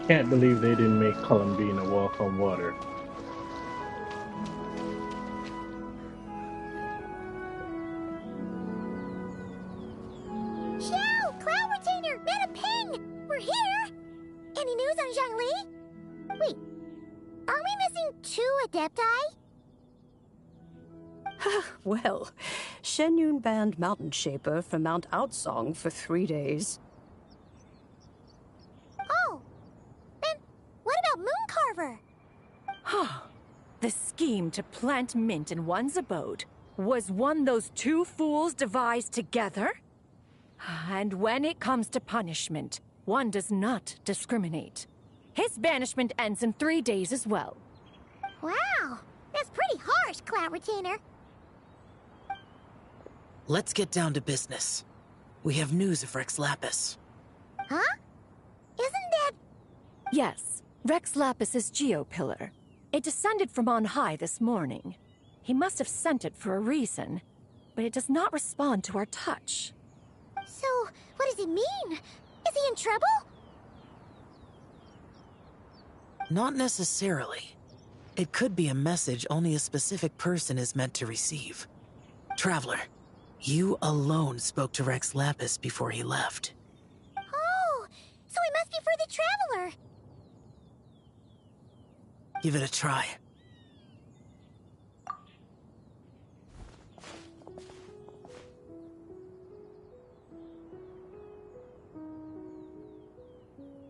Can't believe they didn't make Columbine walk on water. Xiao! Cloud Retainer! Meta Ping! We're here! Any news on Zhongli? Wait, are we missing 2 Adepti? Well, Shenyun banned Mountain Shaper from Mount Outsong for 3 days. Oh, then what about Mooncarver? The scheme to plant mint in one's abode was one those 2 fools devised together? And when it comes to punishment, one does not discriminate. His banishment ends in 3 days as well. Wow, that's pretty harsh, Cloud Retainer. Let's get down to business. We have news of Rex Lapis. Huh? Isn't that... Yes, Rex Lapis's Geopillar. It descended from on high this morning. He must have sent it for a reason, but it does not respond to our touch. So, what does it mean? Is he in trouble? Not necessarily. It could be a message only a specific person is meant to receive. Traveler, you alone spoke to Rex Lapis before he left. Oh, so it must be for the Traveler. Give it a try.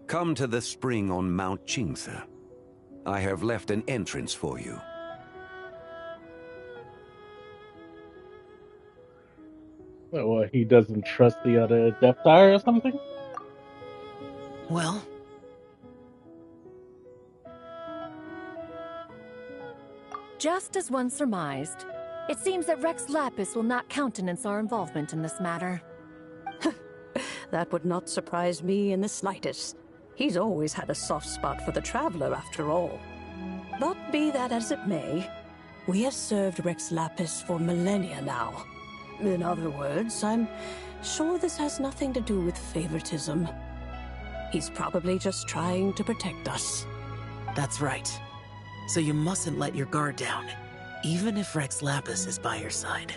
Come to the spring on Mount Qingse. I have left an entrance for you. What, he doesn't trust the other Adepti or something? Well, Just as one surmised, it seems that Rex Lapis will not countenance our involvement in this matter. That would not surprise me in the slightest. He's always had a soft spot for the Traveler, after all. But be that as it may, we have served Rex Lapis for millennia now. In other words, I'm sure this has nothing to do with favoritism. He's probably just trying to protect us. that's right. So you mustn't let your guard down, even if Rex Lapis is by your side.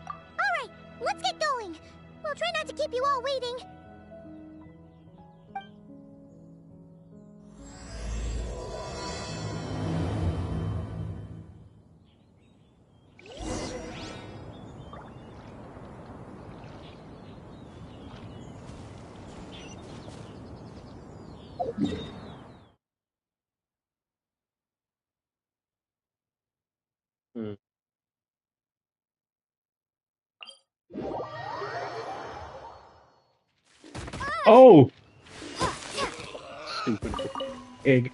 Alright, let's get going. We'll try not to keep you all waiting. Hmm. Oh! Stupid egg.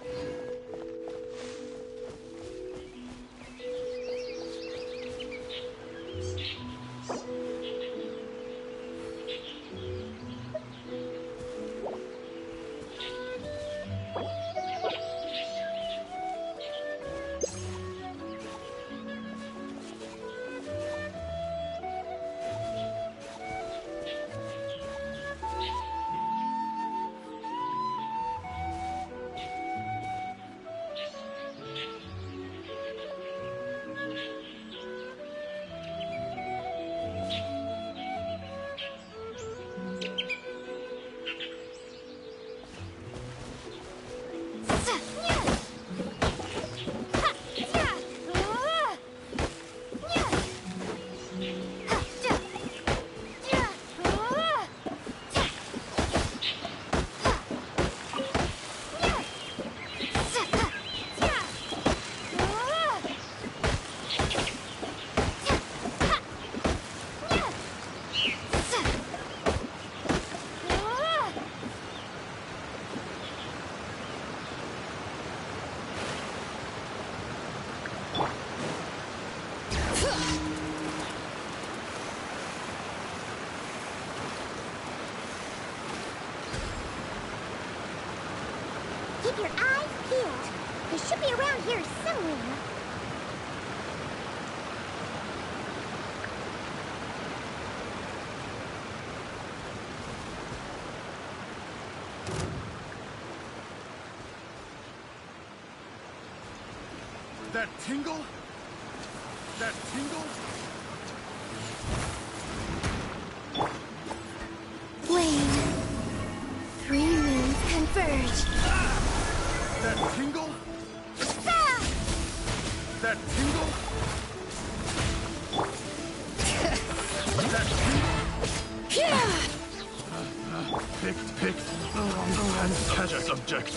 Keep your eyes peeled. They should be around here somewhere. That tingle? That tingle? Wait. 3 moons converge. That tingle? Ah! That tingle? That tingle? Picked. And catch subject.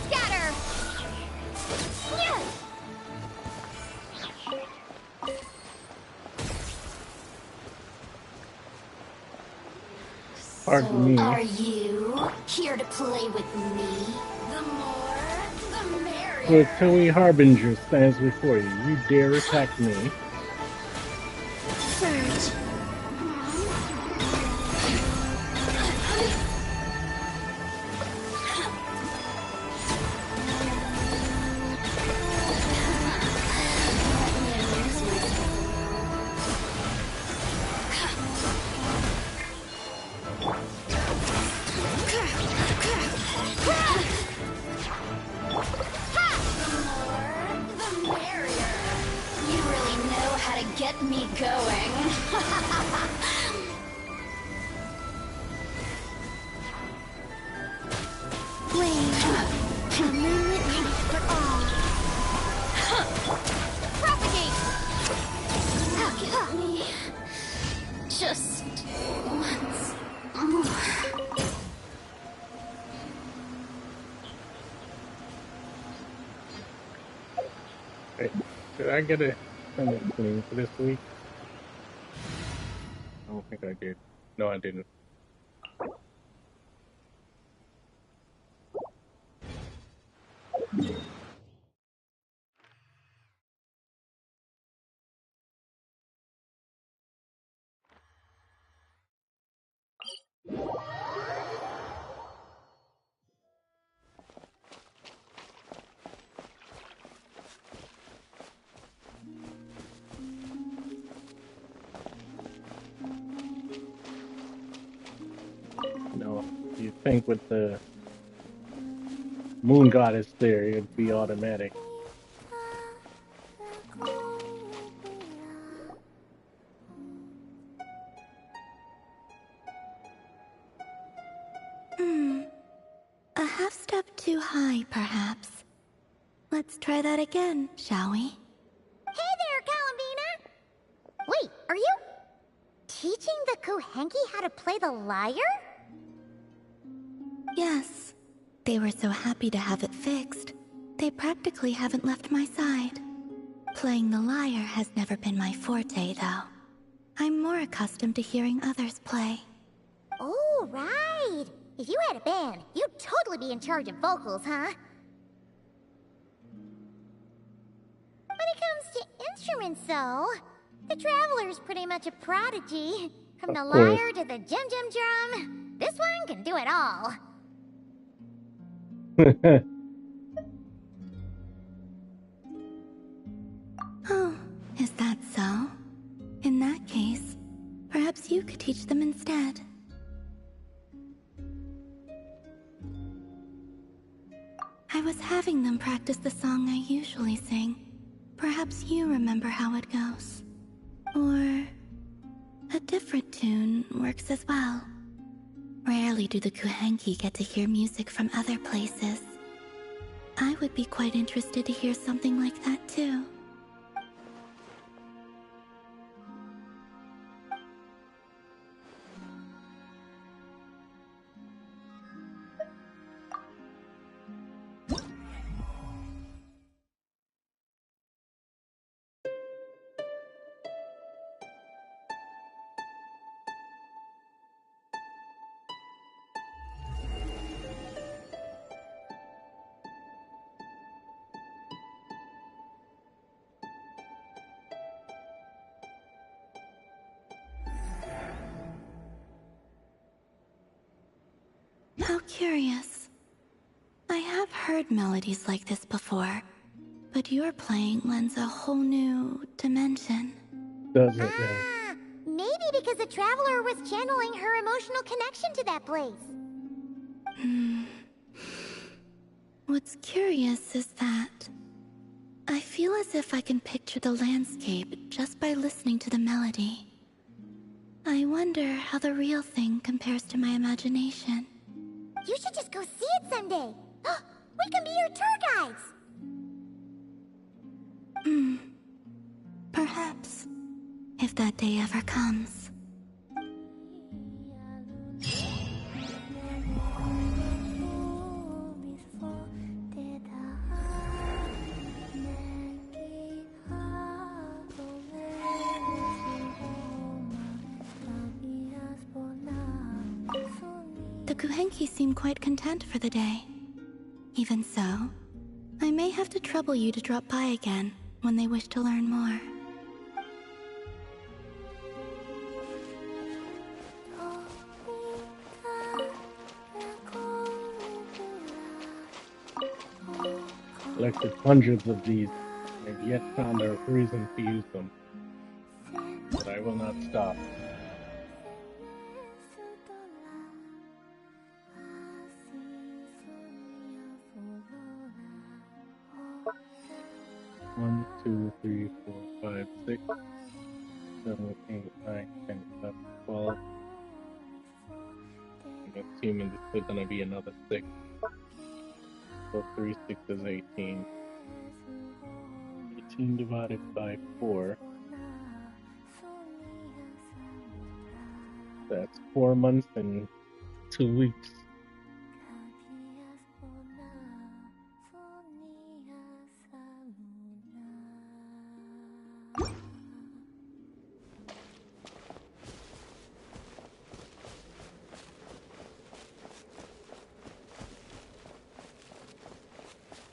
Scatter! Pardon me. Are you here to play with me? The more, the merrier. The Tui Harbinger stands before you. You dare attack me. Surge. Get me going. Wait. A moonlit light for all. Propagate! Forgive me. Just once more. Hey, did I get a summon clean for this week? I don't think I did. No, I didn't. No, you think with the moon goddess there, it'd be automatic. A half step too high, perhaps. Let's try that again, shall we? Hey there, Columbina! Wait, are you teaching the Kuhenki how to play the lyre? Yes. They were so happy to have it fixed. They practically haven't left my side. Playing the lyre has never been my forte, though. I'm more accustomed to hearing others play. Oh, right! If you had a band, you'd totally be in charge of vocals, huh? When it comes to instruments, though, the Traveler's pretty much a prodigy. From the Of course. lyre to the jim-jim drum, this one can do it all. Oh, is that so? In that case, perhaps you could teach them instead. I was having them practice the song I usually sing. Perhaps you remember how it goes. Or a different tune works as well. Rarely do the Kuhenki get to hear music from other places. I would be quite interested to hear something like that too. How curious. I have heard melodies like this before, but your playing lends a whole new dimension. Does it? Maybe because the traveler was channeling her emotional connection to that place. What's curious is that I feel as if I can picture the landscape just by listening to the melody. I wonder how the real thing compares to my imagination. You should just go see it someday. We can be your tour guides. Perhaps, if that day ever comes. The Kuhenki seem quite content for the day. Even so, I may have to trouble you to drop by again when they wish to learn more. Collected hundreds of these, and yet found a reason to use them. But I will not stop. One, two, three, 4, 5, 6, 7, 8, 9, 10, 11, 12. I'm assuming this is gonna be another 6. So 3 6 is 18. 18 divided by 4. That's 4 months and 2 weeks.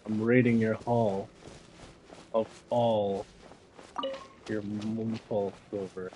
I'm raiding your hall of all your moonfall silver.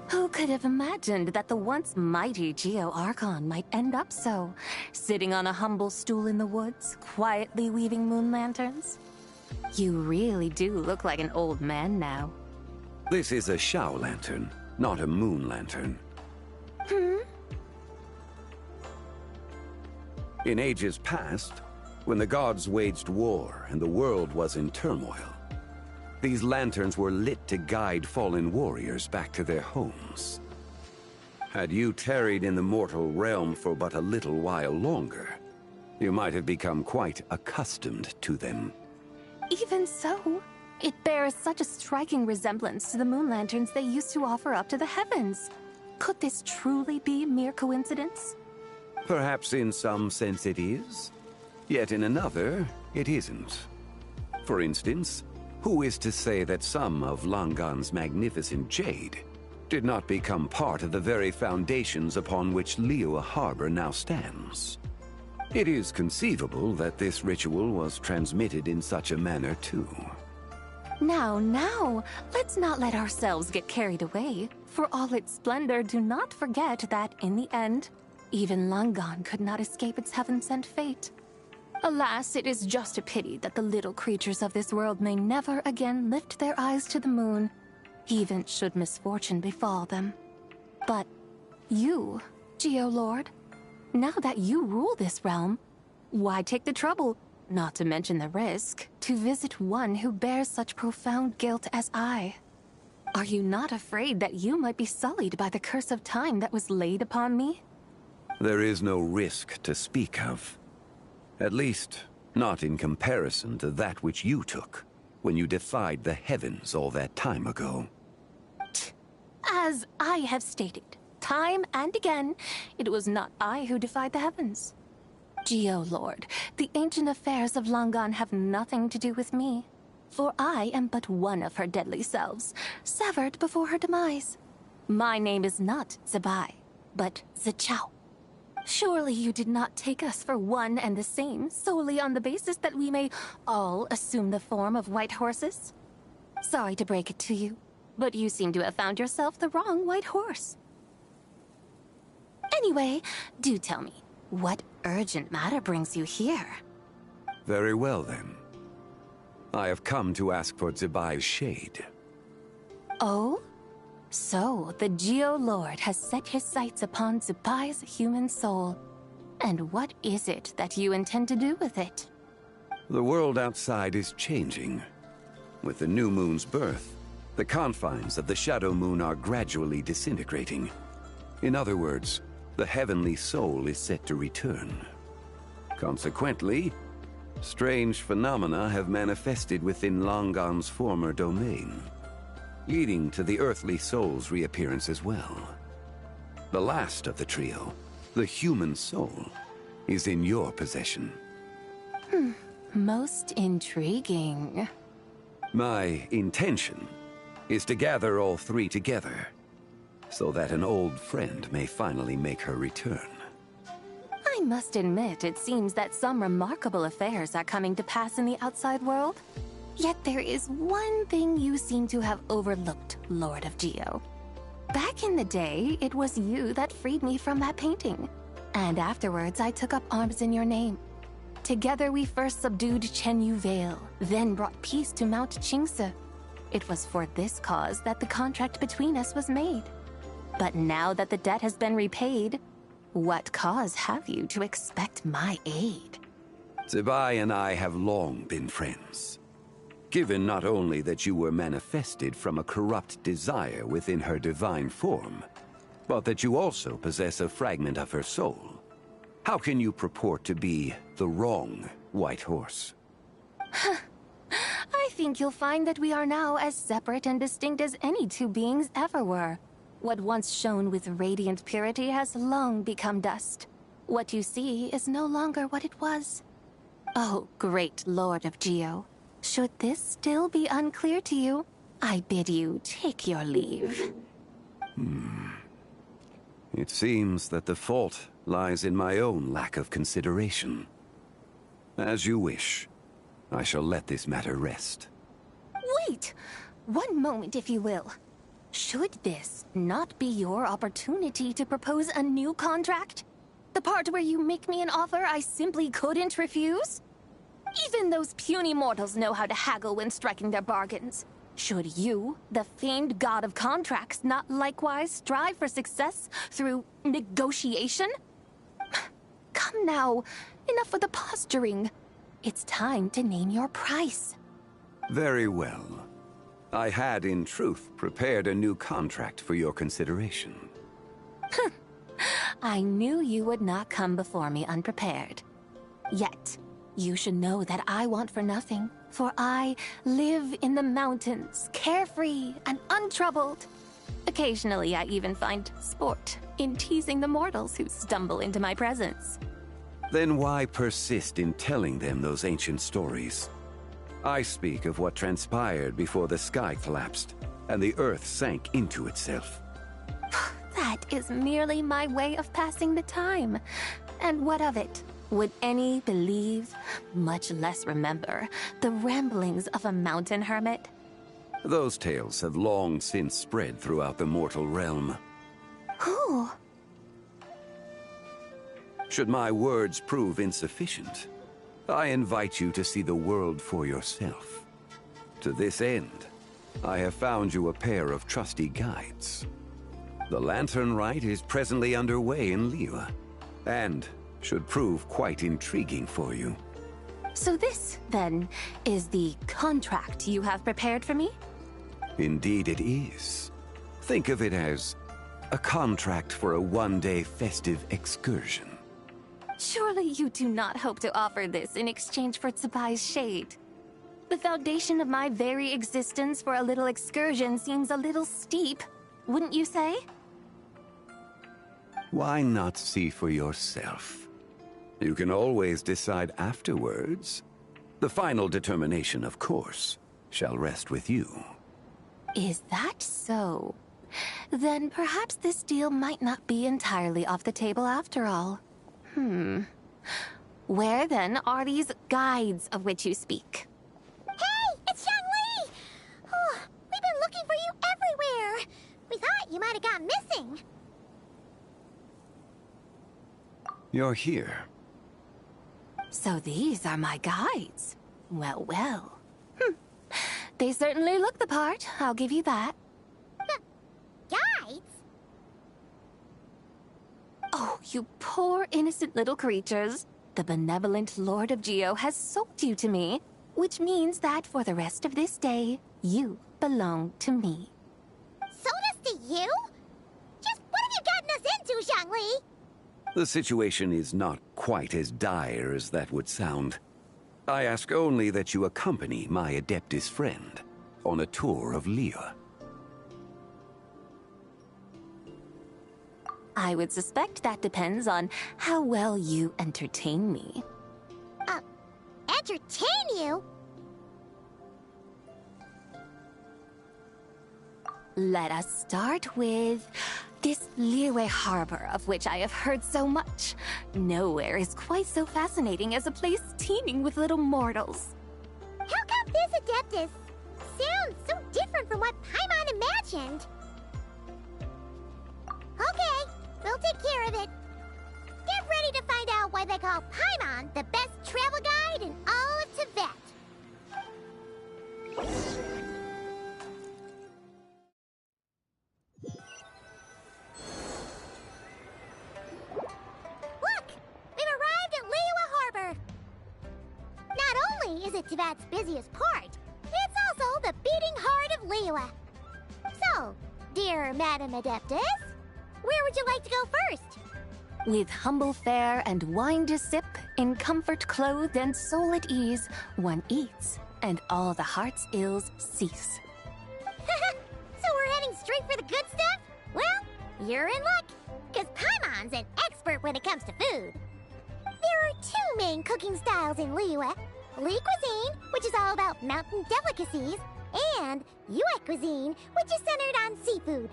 Who could have imagined that the once mighty Geo Archon might end up so, sitting on a humble stool in the woods, quietly weaving moon lanterns? You really do look like an old man now. This is a Shao lantern, not a moon lantern. In ages past, when the gods waged war and the world was in turmoil, these lanterns were lit to guide fallen warriors back to their homes. Had you tarried in the mortal realm for but a little while longer, you might have become quite accustomed to them. Even so, it bears such a striking resemblance to the moon lanterns they used to offer up to the heavens. Could this truly be mere coincidence? Perhaps in some sense it is, yet in another, it isn't. For instance, who is to say that some of Langan's magnificent jade did not become part of the very foundations upon which Liyue Harbor now stands? It is conceivable that this ritual was transmitted in such a manner too. Now, let's not let ourselves get carried away. For all its splendor, do not forget that, in the end, even Langan could not escape its heaven-sent fate. Alas, it is just a pity that the little creatures of this world may never again lift their eyes to the moon, even should misfortune befall them. But you, Geolord, now that you rule this realm, why take the trouble, not to mention the risk, to visit one who bears such profound guilt as I? Are you not afraid that you might be sullied by the curse of time that was laid upon me? There is no risk to speak of. At least, not in comparison to that which you took when you defied the heavens all that time ago. As I have stated, time and again, it was not I who defied the heavens. Geolord, the ancient affairs of Langan have nothing to do with me, for I am but one of her deadly selves, severed before her demise. My name is not Zebai, but Zichao. Surely you did not take us for one and the same, solely on the basis that we may all assume the form of white horses? Sorry to break it to you, but you seem to have found yourself the wrong white horse. Anyway, do tell me, what urgent matter brings you here? Very well, then. I have come to ask for Zebai's shade. Oh? So, the Geolord has set his sights upon Zebai's human soul. And what is it that you intend to do with it? The world outside is changing. With the new moon's birth, the confines of the Shadow Moon are gradually disintegrating. In other words, the heavenly soul is set to return. Consequently, strange phenomena have manifested within Langan's former domain, leading to the earthly soul's reappearance as well. The last of the trio, the human soul, is in your possession. Most intriguing. My intention is to gather all three together, so that an old friend may finally make her return. I must admit, it seems that some remarkable affairs are coming to pass in the outside world. Yet there is one thing you seem to have overlooked, Lord of Geo. Back in the day, it was you that freed me from that painting. And afterwards, I took up arms in your name. Together, we first subdued Chenyu Vale, then brought peace to Mount Qingse. It was for this cause that the contract between us was made. But now that the debt has been repaid, what cause have you to expect my aid? Zebai and I have long been friends. Given not only that you were manifested from a corrupt desire within her divine form, but that you also possess a fragment of her soul, how can you purport to be the wrong white horse? I think you'll find that we are now as separate and distinct as any two beings ever were. What once shone with radiant purity has long become dust. What you see is no longer what it was. Oh, great Lord of Geo. Should this still be unclear to you, I bid you take your leave. It seems that the fault lies in my own lack of consideration. As you wish. I shall let this matter rest. Wait! One moment, if you will. Should this not be your opportunity to propose a new contract? The part where you make me an offer I simply couldn't refuse? Even those puny mortals know how to haggle when striking their bargains. Should you, the famed god of contracts, not likewise strive for success through negotiation? Come now, enough with the posturing. It's time to name your price. Very well. I had, in truth, prepared a new contract for your consideration. I knew you would not come before me unprepared. Yet, you should know that I want for nothing, for I live in the mountains, carefree and untroubled. Occasionally, I even find sport in teasing the mortals who stumble into my presence. Then why persist in telling them those ancient stories? I speak of what transpired before the sky collapsed and the earth sank into itself. That is merely my way of passing the time. And what of it? Would any believe, much less remember, the ramblings of a mountain hermit? Those tales have long since spread throughout the mortal realm. Who? Should my words prove insufficient, I invite you to see the world for yourself. To this end, I have found you a pair of trusty guides. The Lantern Rite is presently underway in Liyue, and should prove quite intriguing for you. So this, then, is the contract you have prepared for me? Indeed it is. Think of it as a contract for a one-day festive excursion. Surely you do not hope to offer this in exchange for Tsubai's shade. The foundation of my very existence for a little excursion seems a little steep, wouldn't you say? Why not see for yourself? You can always decide afterwards. The final determination, of course, shall rest with you. Is that so? Then perhaps this deal might not be entirely off the table after all. Where then are these guides of which you speak? Hey, it's Xiangli! Oh, we've been looking for you everywhere. We thought you might have gone missing. You're here. So these are my guides. Well, well. They certainly look the part, I'll give you that. Guides? Oh, you poor innocent little creatures. The benevolent Lord of Geo has sold you to me, which means that for the rest of this day, you belong to me. Sold us to you? Just what have you gotten us into, Xiangli? The situation is not quite as dire as that would sound. I ask only that you accompany my Adeptus friend on a tour of Liyue. I would suspect that depends on how well you entertain me. Entertain you? Let us start with this Liyue harbor of which I have heard so much. Nowhere is quite so fascinating as a place teeming with little mortals. How come this Adeptus sounds so different from what Paimon imagined? Okay, we'll take care of it. Get ready to find out why they call Paimon the best travel guide in all of Tibet. Look! We've arrived at Liyue Harbor! Not only is it Tibet's busiest port, it's also the beating heart of Liyue. So, dear Madam Adeptus, where would you like to go first? With humble fare and wine to sip, in comfort clothed and soul at ease, one eats, and all the heart's ills cease. So we're heading straight for the good stuff? Well, you're in luck, because Paimon's an expert when it comes to food. There are two main cooking styles in Liyue. Li cuisine, which is all about mountain delicacies, and Yue cuisine, which is centered on seafood.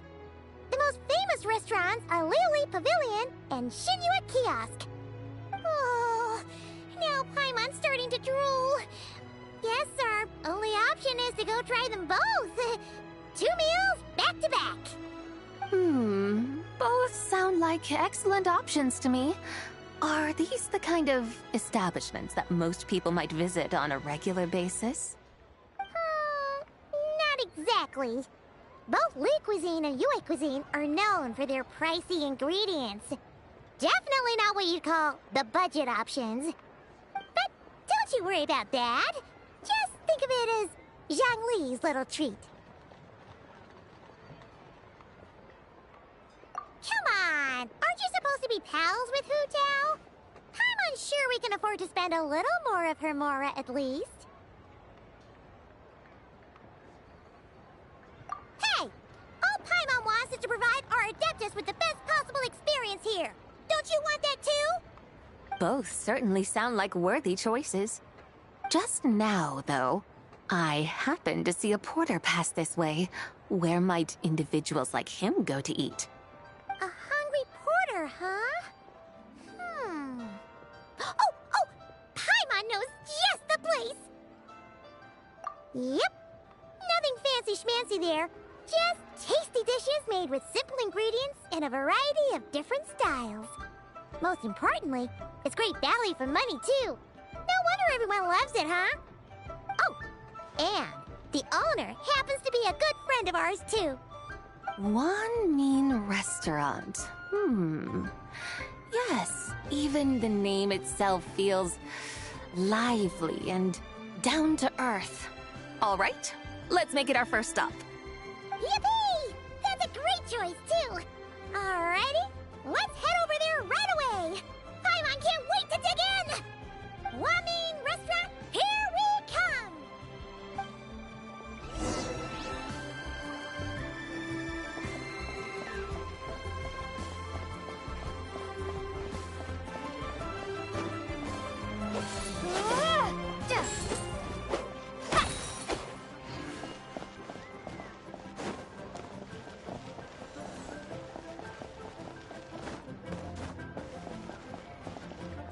The most famous restaurants are Liyue Pavilion and Shinyue Kiosk. Oh, now Paimon's starting to drool. Guess our only option is to go try them both. 2 meals back to back. Both sound like excellent options to me. Are these the kind of establishments that most people might visit on a regular basis? Not exactly. Both Li cuisine and Yue cuisine are known for their pricey ingredients. Definitely not what you'd call the budget options. But don't you worry about that. Just think of it as Zhang Li's little treat. Come on! Aren't you supposed to be pals with Hu Tao? I'm unsure we can afford to spend a little more of her mora at least. Hey! All Paimon wants is to provide our Adeptus with the best possible experience here. Don't you want that too? Both certainly sound like worthy choices. Just now, though, I happened to see a porter pass this way. Where might individuals like him go to eat? A hungry porter, huh? Oh, Paimon knows just the place! Yep. Nothing fancy schmancy there. Just tasty dishes made with simple ingredients and a variety of different styles. Most importantly, it's great value for money, too. No wonder everyone loves it, huh? Oh, and the owner happens to be a good friend of ours, too. One mean restaurant. Yes, even the name itself feels lively and down to earth. All right, let's make it our first stop. Yippee! That's a great choice, too. Alrighty, let's head over there right away. Paimon can't wait to dig in. Wamin Restaurant, here we come.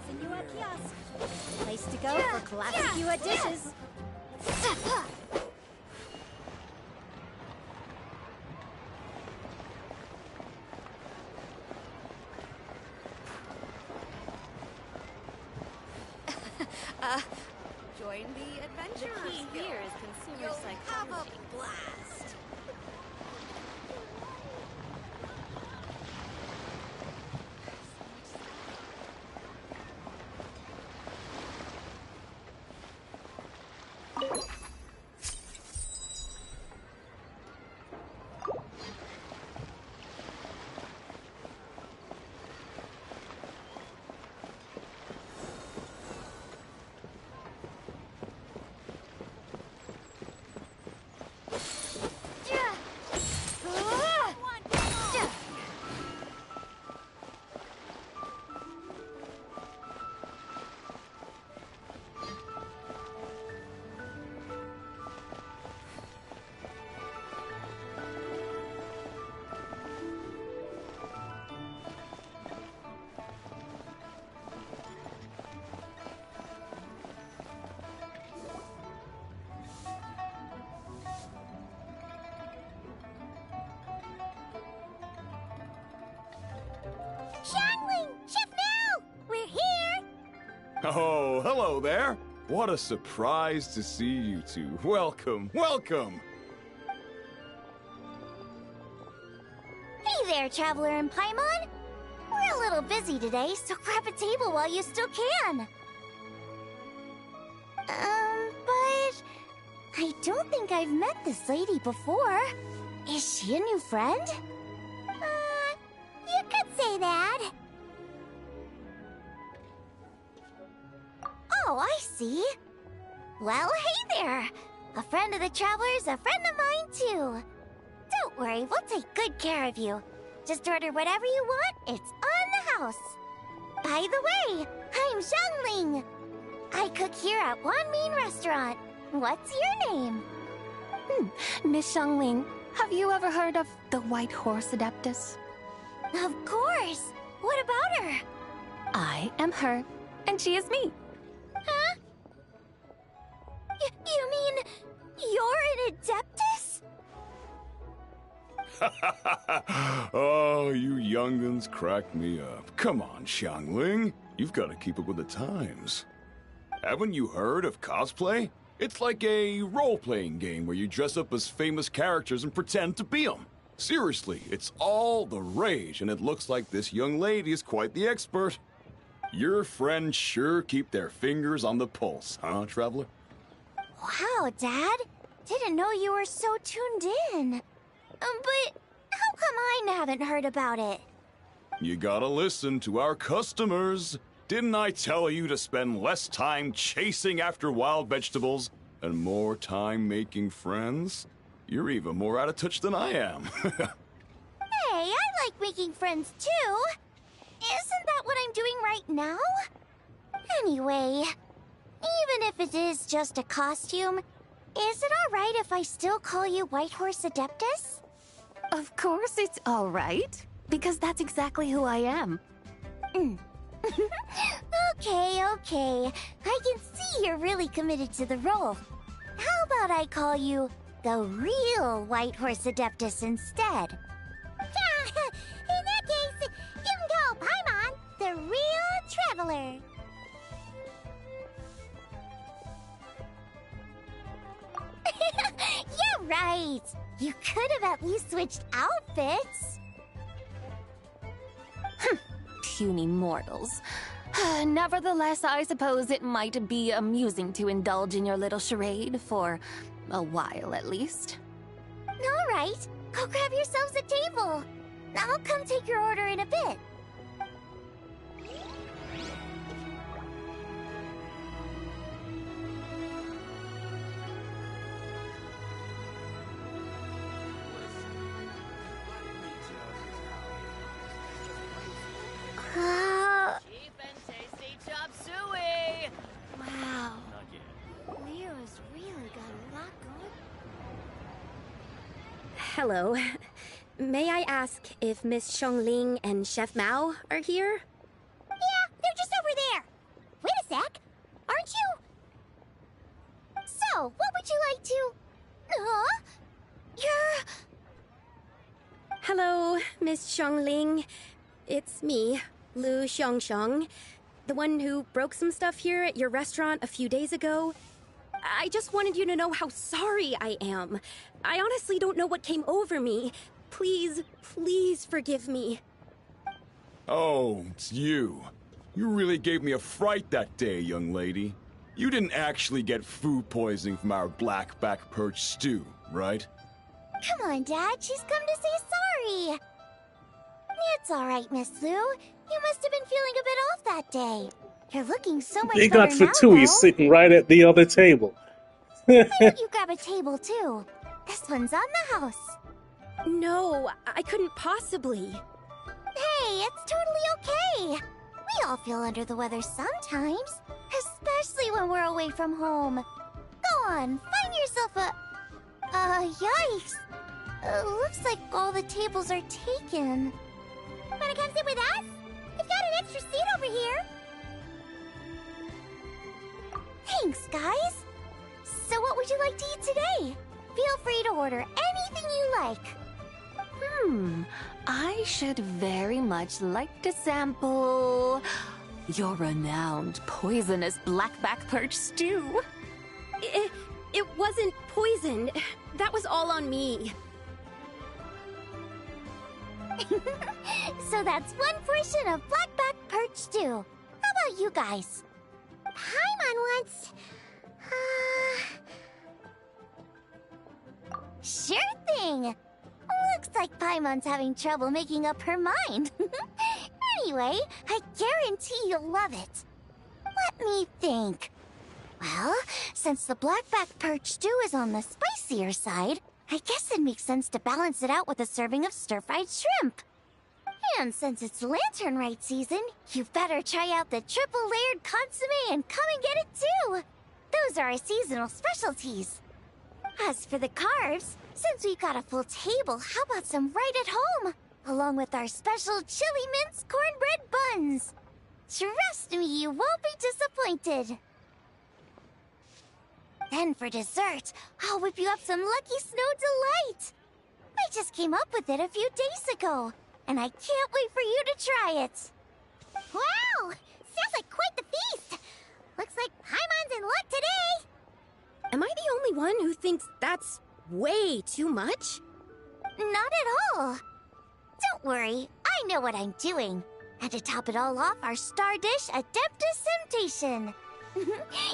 Senua Kiosk. Place to go for classic Yua dishes. Join the adventurers. The key here is consumer psychology. Have a blast. Xiangling! Chef Mel! We're here! Oh, hello there. What a surprise to see you two. Welcome, welcome. Hey there, Traveler and Paimon. We're a little busy today, so grab a table while you still can. But I don't think I've met this lady before. Is she a new friend? You could say that. Oh, I see. Well, hey there. A friend of the Traveler's a friend of mine, too. Don't worry, we'll take good care of you. Just order whatever you want, it's on the house. By the way, I'm Xiangling. I cook here at Wanmin Restaurant. What's your name? Miss Xiangling, have you ever heard of the White Horse Adeptus? Of course. What about her? I am her, and she is me. Huh? You mean you're an Adeptus? Oh, you young'uns crack me up. Come on, Xiangling. You've got to keep up with the times. Haven't you heard of cosplay? It's like a role-playing game where you dress up as famous characters and pretend to be them. Seriously, it's all the rage, and it looks like this young lady is quite the expert. Your friends sure keep their fingers on the pulse, huh, Traveler? Wow, Dad. Didn't know you were so tuned in. But how come I haven't heard about it? You gotta listen to our customers. Didn't I tell you to spend less time chasing after wild vegetables and more time making friends? You're even more out of touch than I am. Hey, I like making friends too. Isn't that what I'm doing right now? Anyway, even if it is just a costume, is it alright if I still call you White Horse Adeptus? Of course it's all right, because that's exactly who I am. Okay. I can see you're really committed to the role. How about I call you the real White Horse Adeptus instead? In that case, you can call Paimon the real traveler. Yeah, right. You could have at least switched outfits. Puny mortals. Nevertheless, I suppose it might be amusing to indulge in your little charade for a while at least. All right, go grab yourselves a table. I'll come take your order in a bit. Cheap and tasty chop suey! Wow. Leo's really got a lot going. Hello. May I ask if Miss Xiongling and Chef Mao are here? Yeah, they're just over there. Wait a sec. Aren't you? So, what would you like to... You're... Hello, Miss Xiongling. It's me, Lu Xiongxiong, the one who broke some stuff here at your restaurant a few days ago. I just wanted you to know how sorry I am. I honestly don't know what came over me. Please forgive me. Oh, it's you. You really gave me a fright that day, young lady. You didn't actually get food poisoning from our blackback perch stew, right? Come on, Dad. She's come to say sorry. It's all right, Miss Lu. You must have been feeling a bit off that day. You're looking so much They better got now, Fatui though. sitting right at the other table. Why don't you grab a table, too? This one's on the house. No, I couldn't possibly. Hey, it's totally okay. We all feel under the weather sometimes, especially when we're away from home. Go on, find yourself a... yikes. Looks like all the tables are taken. Wanna come sit with us? We've got an extra seat over here. Thanks, guys. So what would you like to eat today? Feel free to order anything you like. I should very much like to sample your renowned poisonous blackback perch stew. It wasn't poisoned. That was all on me. So that's one portion of blackback perch stew. How about you guys? Paimon wants... Sure thing! Looks like Paimon's having trouble making up her mind. Anyway, I guarantee you'll love it. Let me think. Well, since the blackback perch stew is on the spicier side, I guess it makes sense to balance it out with a serving of stir-fried shrimp. And since it's Lantern Rite season, you better try out the triple-layered consommé and come and get it too! Those are our seasonal specialties. As for the carbs, since we've got a full table, how about some right at home? Along with our special chili mince cornbread buns. Trust me, you won't be disappointed. Then for dessert, I'll whip you up some Lucky Snow Delight. I just came up with it a few days ago, and I can't wait for you to try it. Wow! Sounds like quite the feast! Looks like Paimon's in luck today! Am I the only one who thinks that's way too much? Not at all. Don't worry, I know what I'm doing. And to top it all off, our star dish, Adeptus Temptation.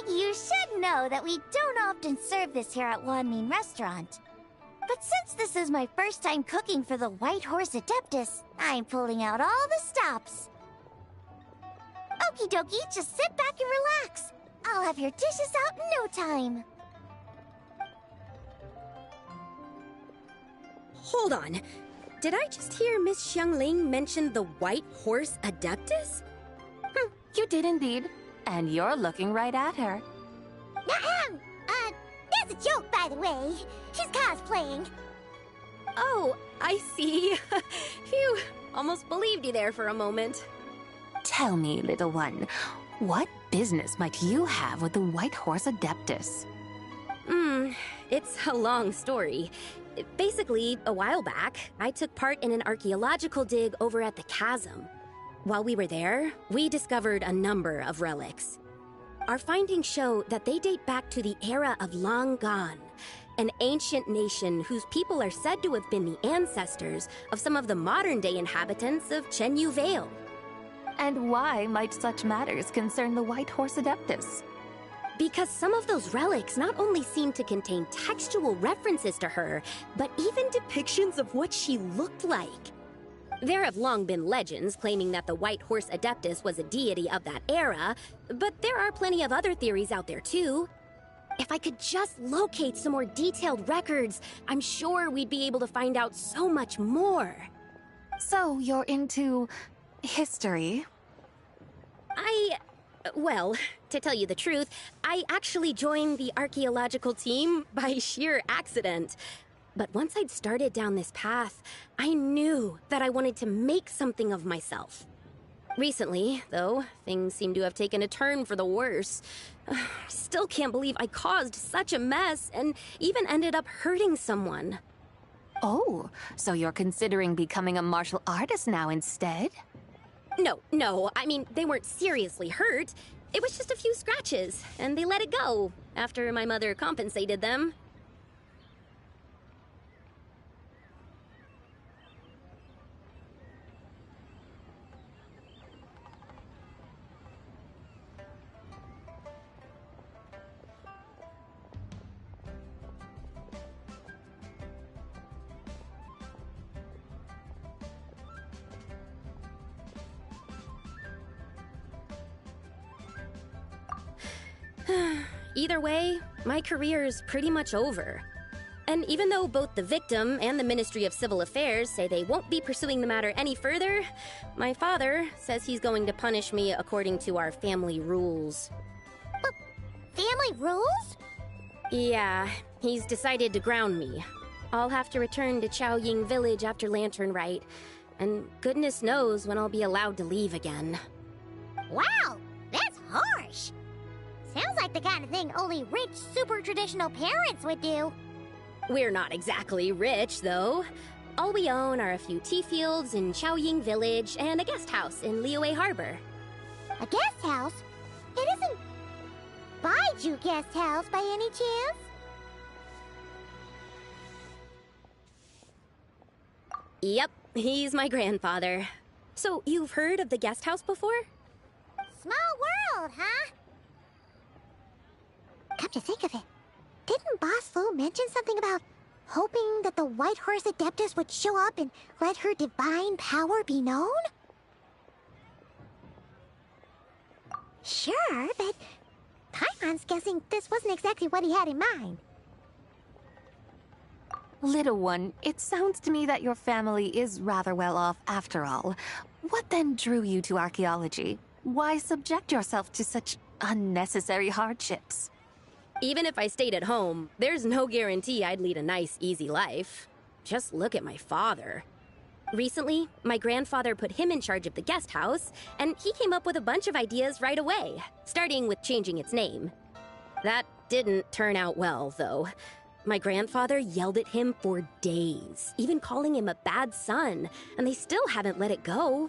You should know that we don't often serve this here at Wanmin Restaurant. But since this is my first time cooking for the White Horse Adeptus, I'm pulling out all the stops. Okie dokie, just sit back and relax. I'll have your dishes out in no time. Hold on. Did I just hear Miss Xiongling mention the White Horse Adeptus? You did indeed. And you're looking right at her. That's a joke, by the way. She's cosplaying. Oh, I see. Phew, almost believed you there for a moment. Tell me, little one, What business might you have with the White Horse Adeptus? It's a long story. Basically, a while back, I took part in an archaeological dig over at the chasm. While we were there, we discovered a number of relics. Our findings show that they date back to the era of Long Gone, an ancient nation whose people are said to have been the ancestors of some of the modern-day inhabitants of Chenyu Vale. And why might such matters concern the White Horse Adeptus? Because some of those relics not only seem to contain textual references to her, but even depictions of what she looked like. There have long been legends claiming that the White Horse Adeptus was a deity of that era, but there are plenty of other theories out there too. If I could just locate some more detailed records, I'm sure we'd be able to find out so much more. So you're into history? Well, to tell you the truth, I actually joined the archaeological team by sheer accident. But once I'd started down this path, I knew that I wanted to make something of myself. Recently, though, things seem to have taken a turn for the worse. Still can't believe I caused such a mess and even ended up hurting someone. Oh, so you're considering becoming a martial artist now instead? No, I mean, they weren't seriously hurt. It was just a few scratches, and they let it go after my mother compensated them. Either way, my career's pretty much over. And even though both the victim and the Ministry of Civil Affairs say they won't be pursuing the matter any further, my father says he's going to punish me according to our family rules. But family rules? Yeah, he's decided to ground me. I'll have to return to Chaoying Village after Lantern Rite, and goodness knows when I'll be allowed to leave again. Wow, that's harsh. Sounds like the kind of thing only rich, super traditional parents would do. We're not exactly rich, though. All we own are a few tea fields in Chaoying Village and a guest house in Liyue Harbor. A guest house? It isn't Baiju Guest House by any chance? Yep, he's my grandfather. So, you've heard of the guest house before? Small world, huh? Come to think of it, didn't Boss Fu mention something about hoping that the White Horse Adeptus would show up and let her divine power be known? Sure, but Paimon's guessing this wasn't exactly what he had in mind. Little one, it sounds to me that your family is rather well off after all. What then drew you to archaeology? Why subject yourself to such unnecessary hardships? Even if I stayed at home, there's no guarantee I'd lead a nice, easy life. Just look at my father. Recently, my grandfather put him in charge of the guest house, and he came up with a bunch of ideas right away, starting with changing its name. That didn't turn out well, though. My grandfather yelled at him for days, even calling him a bad son, and they still haven't let it go.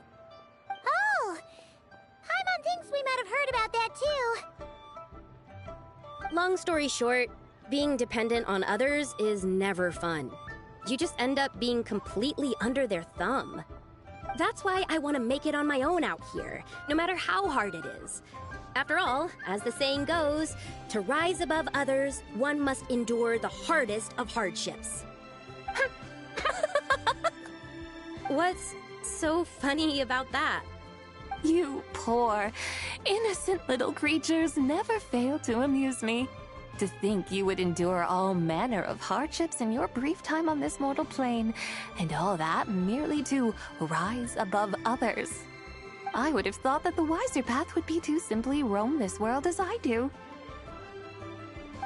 Oh! Paimon thinks we might have heard about that too. Long story short, being dependent on others is never fun. You just end up being completely under their thumb. That's why I want to make it on my own out here, no matter how hard it is. After all, as the saying goes, to rise above others, one must endure the hardest of hardships. What's so funny about that? You poor, innocent little creatures never fail to amuse me. To think you would endure all manner of hardships in your brief time on this mortal plane, and all that merely to rise above others. I would have thought that the wiser path would be to simply roam this world as I do.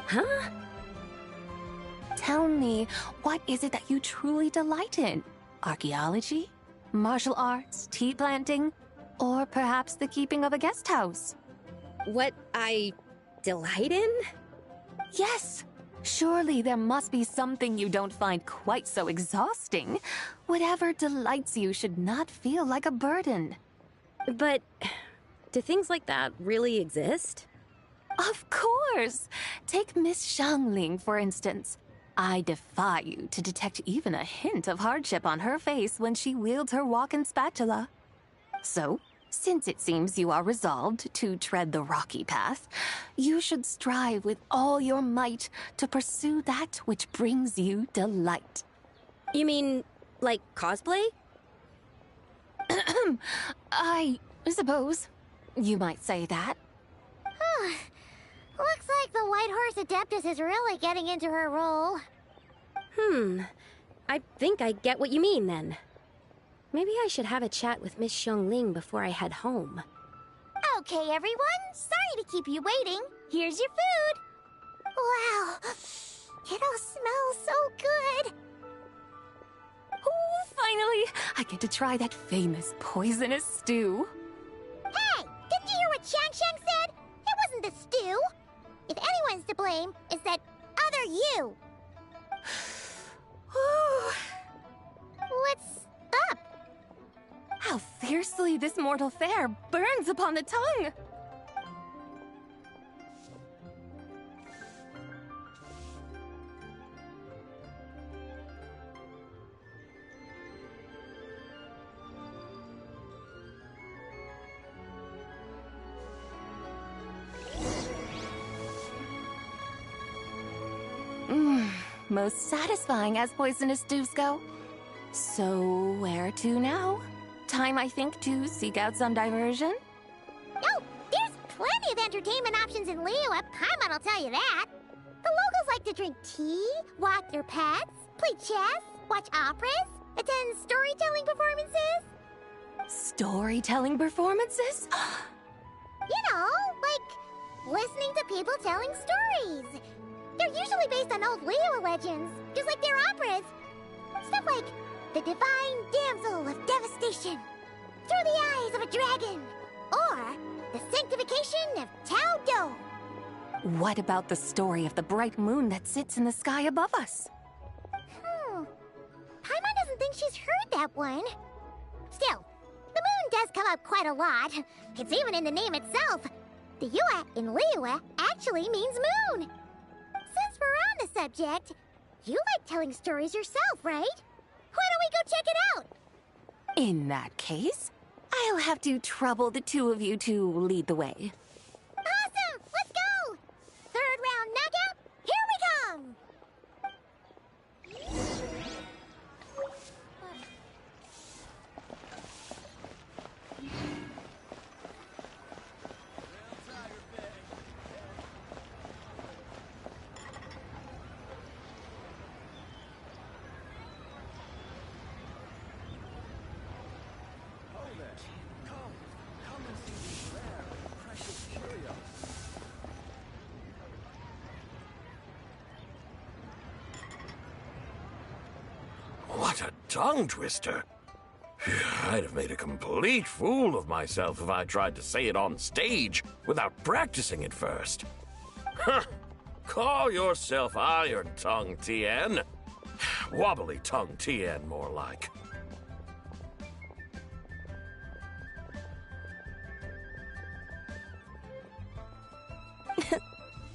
Huh? Tell me, what is it that you truly delight in? Archaeology? Martial arts? Tea planting? Or perhaps the keeping of a guest house? What I delight in? Yes. Surely there must be something you don't find quite so exhausting. Whatever delights you should not feel like a burden. But do things like that really exist? Of course! Take Miss Xiangling, for instance. I defy you to detect even a hint of hardship on her face when she wields her walking spatula. So, since it seems you are resolved to tread the rocky path, you should strive with all your might to pursue that which brings you delight. You mean, like cosplay? I suppose you might say that. Looks like the White Horse Adeptus is really getting into her role. I think I get what you mean then. Maybe I should have a chat with Miss Xiangling before I head home. Okay, everyone. Sorry to keep you waiting. Here's your food. Wow. It all smells so good. Oh, finally! I get to try that famous poisonous stew. Hey! Didn't you hear what Shang said? It wasn't the stew. If anyone's to blame, it's that other you. What's up? How fiercely this mortal fare burns upon the tongue! Most satisfying as poisonous stews go. So, where to now? Time, I think, to seek out some diversion? Oh, there's plenty of entertainment options in Liyue. Paimon will tell you that. The locals like to drink tea, walk their pets, play chess, watch operas, attend storytelling performances. Storytelling performances? You know, like listening to people telling stories. They're usually based on old Liyue legends, just like their operas. Stuff like the Divine Damsel of Devastation, Through the Eyes of a Dragon, or the Sanctification of Tao Do. What about the story of the bright moon that sits in the sky above us? Paimon doesn't think she's heard that one. Still, the moon does come up quite a lot. It's even in the name itself. The Yue in Liyue actually means moon. Since we're on the subject, you like telling stories yourself, right? Why don't we go check it out? In that case, I'll have to trouble the two of you to lead the way. Awesome! Let's go! Third round knockout, here we come! What a tongue twister. I'd have made a complete fool of myself if I tried to say it on stage without practicing it first. Huh. Call yourself Iron Tongue, Tien. Wobbly Tongue, Tien, more like.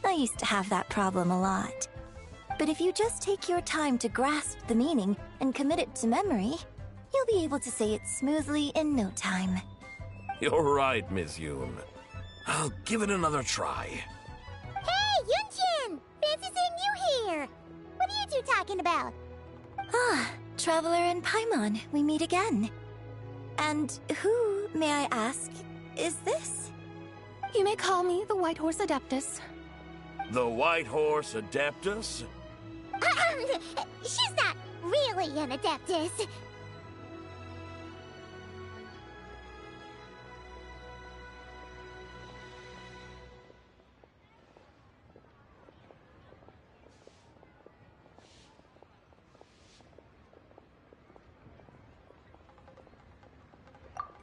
I used to have that problem a lot. But if you just take your time to grasp the meaning and commit it to memory, you'll be able to say it smoothly in no time. You're right, Miss Yoon. I'll give it another try. Hey, Yunchin! Fancy seeing you here! What are you two talking about? Ah, Traveler and Paimon, we meet again. And who, may I ask, is this? You may call me the White Horse Adeptus. The White Horse Adeptus? She's not really an Adeptus.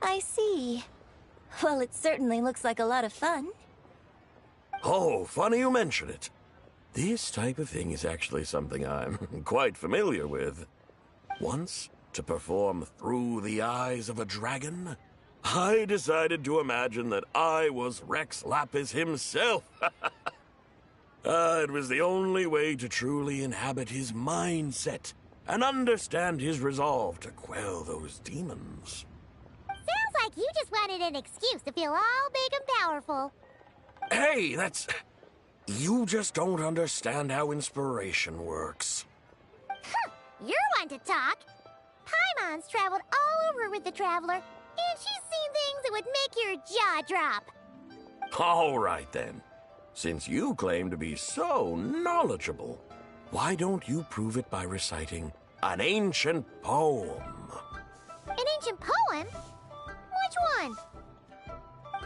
I see. Well, it certainly looks like a lot of fun. Oh, funny you mention it. This type of thing is actually something I'm quite familiar with. Once, to perform Through the Eyes of a Dragon, I decided to imagine that I was Rex Lapis himself. It was the only way to truly inhabit his mindset and understand his resolve to quell those demons. Sounds like you just wanted an excuse to feel all big and powerful. Hey, that's... You just don't understand how inspiration works. You're one to talk. Paimon's traveled all over with the Traveler, and she's seen things that would make your jaw drop. All right, then. Since you claim to be so knowledgeable, why don't you prove it by reciting an ancient poem? An ancient poem? Which one?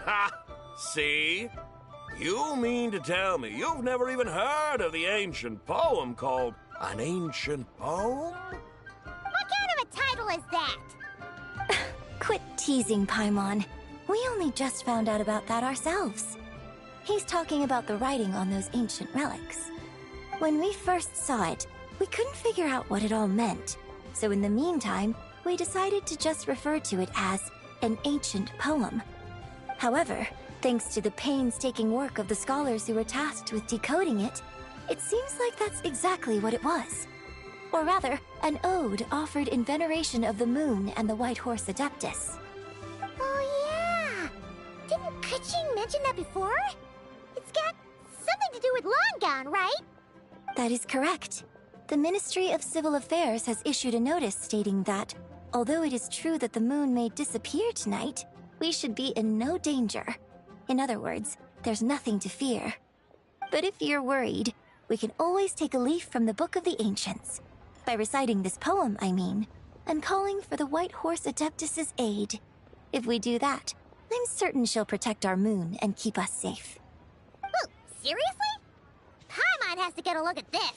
Ha! See? You mean to tell me you've never even heard of the ancient poem called An Ancient Poem? What kind of a title is that? Quit teasing, Paimon. We only just found out about that ourselves. He's talking about the writing on those ancient relics. When we first saw it, we couldn't figure out what it all meant. So in the meantime, we decided to just refer to it as an ancient poem. However, thanks to the painstaking work of the scholars who were tasked with decoding it, it seems like that's exactly what it was. Or rather, an ode offered in veneration of the moon and the White Horse Adeptus. Oh yeah! Didn't Kuching mention that before? It's got something to do with Longon, right? That is correct. The Ministry of Civil Affairs has issued a notice stating that, although it is true that the moon may disappear tonight, we should be in no danger. In other words, there's nothing to fear. But if you're worried, we can always take a leaf from the Book of the Ancients. By reciting this poem, I mean, and calling for the White Horse Adeptus' aid. If we do that, I'm certain she'll protect our moon and keep us safe. Oh, seriously? Paimon has to get a look at this.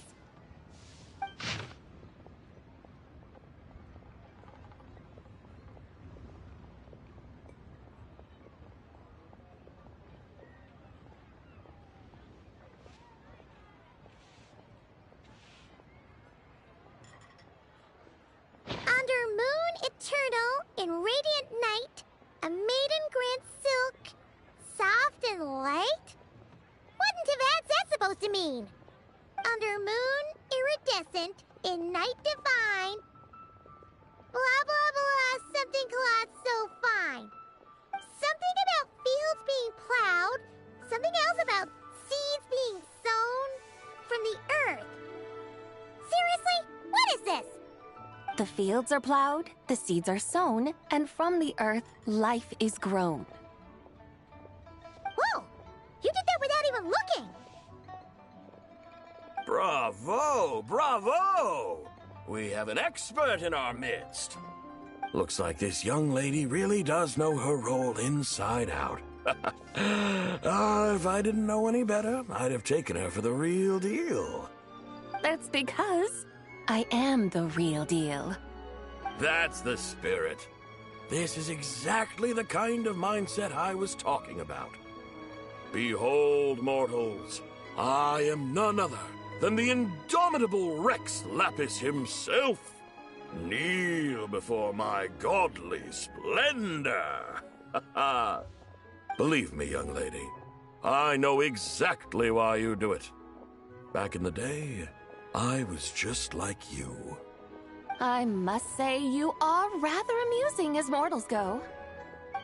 Under moon eternal in radiant night, a maiden grants silk, soft and light? What in Tibet's that supposed to mean? Under moon iridescent in night divine, blah blah blah, something cloth so fine. Something about fields being plowed, something else about seeds being sown from the earth. Seriously? What is this? The fields are plowed, the seeds are sown, and from the earth, life is grown. Whoa! You did that without even looking! Bravo! Bravo! We have an expert in our midst. Looks like this young lady really does know her role inside out. If I didn't know any better, I'd have taken her for the real deal. That's because I am the real deal. That's the spirit. This is exactly the kind of mindset I was talking about. Behold, mortals, I am none other than the indomitable Rex Lapis himself. Kneel before my godly splendor. Believe me, young lady, I know exactly why you do it. Back in the day, I was just like you. I must say you are rather amusing as mortals go.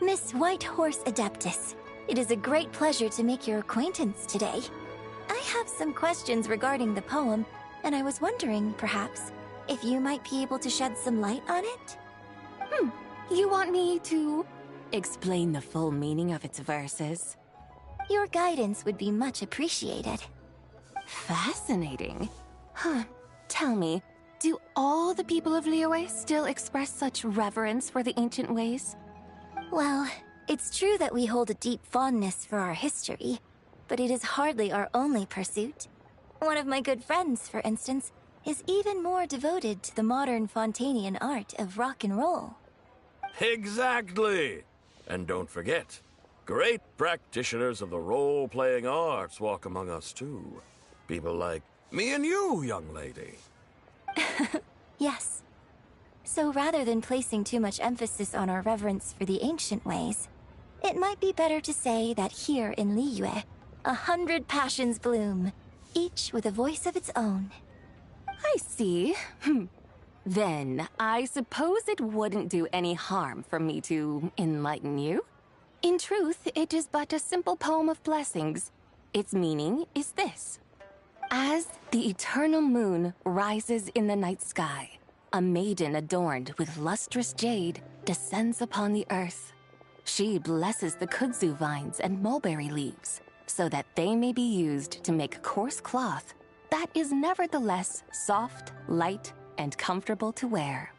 Miss White Horse Adeptus, it is a great pleasure to make your acquaintance today. I have some questions regarding the poem, and I was wondering, perhaps, if you might be able to shed some light on it? You want me to explain the full meaning of its verses? Your guidance would be much appreciated. Fascinating. Tell me, do all the people of Liyue still express such reverence for the ancient ways? Well, it's true that we hold a deep fondness for our history, but it is hardly our only pursuit. One of my good friends, for instance, is even more devoted to the modern Fontanian art of rock and roll. Exactly! And don't forget, Great practitioners of the role-playing arts walk among us, too. People like me and you, young lady. Yes. So rather than placing too much emphasis on our reverence for the ancient ways, it might be better to say that here in Liyue, 100 passions bloom, each with a voice of its own. I see. Then, I suppose it wouldn't do any harm for me to enlighten you. In truth, it is but a simple poem of blessings. Its meaning is this. As the eternal moon rises in the night sky, a maiden adorned with lustrous jade descends upon the earth. She blesses the kudzu vines and mulberry leaves, so that they may be used to make coarse cloth that is nevertheless soft, light, and comfortable to wear.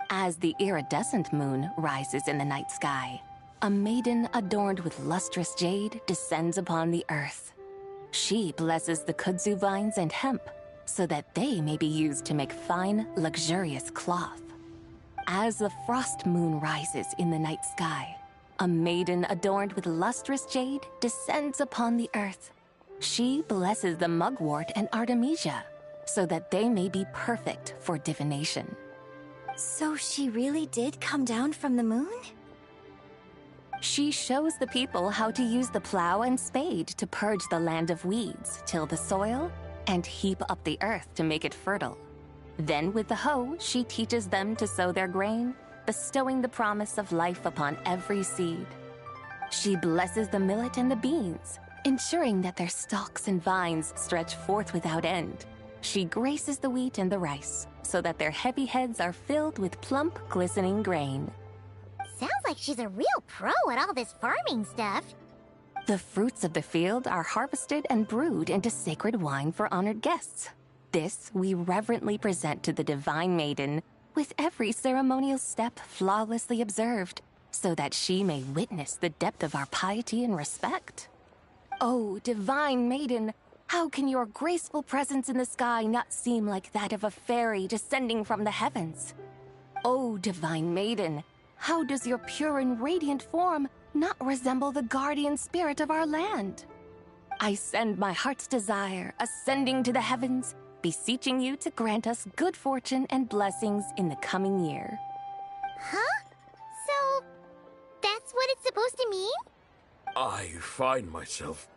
As the iridescent moon rises in the night sky, a maiden adorned with lustrous jade descends upon the earth. She blesses the kudzu vines and hemp, so that they may be used to make fine, luxurious cloth. As the frost moon rises in the night sky, a maiden adorned with lustrous jade descends upon the earth. She blesses the mugwort and artemisia, so that they may be perfect for divination. So she really did come down from the moon? She shows the people how to use the plow and spade to purge the land of weeds, till the soil, and heap up the earth to make it fertile. Then with the hoe, she teaches them to sow their grain, bestowing the promise of life upon every seed. She blesses the millet and the beans, ensuring that their stalks and vines stretch forth without end. She graces the wheat and the rice, so that their heavy heads are filled with plump, glistening grain. Sounds like she's a real pro at all this farming stuff. The fruits of the field are harvested and brewed into sacred wine for honored guests. This we reverently present to the divine maiden, with every ceremonial step flawlessly observed, so that she may witness the depth of our piety and respect. Oh, divine maiden, how can your graceful presence in the sky not seem like that of a fairy descending from the heavens? Oh, divine maiden, how does your pure and radiant form not resemble the guardian spirit of our land? I send my heart's desire, ascending to the heavens, beseeching you to grant us good fortune and blessings in the coming year. Huh? So, that's what it's supposed to mean? I find myself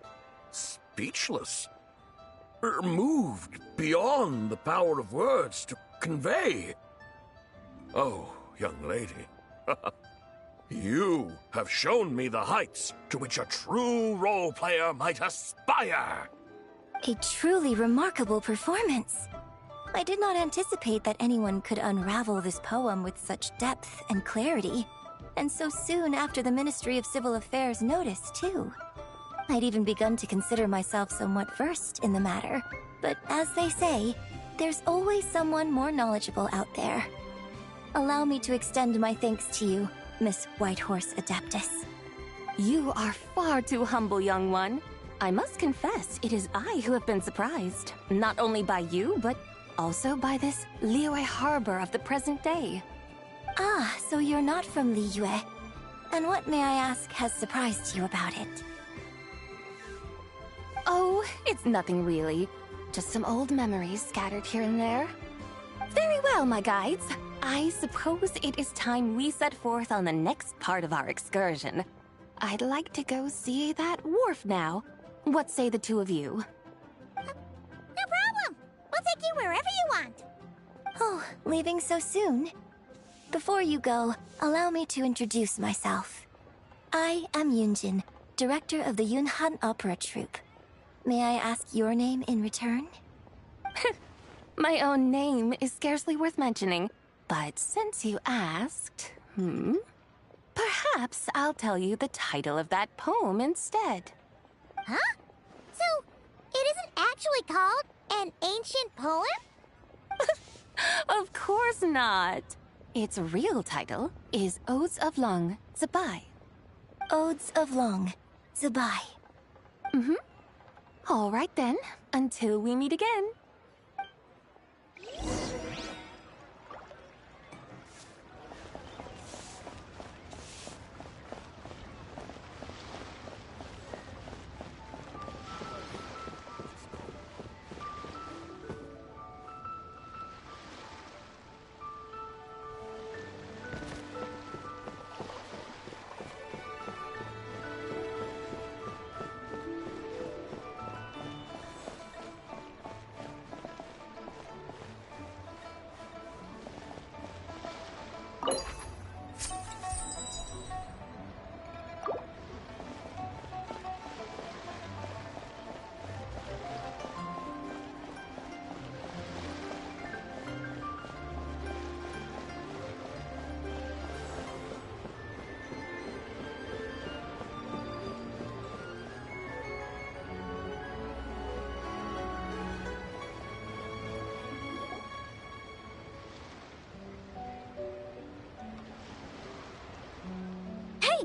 speechless. Moved beyond the power of words to convey. Oh, young lady. You have shown me the heights to which a true role player might aspire. A truly remarkable performance. I did not anticipate that anyone could unravel this poem with such depth and clarity, and so soon after the Ministry of Civil Affairs noticed, too. I'd even begun to consider myself somewhat versed in the matter, but as they say, there's always someone more knowledgeable out there. Allow me to extend my thanks to you, Miss Whitehorse Adeptus. You are far too humble, young one. I must confess, it is I who have been surprised, not only by you, but also by this Liyue harbor of the present day. Ah, so you're not from Liyue. And what, may I ask, has surprised you about it? Oh, it's nothing really. Just some old memories scattered here and there. Very well, my guides. I suppose it is time we set forth on the next part of our excursion. I'd like to go see that wharf now. What say the two of you? No problem! We'll take you wherever you want. Oh, leaving so soon? Before you go, allow me to introduce myself. I am Yunjin, director of the Yunhan Opera Troupe. May I ask your name in return? My own name is scarcely worth mentioning, but since you asked, perhaps I'll tell you the title of that poem instead. Huh? So, it isn't actually called an ancient poem? Of course not. Its real title is Odes of Long Zabai. Odes of Long Zabai. All right then, until we meet again.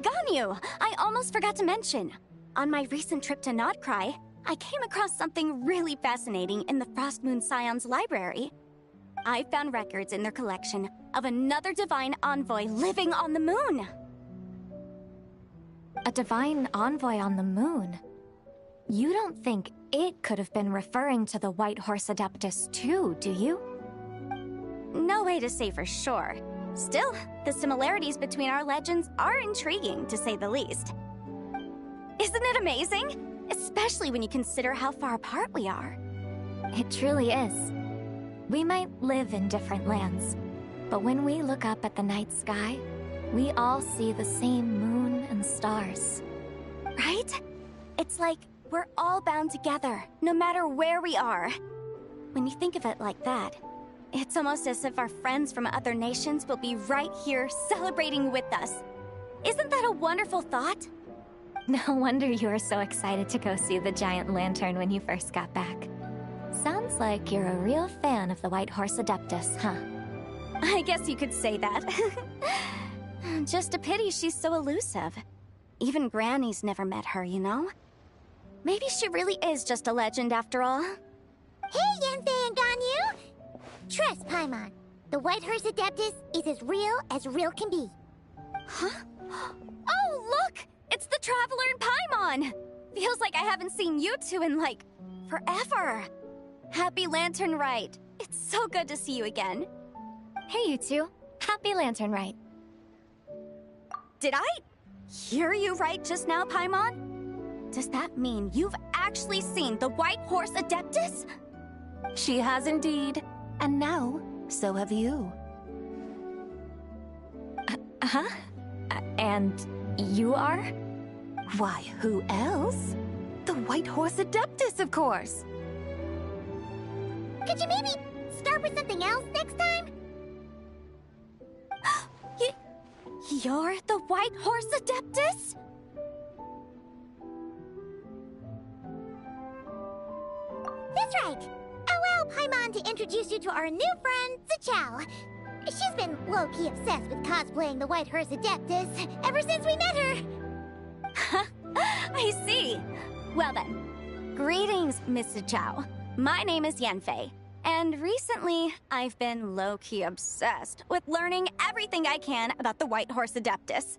Ganyu! I almost forgot to mention. On my recent trip to Notcry, I came across something really fascinating in the Frost Moon Scion's library. I found records in their collection of another divine envoy living on the moon. A divine envoy on the moon? You don't think it could have been referring to the White Horse Adeptus too, do you? No way to say for sure. Still, the similarities between our legends are intriguing, to say the least. Isn't it amazing? Especially when you consider how far apart we are. It truly is. We might live in different lands, but when we look up at the night sky, we all see the same moon and stars. Right? It's like we're all bound together, no matter where we are. When you think of it like that, it's almost as if our friends from other nations will be right here celebrating with us. Isn't that a wonderful thought? No wonder you were so excited to go see the giant lantern when you first got back. Sounds like you're a real fan of the White Horse Adeptus, huh? I guess you could say that. Just a pity she's so elusive. Even Granny's never met her, you know? Maybe she really is just a legend after all. Hey, Yanfei and Ganyu! Trust, Paimon. The White Horse Adeptus is as real can be. Huh? Oh, look! It's the Traveler and Paimon! Feels like I haven't seen you two in, like, forever. Happy Lantern Rite. It's so good to see you again. Hey, you two. Happy Lantern Rite. Did I hear you right just now, Paimon? Does that mean you've actually seen the White Horse Adeptus? She has indeed. And now, so have you. Huh? And you are? Why, who else? The White Horse Adeptus, of course! Could you maybe start with something else next time? You're the White Horse Adeptus? That's right! Allow Paimon to introduce you to our new friend, Zichao. She's been low-key obsessed with cosplaying the White Horse Adeptus ever since we met her. I see. Well then, greetings, Miss Zichao. My name is Yanfei, and recently I've been low-key obsessed with learning everything I can about the White Horse Adeptus.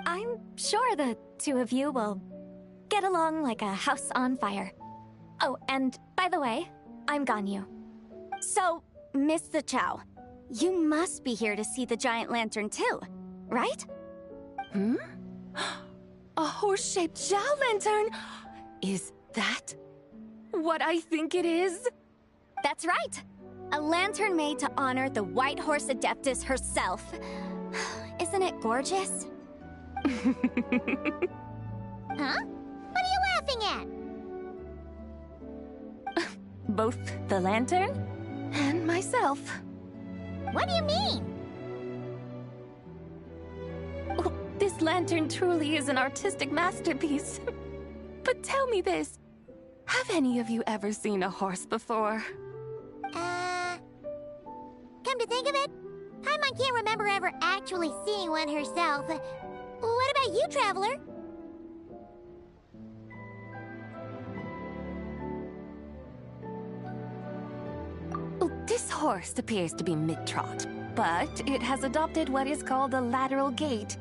I'm sure the two of you will get along like a house on fire. Oh, and by the way, I'm Ganyu. So, Miss Zichao, you must be here to see the giant lantern too, right? Hmm? A horse-shaped Zhao lantern? Is that what I think it is? That's right! A lantern made to honor the White Horse Adeptus herself. Isn't it gorgeous? Huh? What are you laughing at? Both the lantern and myself. What do you mean? Oh, this lantern truly is an artistic masterpiece. But tell me this, have any of you ever seen a horse before? Come to think of it, Paimon can't remember ever actually seeing one herself. What about you, Traveler? This horse appears to be mid-trot, but it has adopted what is called a lateral gait,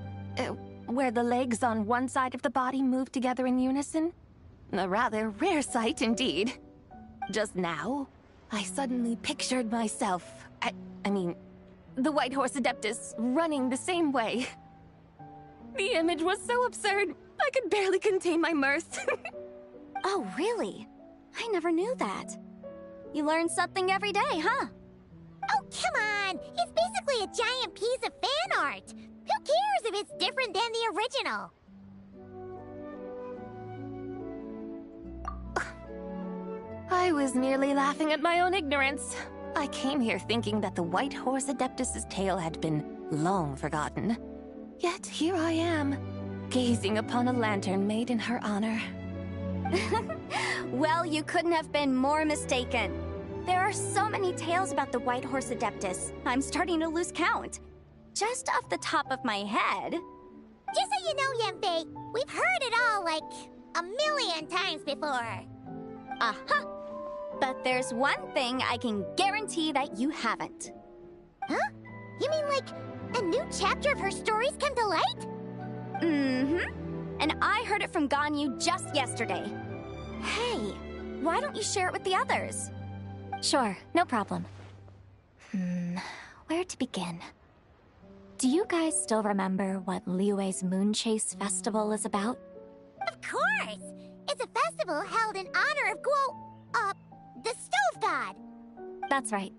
where the legs on one side of the body move together in unison. A rather rare sight indeed. Just now, I suddenly pictured myself, I mean, the White Horse Adeptus running the same way. The image was so absurd, I could barely contain my mirth. Oh, really? I never knew that. You learn something every day, huh? Oh, come on! It's basically a giant piece of fan art! Who cares if it's different than the original? I was merely laughing at my own ignorance. I came here thinking that the White Horse Adeptus's tale had been long forgotten. Yet here I am, gazing upon a lantern made in her honor. Well, you couldn't have been more mistaken. There are so many tales about the White Horse Adeptus, I'm starting to lose count. Just off the top of my head, Just so you know, Yemfei, we've heard it all like a million times before. Uh-huh. But there's one thing I can guarantee that you haven't. Huh? You mean like a new chapter of her stories come to light? Mm-hmm. And I heard it from Ganyu just yesterday. Hey, why don't you share it with the others? Sure, no problem. Where to begin? Do you guys still remember what Liyue's Moon Chase Festival is about? Of course! It's a festival held in honor of the Stove God. That's right.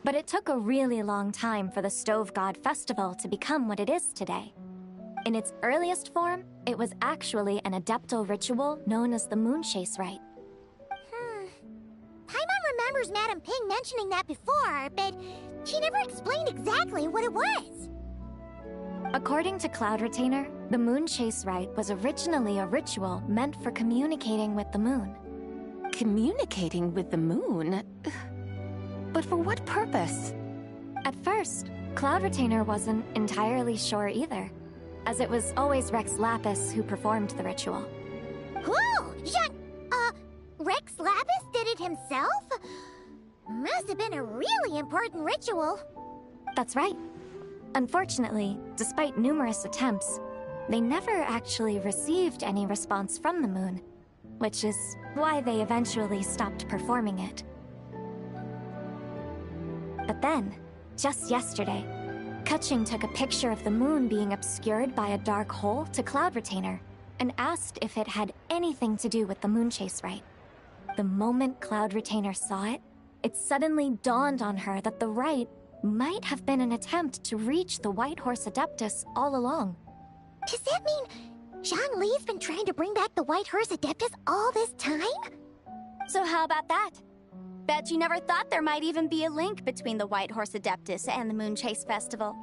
But it took a really long time for the Stove God Festival to become what it is today. In its earliest form, it was actually an adeptal ritual known as the Moon Chase Rite. Paimon remembers Madame Ping mentioning that before, but she never explained exactly what it was. According to Cloud Retainer, the Moon Chase Rite was originally a ritual meant for communicating with the moon. Communicating with the moon? But for what purpose? At first, Cloud Retainer wasn't entirely sure either, as it was always Rex Lapis who performed the ritual. Whoa! Rex Lapis did it himself? Must have been a really important ritual. That's right. Unfortunately, despite numerous attempts, they never actually received any response from the moon, which is why they eventually stopped performing it. But then, just yesterday, Keqing took a picture of the moon being obscured by a dark hole to Cloud Retainer and asked if it had anything to do with the Moon Chase Rite. The moment Cloud Retainer saw it, it suddenly dawned on her that the rite might have been an attempt to reach the White Horse Adeptus all along. Does that mean Zhang Li's been trying to bring back the White Horse Adeptus all this time? So how about that? Bet you never thought there might even be a link between the White Horse Adeptus and the Moon Chase Festival.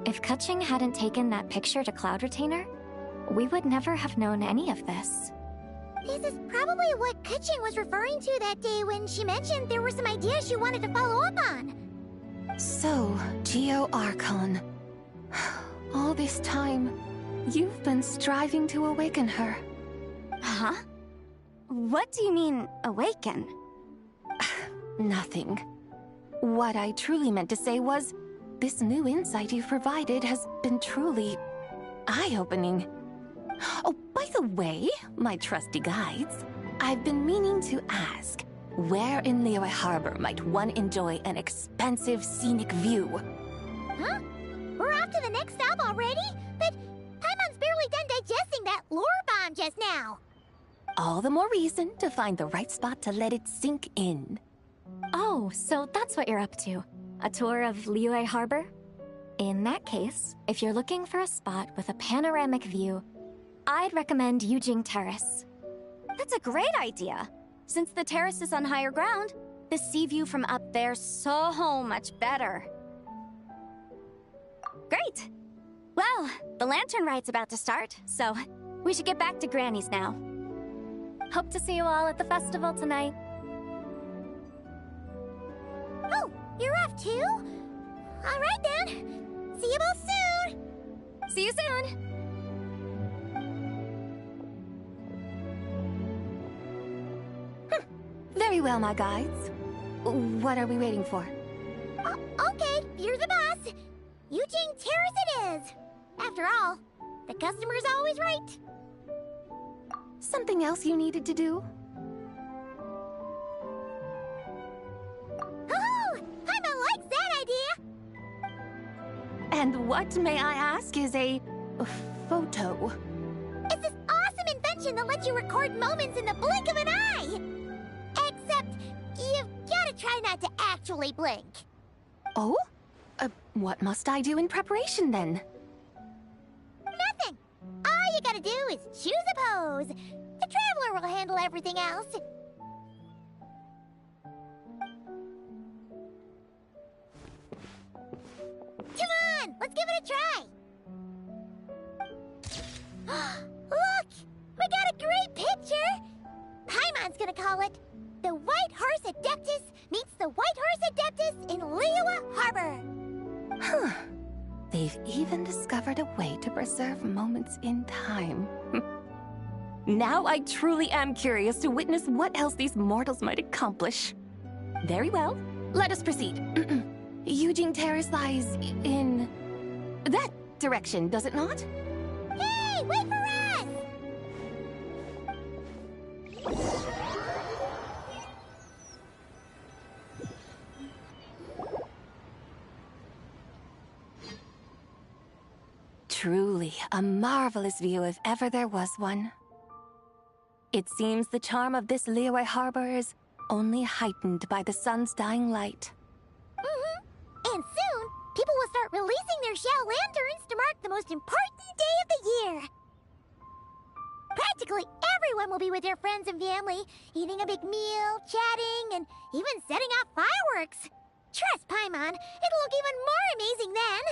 If Keqing hadn't taken that picture to Cloud Retainer, we would never have known any of this. This is probably what Keqing was referring to that day when she mentioned there were some ideas she wanted to follow up on. So, Geo Archon. All this time, you've been striving to awaken her. Huh? What do you mean, awaken? Nothing. What I truly meant to say was, this new insight you've provided has been truly eye-opening. Oh, by the way, my trusty guides, I've been meaning to ask, where in Liyue Harbor might one enjoy an expansive scenic view? Huh? We're off to the next stop already? But Paimon's barely done digesting that lore bomb just now. All the more reason to find the right spot to let it sink in. Oh, so that's what you're up to. A tour of Liyue Harbor? In that case, if you're looking for a spot with a panoramic view, I'd recommend Yujing Terrace. That's a great idea. Since the terrace is on higher ground, the sea view from up there's so much better. Great! Well, the lantern rite's about to start, so we should get back to Granny's now. Hope to see you all at the festival tonight. Oh, you're off too? All right then. See you both soon. See you soon. Very well, my guides. What are we waiting for? Okay, you're the boss. Yujing Terrace it is. After all, the customer's always right. Something else you needed to do? Oh, Paimon likes that idea. And what, may I ask, is a photo? It's this awesome invention that lets you record moments in the blink of an eye. Except, you've gotta try not to actually blink. Oh? What must I do in preparation, then? Nothing. All you gotta do is choose a pose. The Traveler will handle everything else. Come on, let's give it a try. Look! We got a great picture! Paimon's gonna call it the White Adeptus meets the White Horse Adeptus in Liyue Harbor. Huh. They've even discovered a way to preserve moments in time. Now I truly am curious to witness what else these mortals might accomplish. Very well, let us proceed. Eugene Terrace lies in that direction, does it not? Hey, wait for us! Truly a marvelous view if ever there was one. It seems the charm of this Liyue Harbor is only heightened by the sun's dying light. And soon, people will start releasing their Xiao lanterns to mark the most important day of the year. Practically everyone will be with their friends and family, eating a big meal, chatting, and even setting off fireworks. Trust Paimon, it'll look even more amazing then.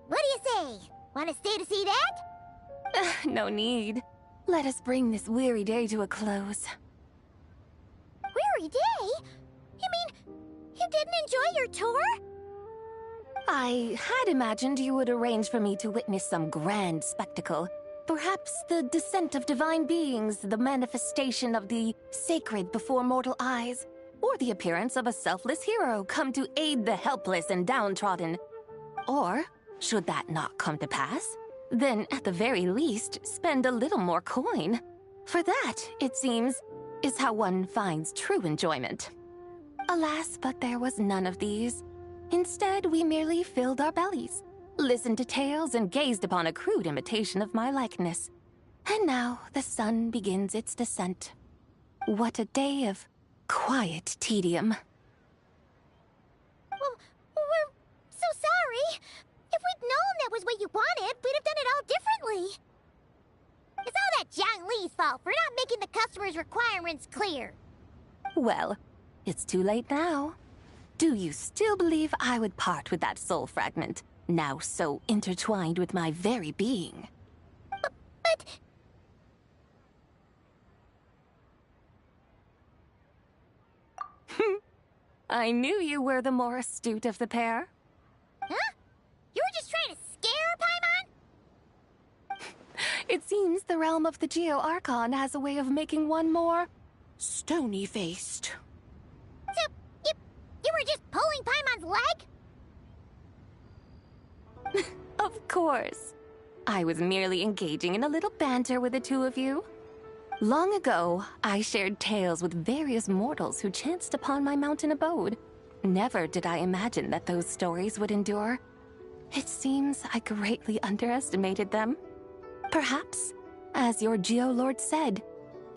What do you say? Want to stay to see that? No need. Let us bring this weary day to a close. Weary day? You mean you didn't enjoy your tour? I had imagined you would arrange for me to witness some grand spectacle. Perhaps the descent of divine beings, the manifestation of the sacred before mortal eyes, or the appearance of a selfless hero come to aid the helpless and downtrodden. Or, should that not come to pass, then at the very least, spend a little more coin. For that, it seems, is how one finds true enjoyment. Alas, but there was none of these. Instead, we merely filled our bellies, listened to tales, and gazed upon a crude imitation of my likeness. And now the sun begins its descent. What a day of quiet tedium. Well, we're so sorry. If we'd known that was what you wanted, we'd have done it all differently. It's all that Zhang Li's fault for not making the customer's requirements clear. Well, it's too late now. Do you still believe I would part with that soul fragment, now so intertwined with my very being? But... I knew you were the more astute of the pair. Huh? You were just trying to scare Paimon? It seems the realm of the Geo-Archon has a way of making one more stony-faced. So, you were just pulling Paimon's leg? Of course. I was merely engaging in a little banter with the two of you. Long ago, I shared tales with various mortals who chanced upon my mountain abode. Never did I imagine that those stories would endure. It seems I greatly underestimated them. Perhaps, as your Geolord said,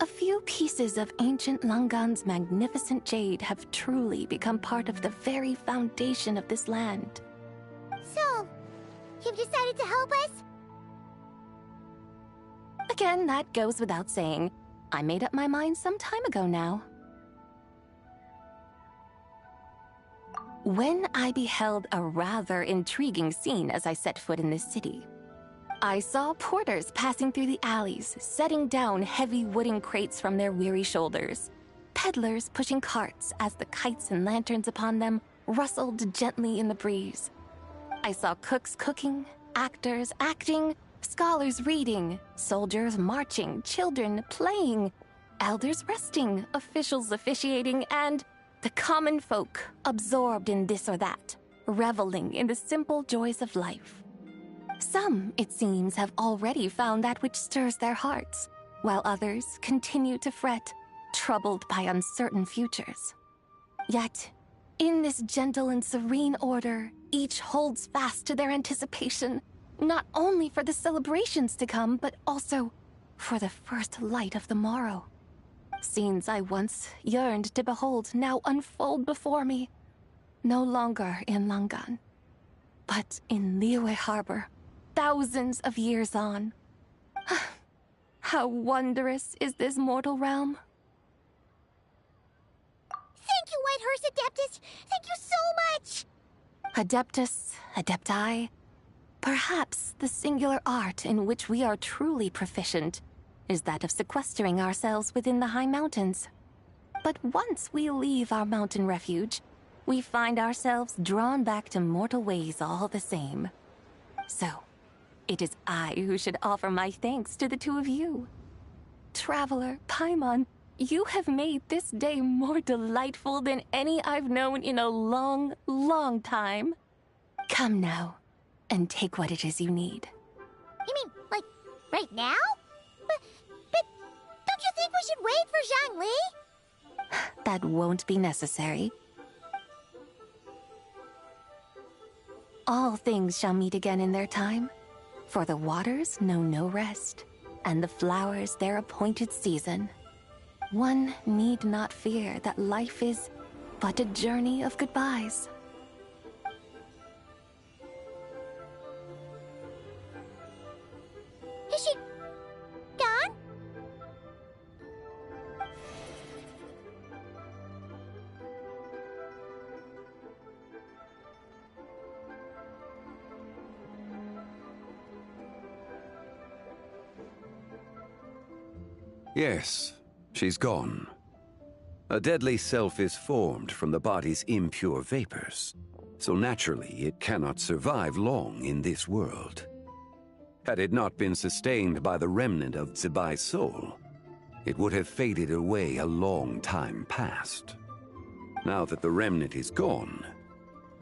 a few pieces of ancient Langan's magnificent jade have truly become part of the very foundation of this land. So, you've decided to help us? Again, that goes without saying. I made up my mind some time ago now. When I beheld a rather intriguing scene as I set foot in this city, I saw porters passing through the alleys, setting down heavy wooden crates from their weary shoulders, peddlers pushing carts as the kites and lanterns upon them rustled gently in the breeze. I saw cooks cooking, actors acting, scholars reading, soldiers marching, children playing, elders resting, officials officiating, and the common folk absorbed in this or that, reveling in the simple joys of life. Some, it seems, have already found that which stirs their hearts, while others continue to fret, troubled by uncertain futures. Yet, in this gentle and serene order, each holds fast to their anticipation, not only for the celebrations to come, but also for the first light of the morrow. Scenes I once yearned to behold now unfold before me, no longer in Langan, but in Liyue Harbor, thousands of years on. How wondrous is this mortal realm! Thank you, Whitehurst Adeptus! Thank you so much! Adeptus, Adepti, perhaps the singular art in which we are truly proficient is that of sequestering ourselves within the high mountains. But once we leave our mountain refuge, we find ourselves drawn back to mortal ways all the same. So, it is I who should offer my thanks to the two of you. Traveler, Paimon, you have made this day more delightful than any I've known in a long, long time. Come now, and take what it is you need. You mean, like, right now? But don't you think we should wait for Zhangli? That won't be necessary. All things shall meet again in their time, for the waters know no rest, and the flowers their appointed season. One need not fear that life is but a journey of goodbyes. Is she gone? Yes, she's gone. A deadly self is formed from the body's impure vapors, so naturally it cannot survive long in this world. Had it not been sustained by the remnant of Zibai's soul, it would have faded away a long time past. Now that the remnant is gone,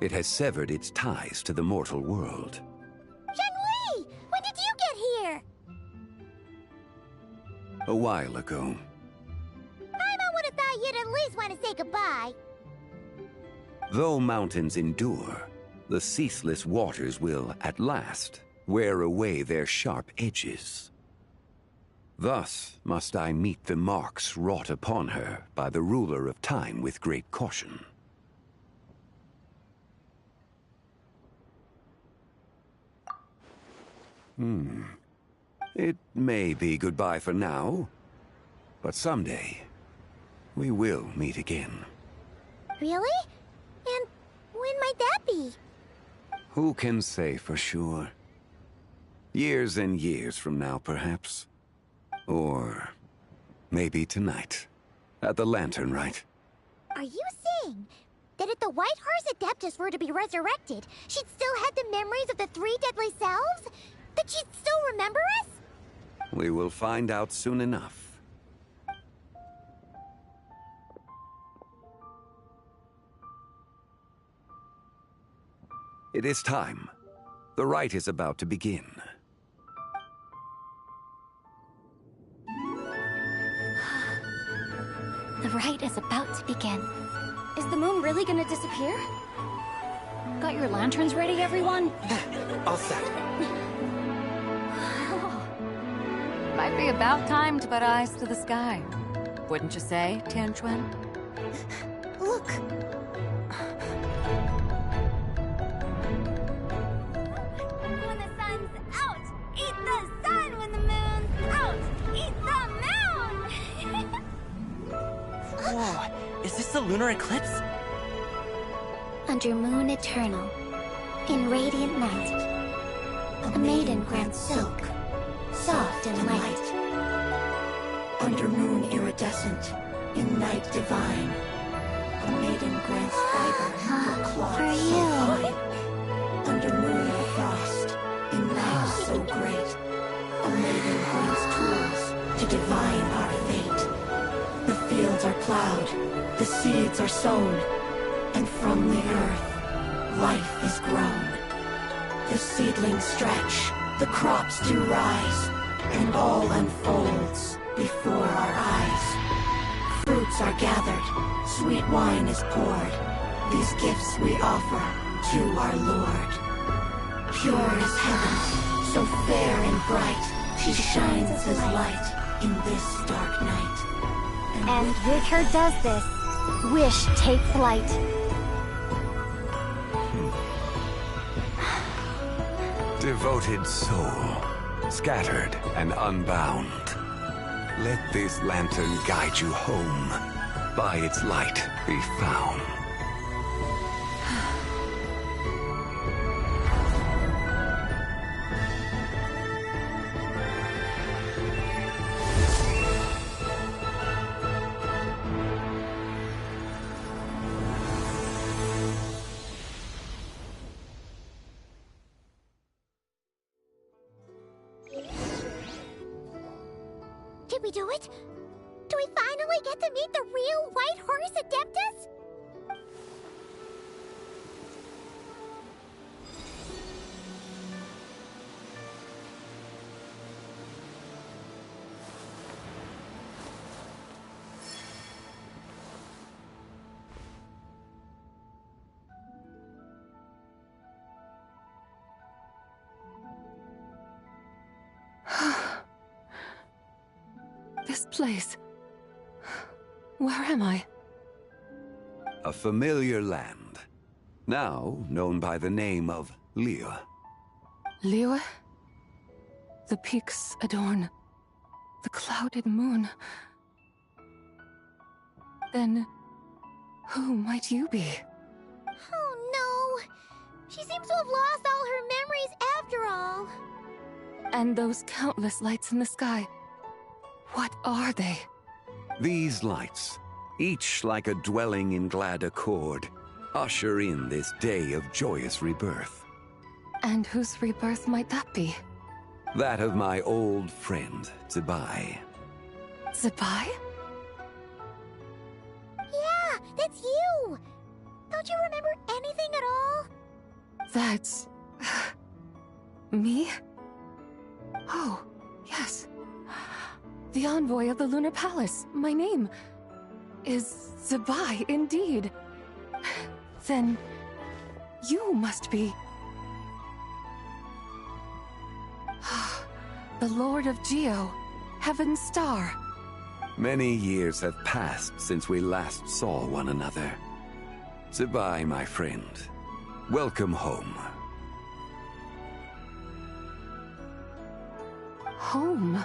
it has severed its ties to the mortal world. Zhangli! When did you get here? A while ago. Paimon would have thought you'd at least want to say goodbye. Though mountains endure, the ceaseless waters will, at last, wear away their sharp edges. Thus must I meet the marks wrought upon her by the ruler of time with great caution. It may be goodbye for now, but someday we will meet again. Really? And when might that be? Who can say for sure? Years and years from now, perhaps. Or maybe tonight, at the Lantern Rite. Are you saying that if the White Horse Adeptus were to be resurrected, she'd still have the memories of the three deadly selves? That she'd still remember us? We will find out soon enough. It is time. The rite is about to begin. The rite is about to begin. Is the moon really gonna disappear? Got your lanterns ready, everyone? All set. Might be about time to put eyes to the sky. Wouldn't you say, Tianchuan? Look! When the sun's out, eat the sun. When the moon's out, eat the moon. Whoa, is this the lunar eclipse? Under moon eternal, in radiant night, a maiden grants silk, soft and light. Under moon iridescent, in night divine, a maiden grants fiber for cloth For so you. fine. Under moon of frost, in night so great, a maiden grants tools to divine our fate. The fields are plowed, the seeds are sown, and from the earth, life is grown. The seedlings stretch, the crops do rise, and all unfolds before our eyes. Fruits are gathered, sweet wine is poured. These gifts we offer to our Lord. Pure is heaven, so fair and bright, she shines as light in this dark night. And with her does this, wish take flight. Devoted soul, scattered and unbound. Let this lantern guide you home. By its light be found. we do it? Do we finally get to meet the real White Horse Adeptus? This place. Where am I? A familiar land, now known by the name of Liyue. Liyue? The peaks adorn the clouded moon. Then, who might you be? Oh no! She seems to have lost all her memories after all. And those countless lights in the sky. What are they? These lights, each like a dwelling in glad accord, usher in this day of joyous rebirth. And whose rebirth might that be? That of my old friend, Zibai. Zibai? Yeah, that's you! Don't you remember anything at all? That's... me? Oh, yes. The envoy of the Lunar Palace. My name is Zibai, indeed. Then you must be... the Lord of Geo, Heaven's Star. Many years have passed since we last saw one another. Zibai, my friend. Welcome home. Home?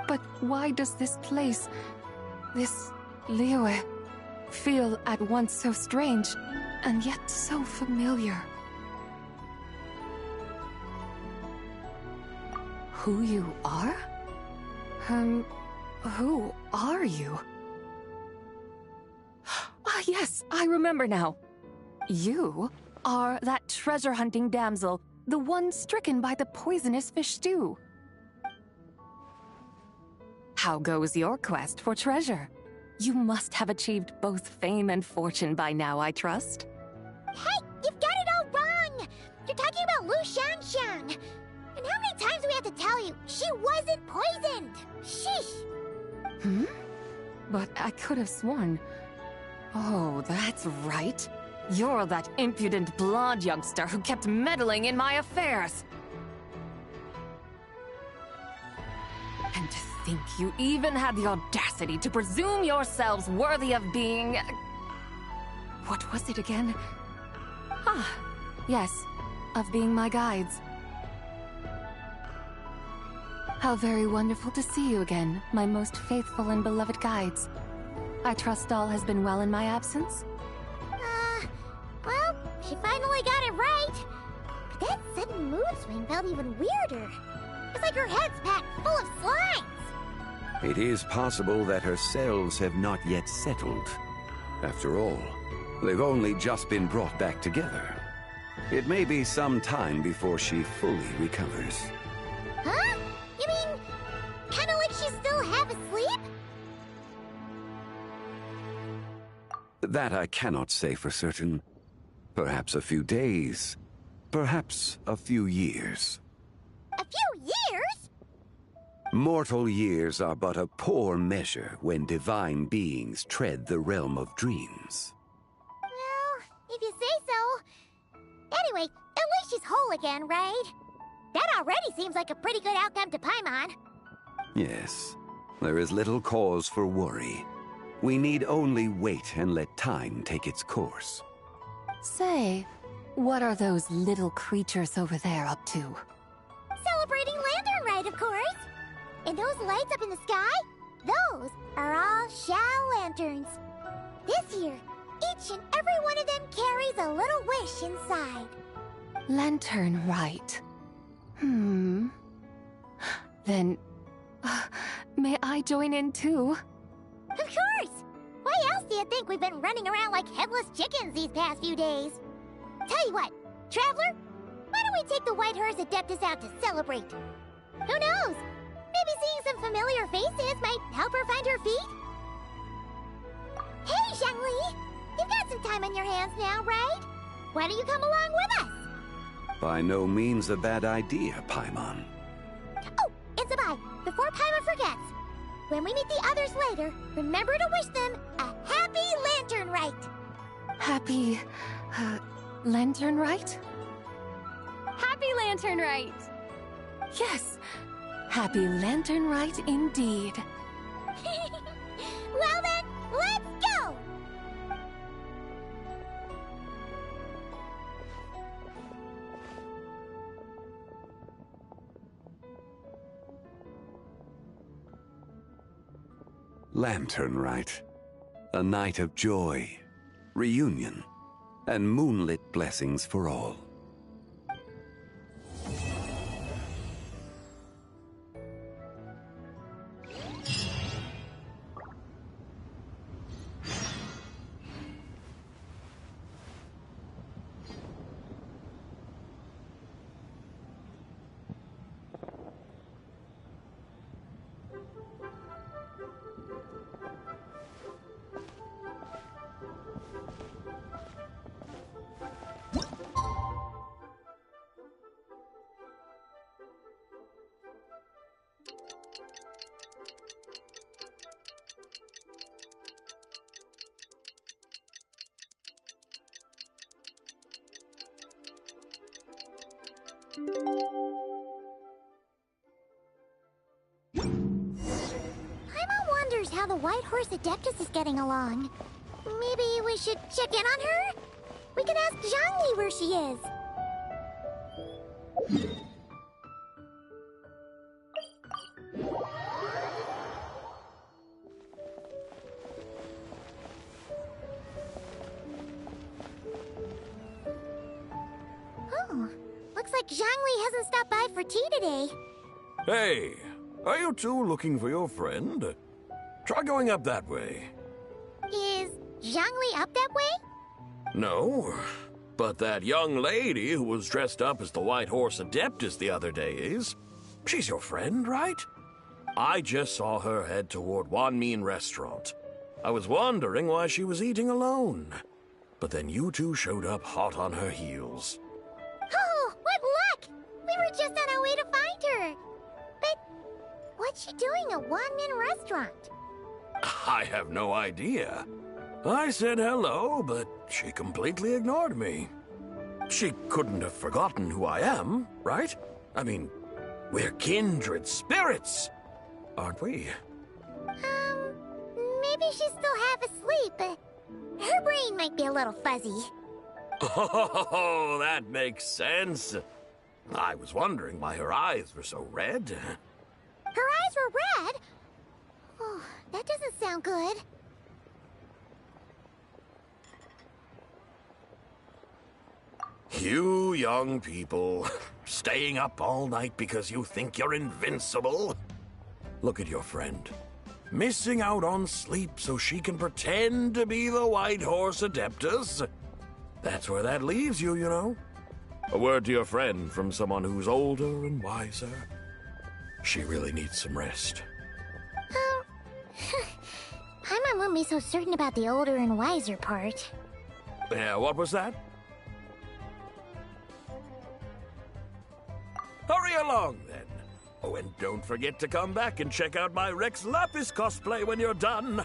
But why does this place, this Liyue, feel at once so strange, and yet so familiar? Who you are? Who are you? Ah, yes, I remember now. You are that treasure-hunting damsel, the one stricken by the poisonous fish stew. How goes your quest for treasure? You must have achieved both fame and fortune by now, I trust. Hey, you've got it all wrong! You're talking about Lu Xiangxiang. And how many times do we have to tell you? She wasn't poisoned! Sheesh! Hmm? But I could have sworn... Oh, that's right. You're that impudent blonde youngster who kept meddling in my affairs. And to think you even had the audacity to presume yourselves worthy of being... What was it again? Ah, yes, of being my guides. How very wonderful to see you again, my most faithful and beloved guides. I trust all has been well in my absence? Well, she finally got it right. But that sudden mood swing felt even weirder. It's like her head's packed full of slimes. It is possible that her cells have not yet settled. After all, they've only just been brought back together. It may be some time before she fully recovers. Huh? You mean, kinda like she's still half asleep? That I cannot say for certain. Perhaps a few days. Perhaps a few years. A few years? Mortal years are but a poor measure when divine beings tread the realm of dreams. Well, if you say so. Anyway, at least she's whole again, right? That already seems like a pretty good outcome to Paimon. Yes, there is little cause for worry. We need only wait and let time take its course. Say, what are those little creatures over there up to? Celebrating Lantern Rite, of course. And those lights up in the sky? Those are all Shao lanterns. This year, each and every one of them carries a little wish inside. Lantern Rite. Then, may I join in too? Of course! Why else do you think we've been running around like headless chickens these past few days? Tell you what, Traveler, why don't we take the White Horse Adeptus out to celebrate? Who knows? Maybe seeing some familiar faces might help her find her feet? Hey, Xiangli! You've got some time on your hands now, right? Why don't you come along with us? By no means a bad idea, Paimon. Oh, and Sabai, before Paimon forgets, when we meet the others later, remember to wish them a happy lantern rite. Happy, lantern rite? Happy Lantern Rite! Yes, happy lantern rite indeed. Well then, let's go! Lantern Rite. A night of joy, reunion, and moonlit blessings for all. Paimon wonders how the White Horse Adeptus is getting along. Maybe we should check in on her? We can ask Zhangli where she is. Oh, looks like Zhangli hasn't stopped by for tea today. Hey, are you two looking for your friend? Try going up that way. Is Zhangli up that way? No, but that young lady who was dressed up as the White Horse Adeptus the other day is. She's your friend, right? I just saw her head toward Wanmin Restaurant. I was wondering why she was eating alone. But then you two showed up hot on her heels. Oh, what luck! We were just on our way to find her. But what's she doing at Wanmin Restaurant? I have no idea. I said hello, but she completely ignored me. She couldn't have forgotten who I am, right? I mean, we're kindred spirits, aren't we? Maybe she's still half asleep, but her brain might be a little fuzzy. Oh, that makes sense. I was wondering why her eyes were so red. Her eyes were red? Oh, that doesn't sound good. You young people, staying up all night because you think you're invincible. Look at your friend. Missing out on sleep so she can pretend to be the White Horse Adeptus. That's where that leaves you, you know. A word to your friend from someone who's older and wiser. She really needs some rest. Paimon won't be so certain about the older and wiser part. Yeah, what was that? Hurry along, then. Oh, and don't forget to come back and check out my Rex Lapis cosplay when you're done.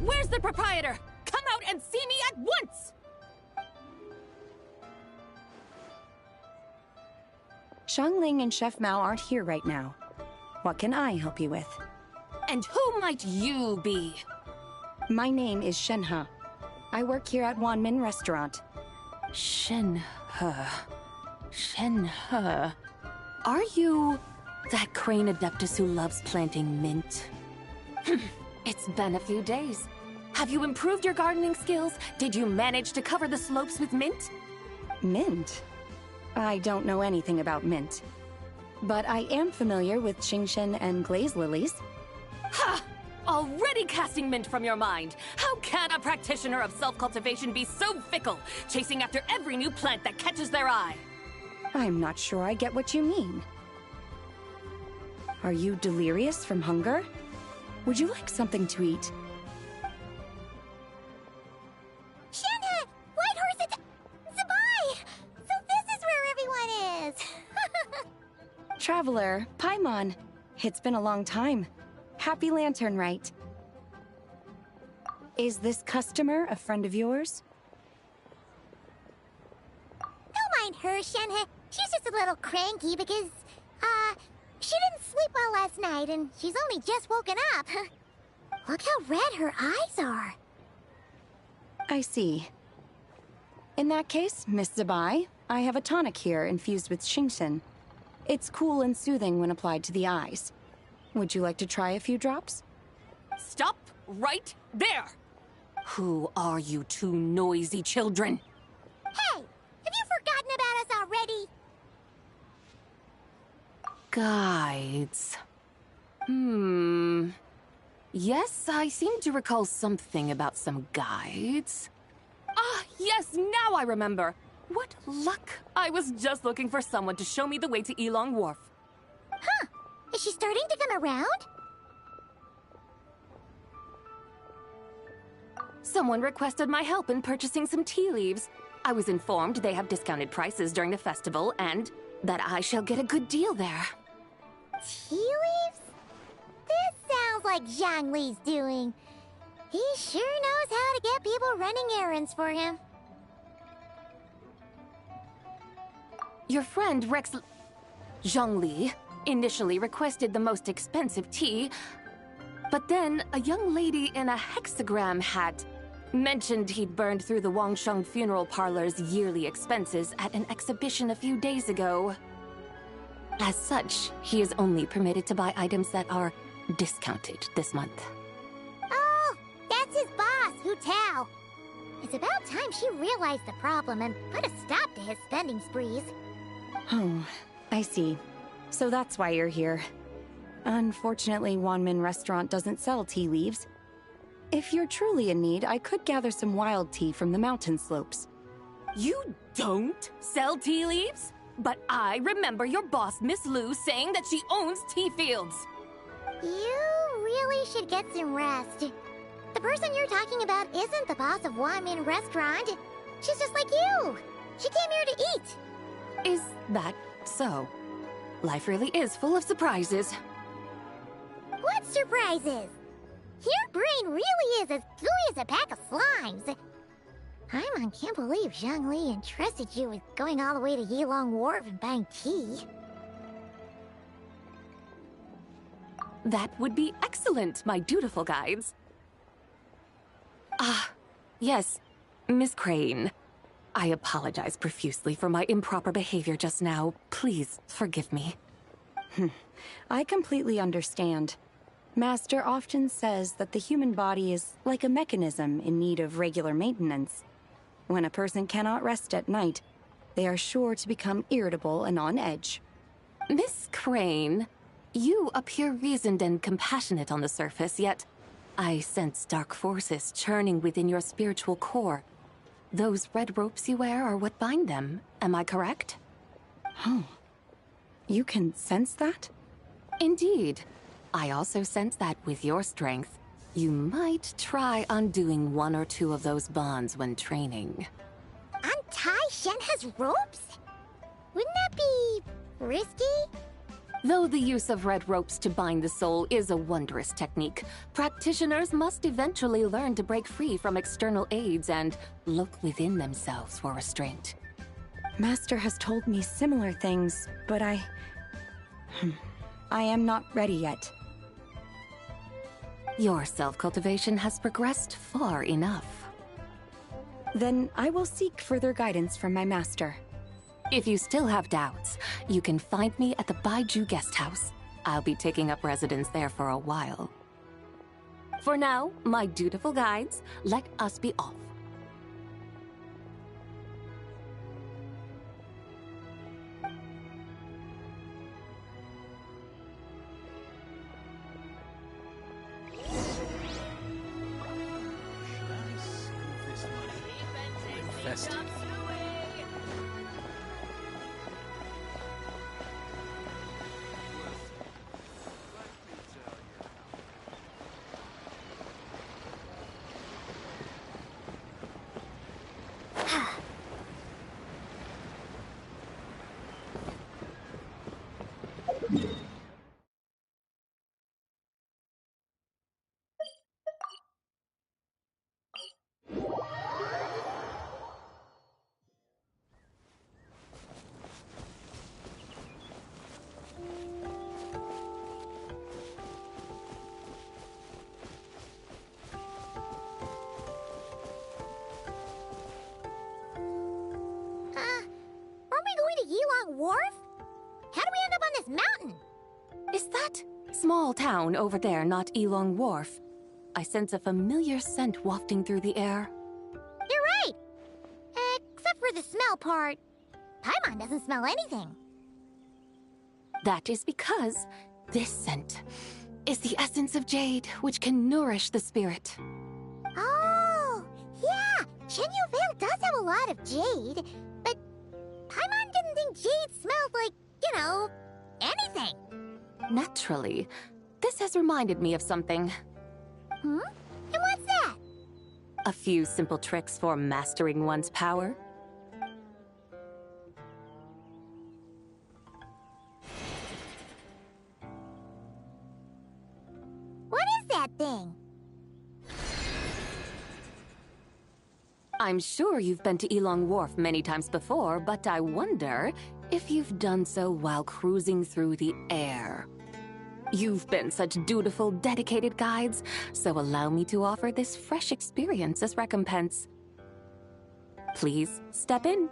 Where's the proprietor? Come out and see me at once! Xiangling and Chef Mao aren't here right now. What can I help you with? And who might you be? My name is Shenhe. I work here at Wanmin Restaurant. Shenhe. Shenhe. Are you that crane adeptus who loves planting mint? It's been a few days. Have you improved your gardening skills? Did you manage to cover the slopes with mint? Mint? I don't know anything about mint. But I am familiar with Qingshen and glaze lilies. Ha! Already casting mint from your mind! How can a practitioner of self-cultivation be so fickle, chasing after every new plant that catches their eye? I'm not sure I get what you mean. Are you delirious from hunger? Would you like something to eat? Shenhe! Whitehorse, Zabai! So this is where everyone is! Traveler, Paimon. It's been a long time. Happy Lantern, Rite. Is this customer a friend of yours? Don't mind her, Shenhe. She's just a little cranky because, she didn't sleep well last night and she's only just woken up. Look how red her eyes are. I see. In that case, Miss Zabai, I have a tonic here infused with Qingshen. It's cool and soothing when applied to the eyes. Would you like to try a few drops? Stop right there! Who are you two noisy children? Hey! Have you forgotten about us already? Guides. Yes, I seem to recall something about some guides. Ah, yes, now I remember. What luck! I was just looking for someone to show me the way to Elong Wharf. Huh. Is she starting to come around? Someone requested my help in purchasing some tea leaves. I was informed they have discounted prices during the festival and that I shall get a good deal there. Tea leaves? This sounds like Zhongli's doing. He sure knows how to get people running errands for him. Your friend Rex Zhongli initially requested the most expensive tea, but then a young lady in a hexagram hat mentioned he'd burned through the Wangsheng funeral parlor's yearly expenses at an exhibition a few days ago. As such, he is only permitted to buy items that are discounted this month. Oh, that's his boss, Hu Tao. It's about time she realized the problem and put a stop to his spending sprees. Oh, I see. So that's why you're here. Unfortunately, Wanmin Restaurant doesn't sell tea leaves. If you're truly in need, I could gather some wild tea from the mountain slopes. You don't sell tea leaves? But I remember your boss, Miss Lu, saying that she owns tea fields. You really should get some rest. The person you're talking about isn't the boss of Wanmin Restaurant. She's just like you. She came here to eat. Is that so? Life really is full of surprises. What surprises? Your brain really is as gooey as a pack of slimes. Paimon can't believe Zhongli entrusted you with going all the way to Yilong Wharf and buying tea. That would be excellent, my dutiful guides. Ah, yes, Miss Crane. I apologize profusely for my improper behavior just now. Please forgive me. I completely understand. Master often says that the human body is like a mechanism in need of regular maintenance. When a person cannot rest at night, they are sure to become irritable and on edge. Miss Crane, you appear reasoned and compassionate on the surface, yet I sense dark forces churning within your spiritual core. Those red ropes you wear are what bind them, am I correct? Oh, you can sense that? Indeed. I also sense that with your strength, you might try undoing one or two of those bonds when training. Untie Shenhe's ropes? Wouldn't that be risky? Though the use of red ropes to bind the soul is a wondrous technique, practitioners must eventually learn to break free from external aids and look within themselves for restraint. Master has told me similar things, but I am not ready yet. Your self-cultivation has progressed far enough. Then I will seek further guidance from my master. If you still have doubts, you can find me at the Baiju Guest House. I'll be taking up residence there for a while. For now, my dutiful guides, let us be off. bestie. Aren't we going to Yilong Wharf? How do we end up on this mountain? Is that small town over there not Elong Wharf? I sense a familiar scent wafting through the air. You're right! Except for the smell part. Paimon doesn't smell anything. That is because this scent is the essence of jade, which can nourish the spirit. Oh, yeah! Shenyu Vale does have a lot of jade, but Paimon didn't think jade smelled like, you know, anything. Naturally, this has reminded me of something. Hmm? And what's that? A few simple tricks for mastering one's power. What is that thing? I'm sure you've been to Elong Wharf many times before, but I wonder if you've done so while cruising through the air. You've been such dutiful, dedicated guides, so allow me to offer this fresh experience as recompense. Please step in.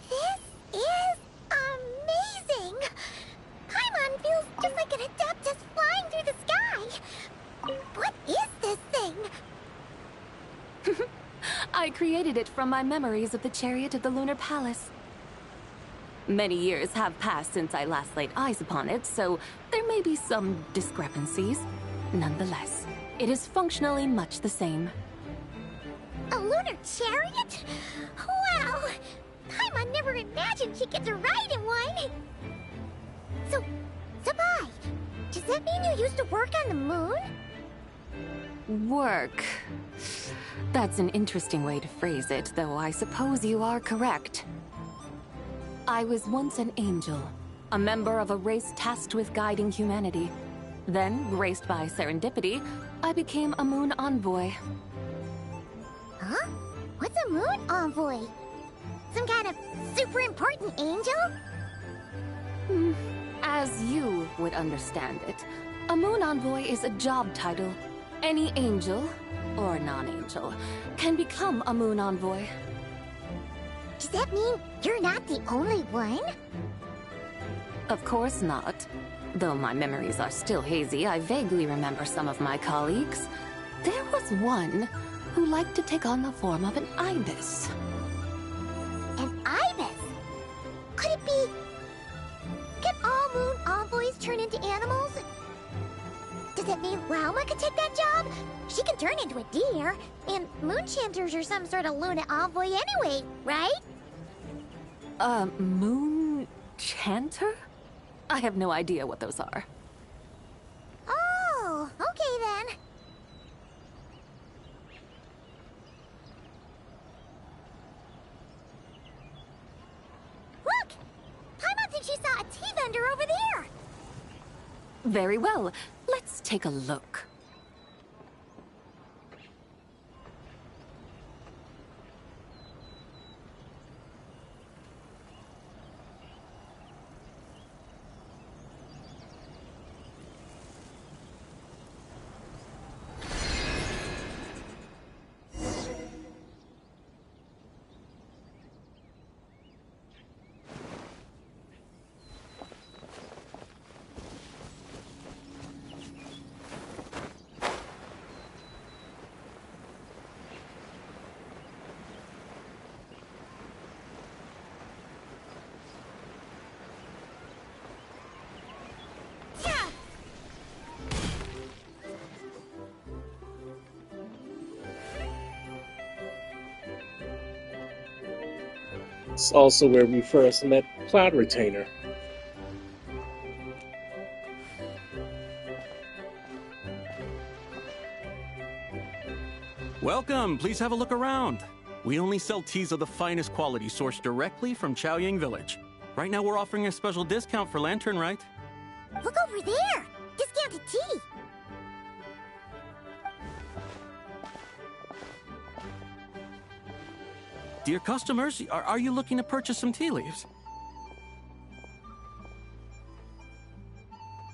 This is amazing! Paimon feels just like an Adeptus flying through the sky! What is this thing? I created it from my memories of the chariot of the Lunar Palace. Many years have passed since I last laid eyes upon it, so there may be some discrepancies. Nonetheless, it is functionally much the same. A lunar chariot? Wow! Paimon never imagined she'd get to ride in one! So, Sabai, does that mean you used to work on the moon? Work. That's an interesting way to phrase it, though I suppose you are correct. I was once an angel, a member of a race tasked with guiding humanity. Then, graced by serendipity, I became a moon envoy. Huh? What's a moon envoy? Some kind of super important angel? As you would understand it, a moon envoy is a job title. Any angel, or non-angel, can become a moon envoy. Does that mean you're not the only one? Of course not. Though my memories are still hazy, I vaguely remember some of my colleagues. There was one who liked to take on the form of an ibis. An ibis? Could it be... Can all moon envoys turn into animals? Does it mean Rauma could take that job? She can turn into a deer, and moon chanters are some sort of Luna envoy anyway, right? Moon chanter? I have no idea what those are. Oh, okay then. Look! Paimon thinks she saw a tea vendor over there! Very well. Let's take a look. It's also where we first met Cloud Retainer. Welcome, please have a look around. We only sell teas of the finest quality sourced directly from Chaoying Village. Right now we're offering a special discount for Lantern Rite. Look over there! Discounted tea! Dear customers, are you looking to purchase some tea leaves?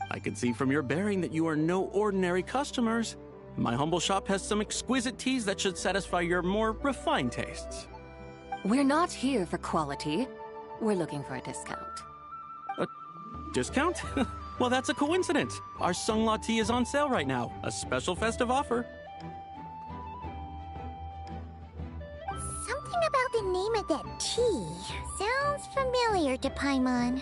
I can see from your bearing that you are no ordinary customers. My humble shop has some exquisite teas that should satisfy your more refined tastes. We're not here for quality. We're looking for a discount. A discount? Well, that's a coincidence. Our Sungla tea is on sale right now. A special festive offer. Something about the name of that tea sounds familiar to Paimon.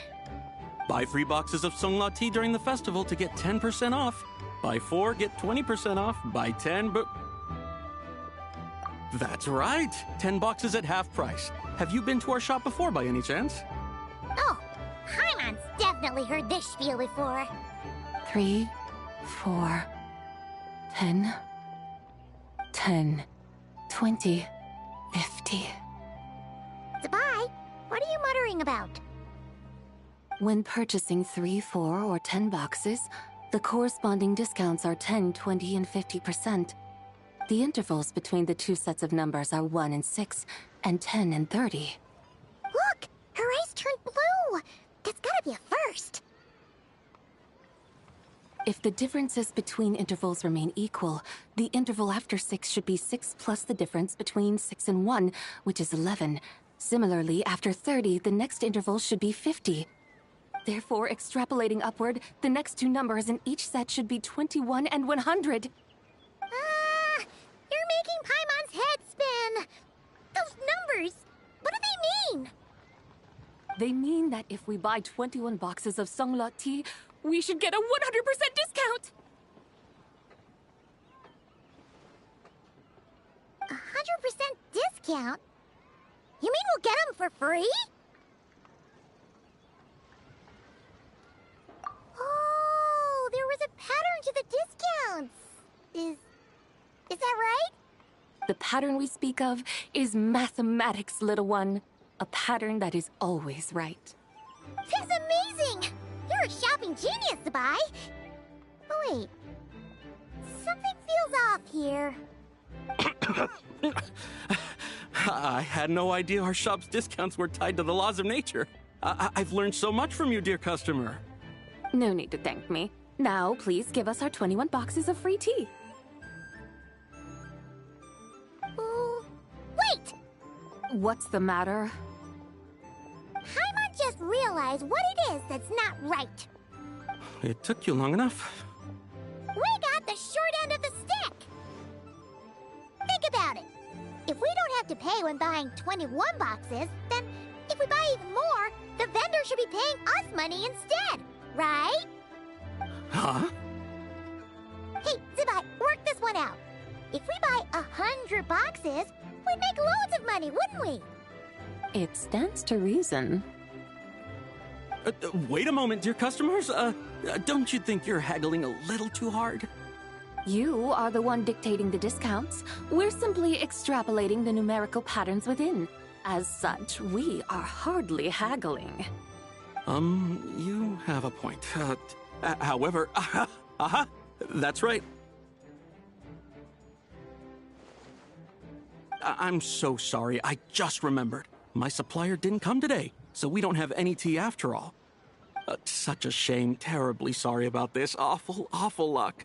Buy 3 boxes of Sungla tea during the festival to get 10% off. Buy 4, get 20% off. Buy 10, but... That's right! 10 boxes at half price. Have you been to our shop before by any chance? Oh, Paimon's definitely heard this spiel before. 3, 4, 10, 10, 20, 50. Zabai, what are you muttering about? When purchasing 3, 4, or 10 boxes, the corresponding discounts are 10, 20, and 50%. The intervals between the two sets of numbers are 1 and 6, and 10 and 30. Look! Her eyes turned blue! That's gotta be a first! If the differences between intervals remain equal, the interval after 6 should be 6 plus the difference between 6 and 1, which is 11. Similarly, after 30, the next interval should be 50. Therefore, extrapolating upward, the next two numbers in each set should be 21 and 100. You're making Paimon's head spin! Those numbers, what do they mean? They mean that if we buy 21 boxes of Sungla tea, we should get a 100% discount! 100% discount? You mean we'll get them for free? Oh, there was a pattern to the discounts. Is that right? The pattern we speak of is mathematics, little one. A pattern that is always right. That's amazing! You're a shopping genius, Zabai. Oh, wait. Something feels off here. I had no idea our shop's discounts were tied to the laws of nature. I've learned so much from you, dear customer. No need to thank me. Now, please give us our 21 boxes of free tea. Wait! What's the matter? Paimon just realized what it is that's not right. It took you long enough. We got the short end of the stick! Think about it. If we don't have to pay when buying 21 boxes, then if we buy even more, the vendor should be paying us money instead, right? Huh? Hey, Zabai, work this one out. If we buy 100 boxes, we'd make loads of money, wouldn't we? It stands to reason. Wait a moment, dear customers. Don't you think you're haggling a little too hard? You are the one dictating the discounts. We're simply extrapolating the numerical patterns within. As such, we are hardly haggling. You have a point. However, that's right. I'm so sorry. I just remembered. My supplier didn't come today, so we don't have any tea after all. Such a shame. Terribly sorry about this. Awful, awful luck.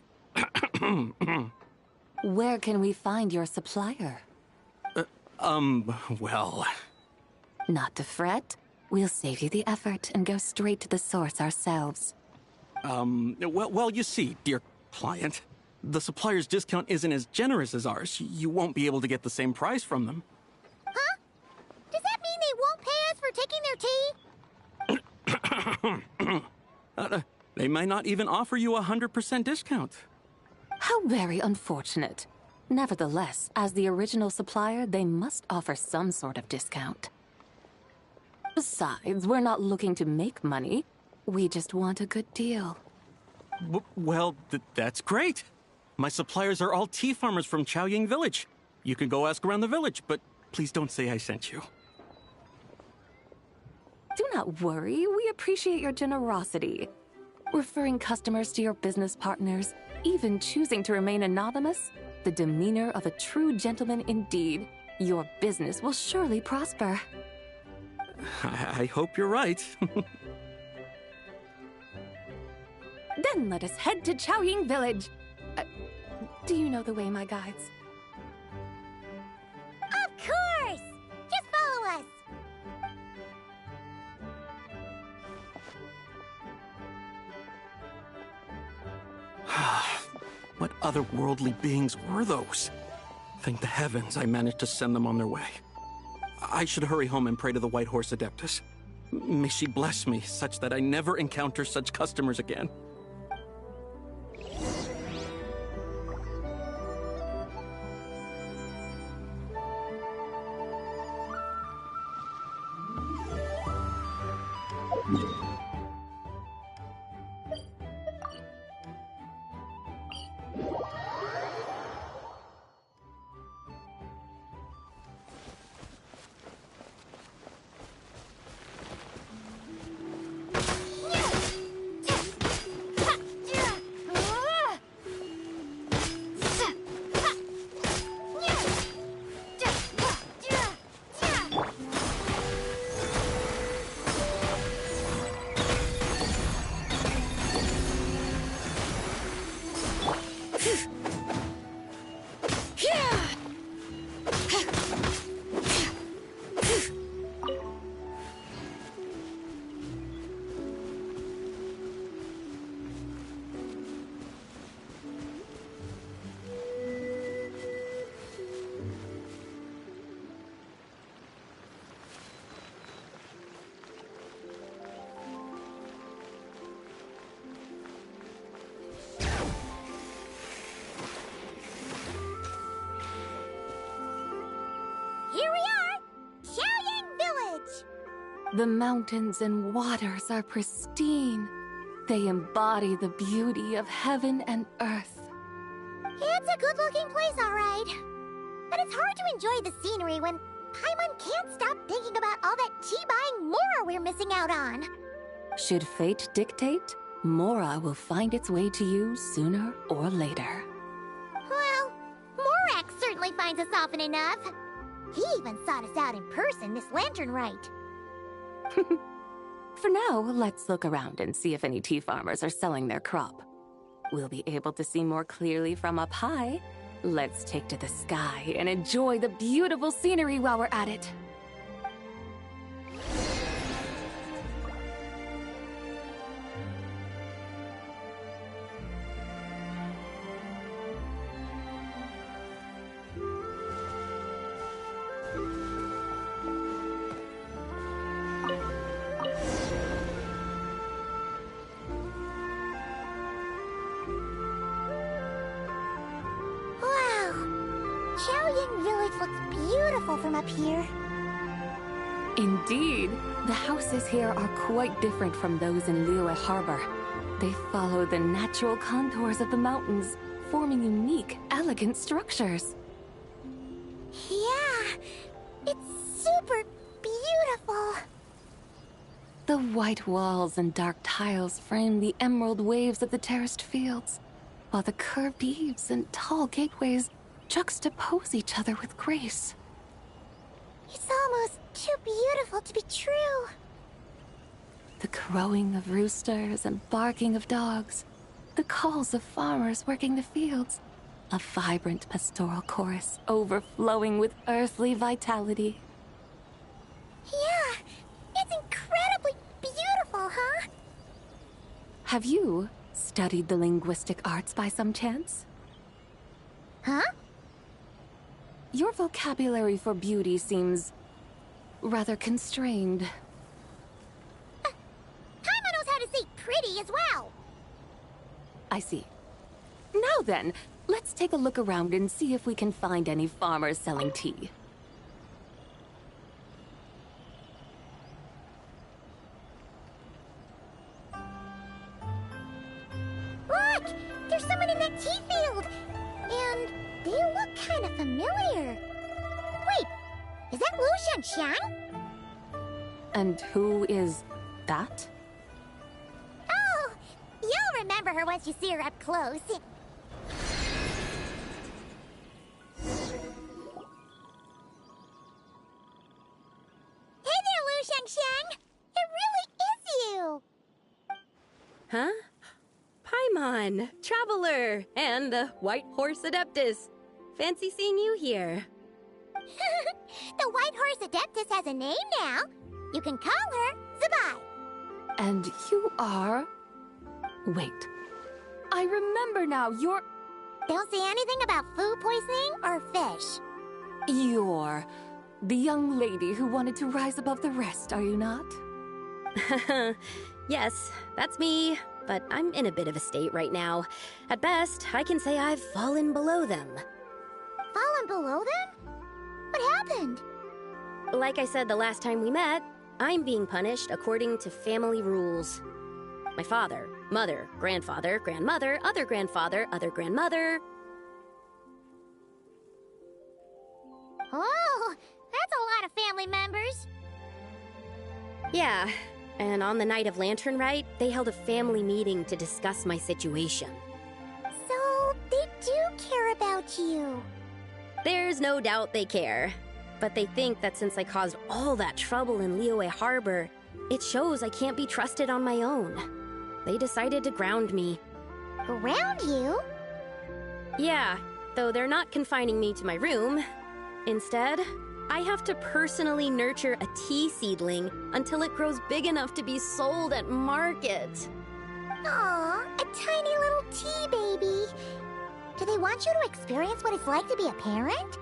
Where can we find your supplier? Well... Not to fret. We'll save you the effort and go straight to the source ourselves. Well, you see, dear client, the supplier's discount isn't as generous as ours. You won't be able to get the same price from them. Huh? Does that mean they won't pay us for taking their tea? They might not even offer you a 100% discount. How very unfortunate. Nevertheless, as the original supplier, they must offer some sort of discount. Besides, we're not looking to make money. We just want a good deal. Well, that's great. My suppliers are all tea farmers from Chaoying Village. You can go ask around the village, but please don't say I sent you. Do not worry, we appreciate your generosity. Referring customers to your business partners, even choosing to remain anonymous, the demeanor of a true gentleman indeed. Your business will surely prosper. I hope you're right. Then let us head to Chaoying Village. Do you know the way, my guides? Of course! Just follow us! What otherworldly beings were those? Thank the heavens I managed to send them on their way. I should hurry home and pray to the White Horse Adeptus. May she bless me such that I never encounter such customers again. The mountains and waters are pristine. They embody the beauty of heaven and earth. It's a good-looking place, all right. But it's hard to enjoy the scenery when Paimon can't stop thinking about all that tea-buying Mora we're missing out on. Should fate dictate, Mora will find its way to you sooner or later. Well, Morak certainly finds us often enough. He even sought us out in person this lantern rite. For now, let's look around and see if any tea farmers are selling their crop. We'll be able to see more clearly from up high. Let's take to the sky and enjoy the beautiful scenery while we're at it. Chaoying Village looks beautiful from up here. Indeed, the houses here are quite different from those in Liyue Harbor. They follow the natural contours of the mountains, forming unique, elegant structures. Yeah, it's super beautiful. The white walls and dark tiles frame the emerald waves of the terraced fields, while the curved eaves and tall gateways juxtapose each other with grace. It's almost too beautiful to be true. The crowing of roosters and barking of dogs, the calls of farmers working the fields, a vibrant pastoral chorus overflowing with earthly vitality. Yeah, it's incredibly beautiful, huh? Have you studied the linguistic arts by some chance? Huh? Your vocabulary for beauty seems rather constrained. Paimon knows how to say pretty as well. I see. Now then, let's take a look around and see if we can find any farmers selling tea. There's someone in that tea field! And they look kind of familiar. Wait, is that Lu Xiangxiang? And who is that? Oh, you'll remember her once you see her up close. Hey there, Lu Xiangxiang! It really is you! Huh? Paimon, Traveler, and the White Horse Adeptus. Fancy seeing you here. The White Horse Adeptus has a name now. You can call her Zabai. And you are... Wait. I remember now, you're... Don't say anything about food poisoning or fish. You're... the young lady who wanted to rise above the rest, are you not? Yes, that's me, but I'm in a bit of a state right now. At best, I can say I've fallen below them. Fallen below them? What happened? Like I said the last time we met, I'm being punished according to family rules. My father, mother, grandfather, grandmother, other grandfather, other grandmother. Oh, that's a lot of family members. Yeah, and on the night of Lantern Rite, they held a family meeting to discuss my situation. So, they do care about you. There's no doubt they care. But they think that since I caused all that trouble in Liyue Harbor, it shows I can't be trusted on my own. They decided to ground me. Ground you? Yeah, though they're not confining me to my room. Instead, I have to personally nurture a tea seedling until it grows big enough to be sold at market. Aw, a tiny little tea baby. Do they want you to experience what it's like to be a parent?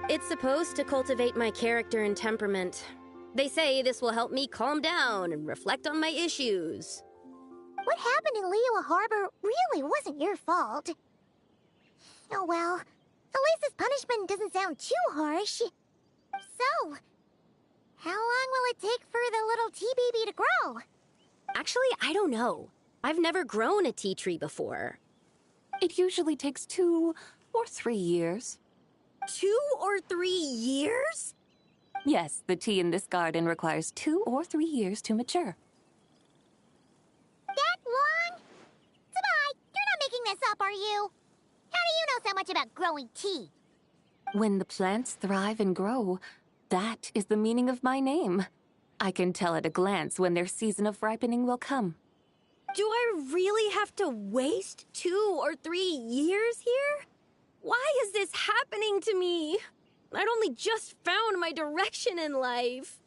It's supposed to cultivate my character and temperament. They say this will help me calm down and reflect on my issues. What happened in Liyue Harbor really wasn't your fault. Oh well, at least this punishment doesn't sound too harsh. So, how long will it take for the little tea baby to grow? Actually, I don't know. I've never grown a tea tree before. It usually takes 2 or 3 years. 2 or 3 years? Yes, the tea in this garden requires 2 or 3 years to mature. That long? Zabai, you're not making this up, are you? How do you know so much about growing tea? When the plants thrive and grow, that is the meaning of my name. I can tell at a glance when their season of ripening will come. Do I really have to waste 2 or 3 years here? Why is this happening to me? I'd only just found my direction in life.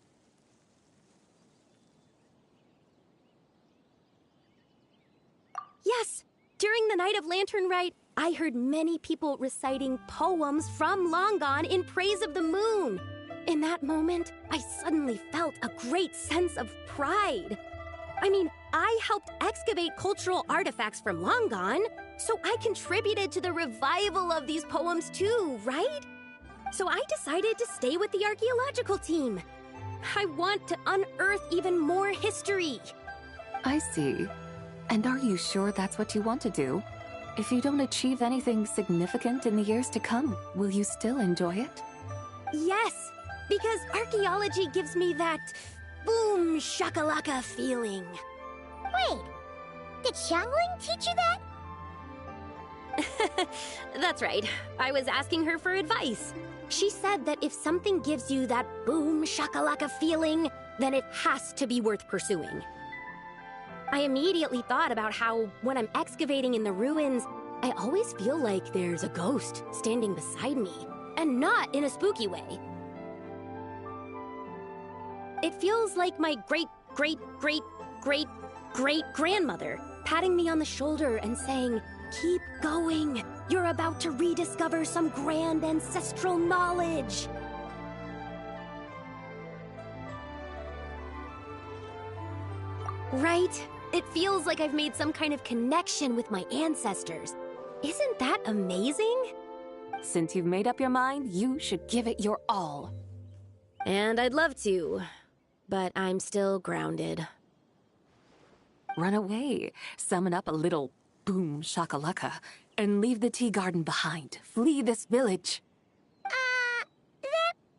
Yes, during the night of Lantern Rite, I heard many people reciting poems from Long Gone in praise of the moon. In that moment, I suddenly felt a great sense of pride. I mean, I helped excavate cultural artifacts from Long Gone, so I contributed to the revival of these poems too, right? So I decided to stay with the archaeological team. I want to unearth even more history. I see. And are you sure that's what you want to do? If you don't achieve anything significant in the years to come, will you still enjoy it? Yes, because archaeology gives me that boom shakalaka feeling. Wait, did Xiangling teach you that? That's right. I was asking her for advice. She said that if something gives you that boom shakalaka feeling, then it has to be worth pursuing. I immediately thought about how, when I'm excavating in the ruins, I always feel like there's a ghost standing beside me, and not in a spooky way. It feels like my great-great-great-great-great-grandmother patting me on the shoulder and saying, "Keep going. You're about to rediscover some grand ancestral knowledge." Right? It feels like I've made some kind of connection with my ancestors. Isn't that amazing? Since you've made up your mind, you should give it your all. And I'd love to, but I'm still grounded. Run away. Summon up a little boom shakalaka and leave the tea garden behind. Flee this village. That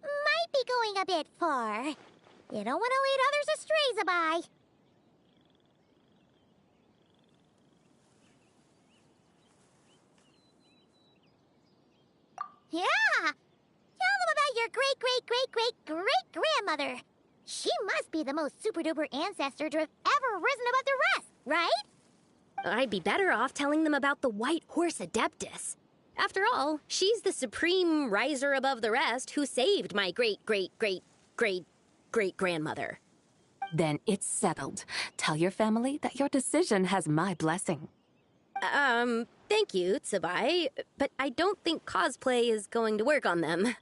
might be going a bit far. You don't want to lead others astray, Zabai. Yeah! Tell them about your great-great-great-great-great-grandmother. She must be the most super-duper ancestor to have ever risen above the rest, right? I'd be better off telling them about the White Horse Adeptus. After all, she's the supreme riser above the rest who saved my great-great-great-great-great-grandmother. Then it's settled. Tell your family that your decision has my blessing. Thank you, Tsubai, but I don't think cosplay is going to work on them.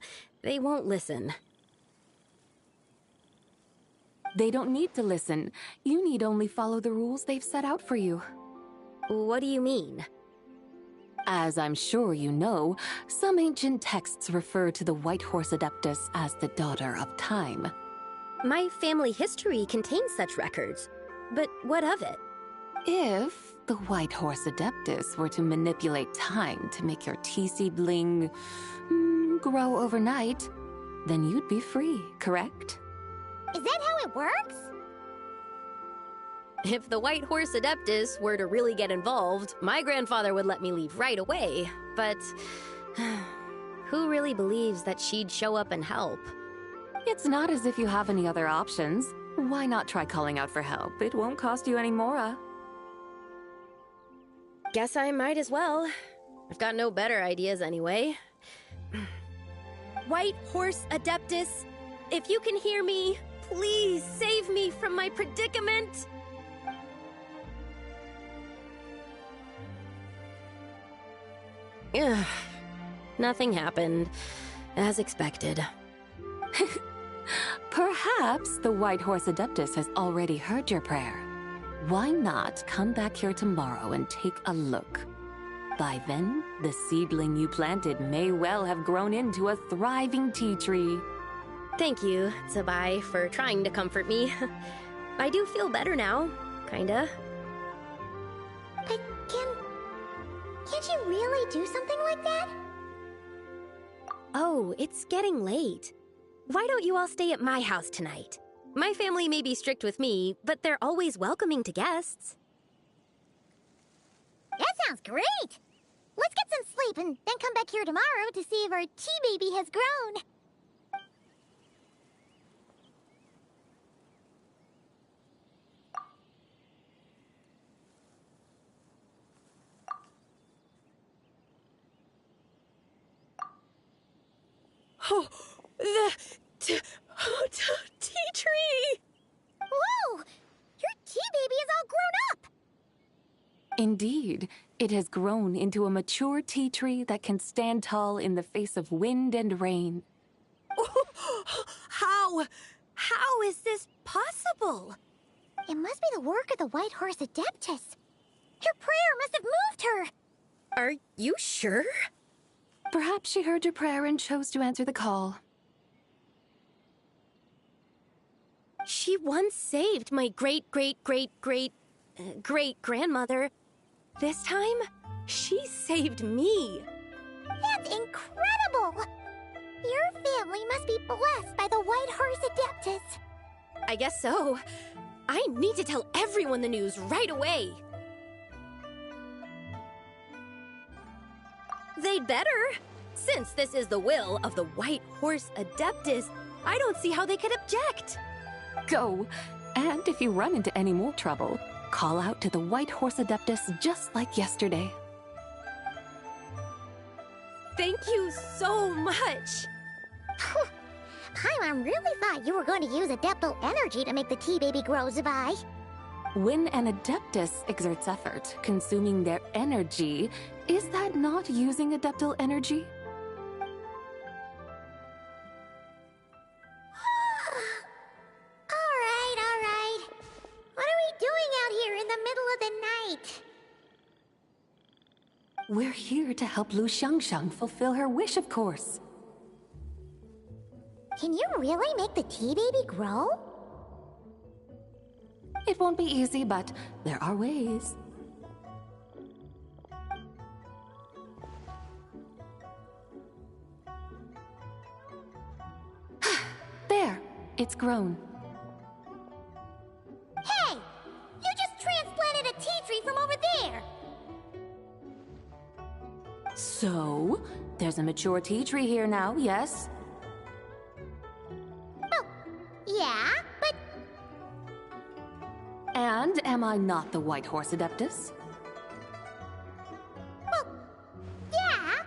They won't listen. They don't need to listen. You need only follow the rules they've set out for you. What do you mean? As I'm sure you know, some ancient texts refer to the White Horse Adeptus as the Daughter of Time. My family history contains such records, but what of it? If the White Horse Adeptus were to manipulate time to make your tea seedling grow overnight, then you'd be free, correct? Is that how it works? If the White Horse Adeptus were to really get involved, my grandfather would let me leave right away, but who really believes that she'd show up and help? It's not as if you have any other options. Why not try calling out for help? It won't cost you any more. Guess I might as well. I've got no better ideas anyway. White Horse Adeptus, if you can hear me, please save me from my predicament! Ugh. Nothing happened, as expected. Perhaps the White Horse Adeptus has already heard your prayer. Why not come back here tomorrow and take a look? By then, the seedling you planted may well have grown into a thriving tea tree. Thank you, Tsubai, for trying to comfort me. I do feel better now, kinda. But can't you really do something like that? Oh, it's getting late. Why don't you all stay at my house tonight? My family may be strict with me, but they're always welcoming to guests. That sounds great! Let's get some sleep and then come back here tomorrow to see if our tea baby has grown. Oh, the tea tree! Whoa! Your tea baby is all grown up! Indeed, it has grown into a mature tea tree that can stand tall in the face of wind and rain. How is this possible? It must be the work of the White Horse Adeptus. Her prayer must have moved her. Are you sure? Perhaps she heard your prayer and chose to answer the call. She once saved my great-great-great-great-great-grandmother. This time, she saved me. That's incredible! Your family must be blessed by the White Horse Adeptus. I guess so. I need to tell everyone the news right away. They'd better. Since this is the will of the White Horse Adeptus, I don't see how they could object. Go. And if you run into any more trouble, call out to the White Horse Adeptus just like yesterday. Thank you so much. Paimon really thought you were going to use Adeptal energy to make the tea baby grow, Zabai. When an Adeptus exerts effort, consuming their energy, is that not using Adeptal energy? All right. What are we doing out here in the middle of the night? We're here to help Lu Xiangxiang fulfill her wish, of course. Can you really make the tea baby grow? It won't be easy, but there are ways. It's grown. Hey! You just transplanted a tea tree from over there! So, there's a mature tea tree here now, yes? Oh, yeah, but... And am I not the White Horse Adeptus? Well, yeah.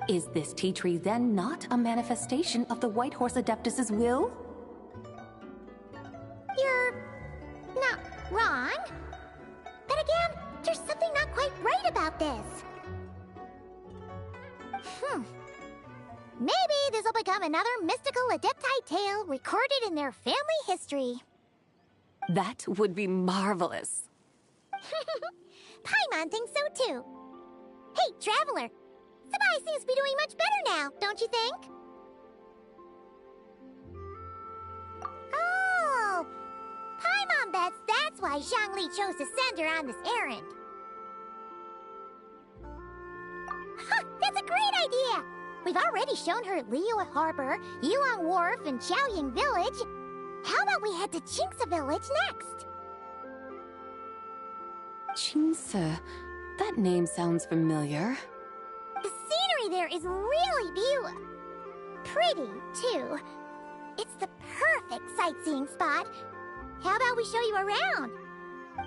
Is this tea tree then not a manifestation of the White Horse Adeptus's will? You're not wrong. But again, there's something not quite right about this. Maybe this will become another mystical Adepti tale recorded in their family history. That would be marvelous. Paimon thinks so too. Hey, Traveler! Sabai seems to be doing much better now, don't you think? Oh! Paimon bets that's why Zhongli chose to send her on this errand. Huh, that's a great idea! We've already shown her Liyue Harbor, Yulong Wharf, and Xiaoying Village. How about we head to Qingce Village next? Qingce. That name sounds familiar. The scenery there is really pretty, too. It's the perfect sightseeing spot. How about we show you around?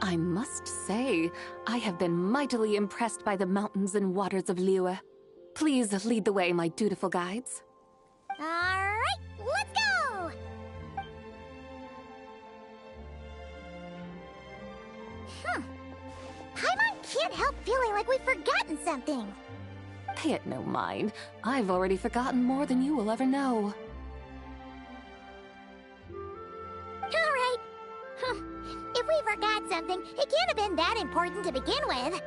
I must say, I have been mightily impressed by the mountains and waters of Liyue. Please lead the way, my dutiful guides. All right, let's go! Paimon can't help feeling like we've forgotten something. Pay it no mind. I've already forgotten more than you will ever know. All right. If we forgot something, it can't have been that important to begin with.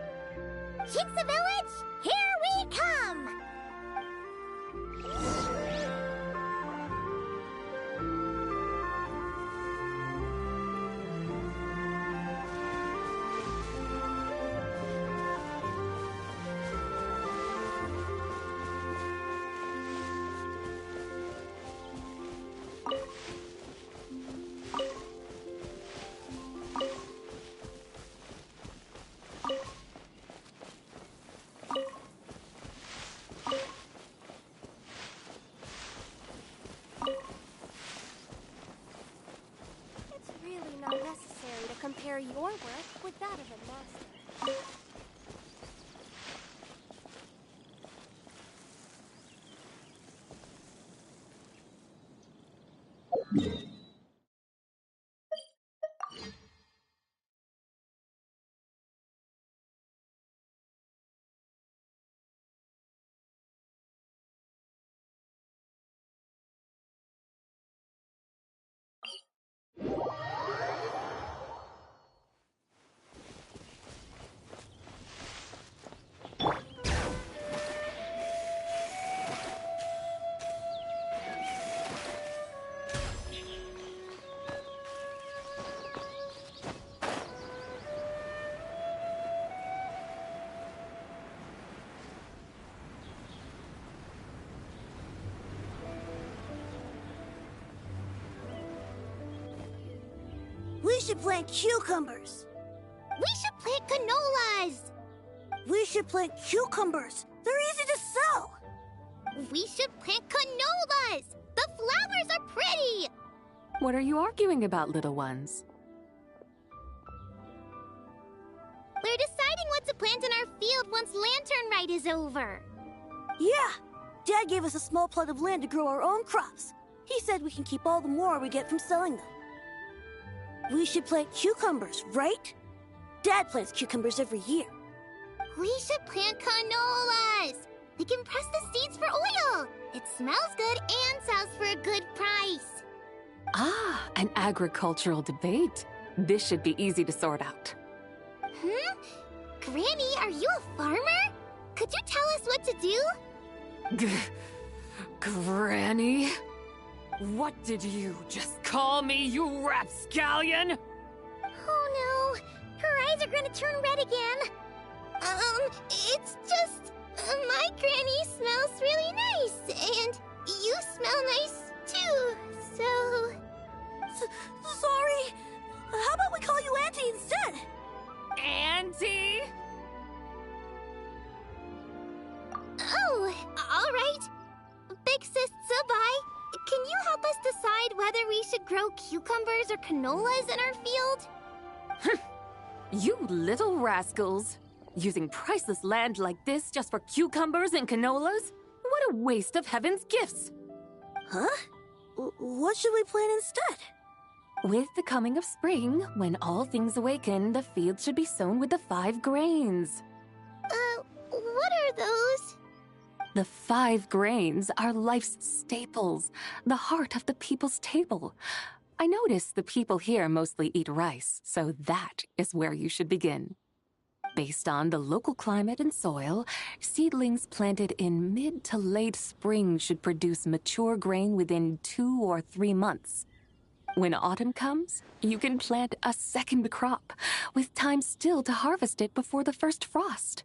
Qingce Village, here we come! It's really not necessary to compare your work with that of a master. We should plant cucumbers. We should plant canolas. We should plant cucumbers. They're easy to sow. We should plant canolas. The flowers are pretty. What are you arguing about, little ones? We're deciding what to plant in our field once Lantern Rite is over. Yeah. Dad gave us a small plot of land to grow our own crops. He said we can keep all the more we get from selling them. We should plant cucumbers, right? Dad plants cucumbers every year. We should plant canolas. We can press the seeds for oil. It smells good and sells for a good price. Ah, an agricultural debate. This should be easy to sort out. Granny, are you a farmer? Could you tell us what to do? Granny? What did you just call me, you rapscallion? Oh no, her eyes are gonna turn red again. It's just... my granny smells really nice, and you smell nice too. Sorry. How about we call you Auntie instead? Auntie? Oh, all right. Big Sis Tsubai, can you help us decide whether we should grow cucumbers or canolas in our field? You little rascals. Using priceless land like this just for cucumbers and canolas? What a waste of heaven's gifts! Huh? What should we plant instead? With the coming of spring, when all things awaken, the field should be sown with the 5 grains. What are those? The 5 grains are life's staples, the heart of the people's table. I notice the people here mostly eat rice, so that is where you should begin. Based on the local climate and soil, seedlings planted in mid to late spring should produce mature grain within 2 or 3 months. When autumn comes, you can plant a second crop, with time still to harvest it before the first frost.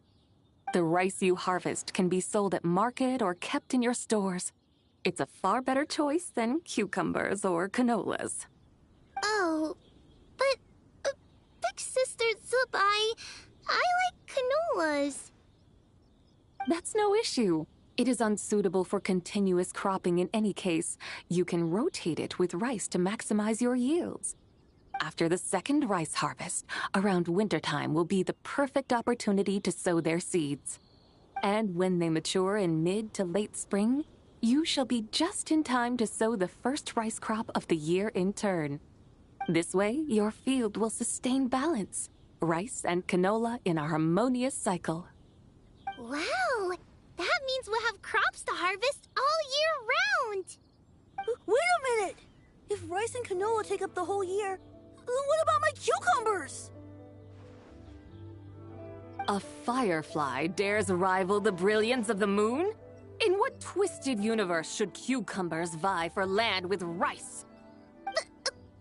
The rice you harvest can be sold at market or kept in your stores. It's a far better choice than cucumbers or canolas. Oh, but Big Sister Tsubai, I like canolas. That's no issue. It is unsuitable for continuous cropping in any case. You can rotate it with rice to maximize your yields. After the second rice harvest, around wintertime will be the perfect opportunity to sow their seeds. And when they mature in mid to late spring, you shall be just in time to sow the first rice crop of the year in turn. This way, your field will sustain balance. Rice and canola in a harmonious cycle. Wow! That means we'll have crops to harvest all year round! Wait a minute! If rice and canola take up the whole year, what about my cucumbers? A firefly dares rival the brilliance of the moon? In what twisted universe should cucumbers vie for land with rice?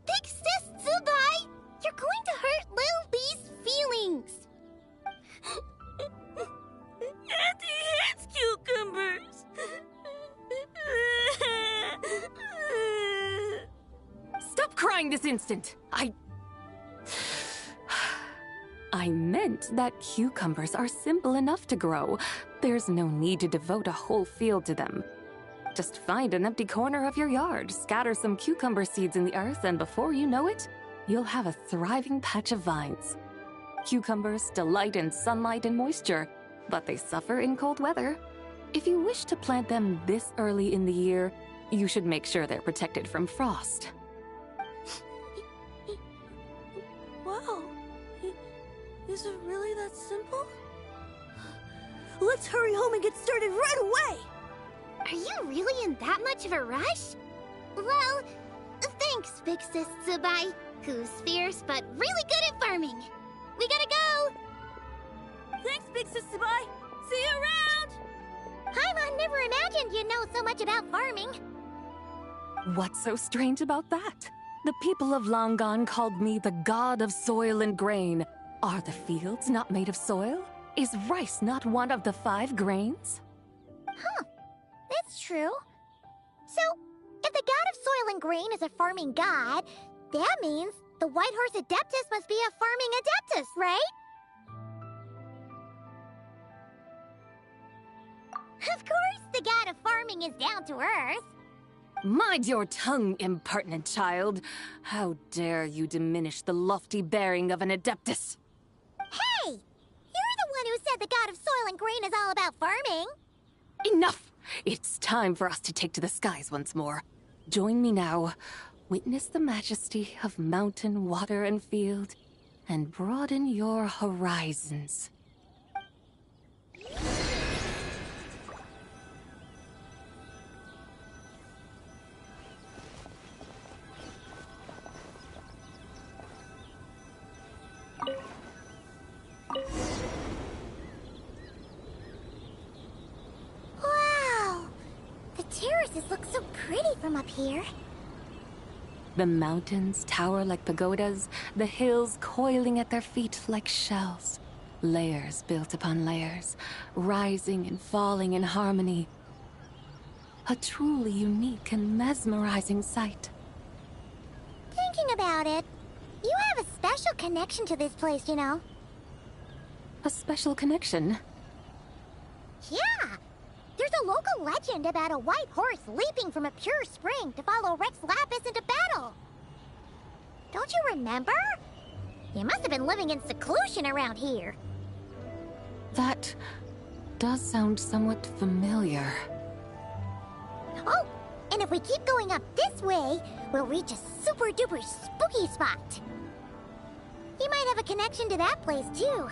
Big Sis Tsubai! You're going to hurt Lil Bee's feelings! Auntie hates cucumbers! Stop crying this instant! I meant that cucumbers are simple enough to grow. There's no need to devote a whole field to them. Just find an empty corner of your yard, scatter some cucumber seeds in the earth, and before you know it, you'll have a thriving patch of vines. Cucumbers delight in sunlight and moisture, but they suffer in cold weather. If you wish to plant them this early in the year, you should make sure they're protected from frost. Wow. Is it really that simple? Let's hurry home and get started right away! Are you really in that much of a rush? Well, thanks, Big Sis Tsubai, who's fierce but really good at farming. We gotta go! Thanks, Big Sis Tsubai! See you around! Paimon never imagined you'd know so much about farming. What's so strange about that? The people of Longon called me the god of soil and grain. Are the fields not made of soil? Is rice not one of the 5 grains? Huh. That's true. So, if the god of soil and grain is a farming god, that means the White Horse Adeptus must be a farming adeptus, right? Of course, the god of farming is down to earth. Mind your tongue, impertinent child. How dare you diminish the lofty bearing of an adeptus? Hey! You're the one who said the god of soil and grain is all about farming. Enough! It's time for us to take to the skies once more. Join me now. Witness the majesty of mountain, water, and field, and broaden your horizons. Wow! The terraces look so pretty from up here. The mountains tower like pagodas, the hills coiling at their feet like shells. Layers built upon layers, rising and falling in harmony. A truly unique and mesmerizing sight. Thanks about it, you have a special connection to this place, you know. A special connection? Yeah! There's a local legend about a white horse leaping from a pure spring to follow Rex Lapis into battle. Don't you remember? You must have been living in seclusion around here. That does sound somewhat familiar. Oh, and if we keep going up this way, we'll reach a super duper spooky spot. You might have a connection to that place too.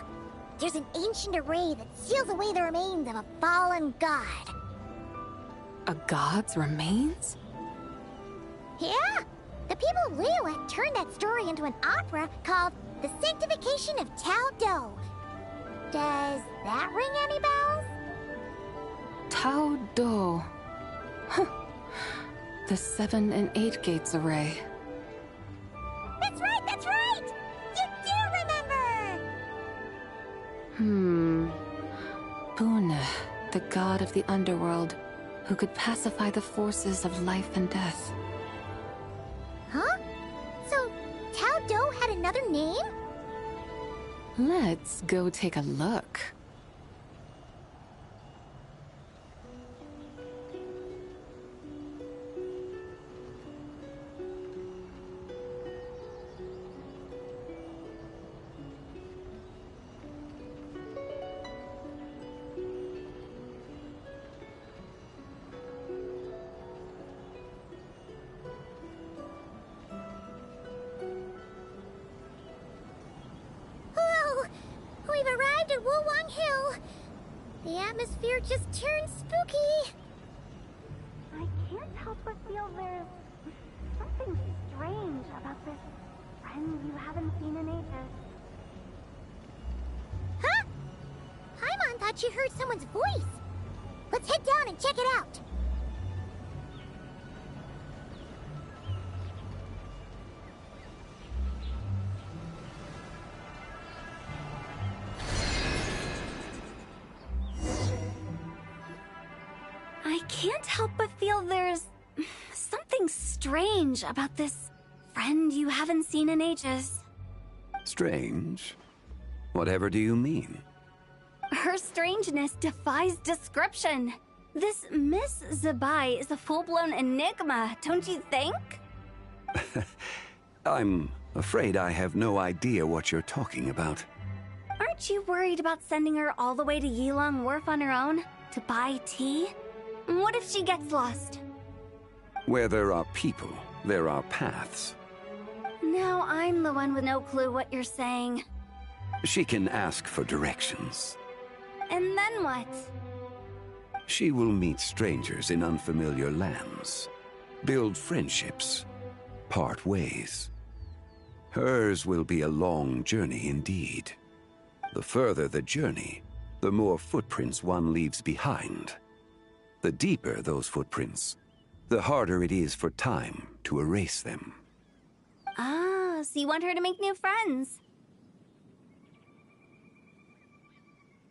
There's an ancient array that seals away the remains of a fallen god. A god's remains? Yeah! The people of Liyue turned that story into an opera called The Sanctification of Tao Do. Does that ring any bells? Tao Do. Huh. The 7 and 8 gates array. That's right, that's right! You do remember! Bune, the god of the underworld, who could pacify the forces of life and death. Huh? So, Tao Do had another name? Let's go take a look. We've arrived at Wulwang Hill. The atmosphere just turned spooky. I can't help but feel there's something strange about this friend you haven't seen in ages. Huh? Paimon thought she heard someone's voice. Let's head down and check it out. I can't help but feel there's something strange about this friend you haven't seen in ages. Strange? Whatever do you mean? Her strangeness defies description. This Miss Zabai is a full-blown enigma, don't you think? I'm afraid I have no idea what you're talking about. Aren't you worried about sending her all the way to Yilong Wharf on her own to buy tea? What if she gets lost? Where there are people, there are paths. Now I'm the one with no clue what you're saying. She can ask for directions. And then what? She will meet strangers in unfamiliar lands, build friendships, part ways. Hers will be a long journey indeed. The further the journey, the more footprints one leaves behind. The deeper those footprints, the harder it is for time to erase them. Ah, so you want her to make new friends?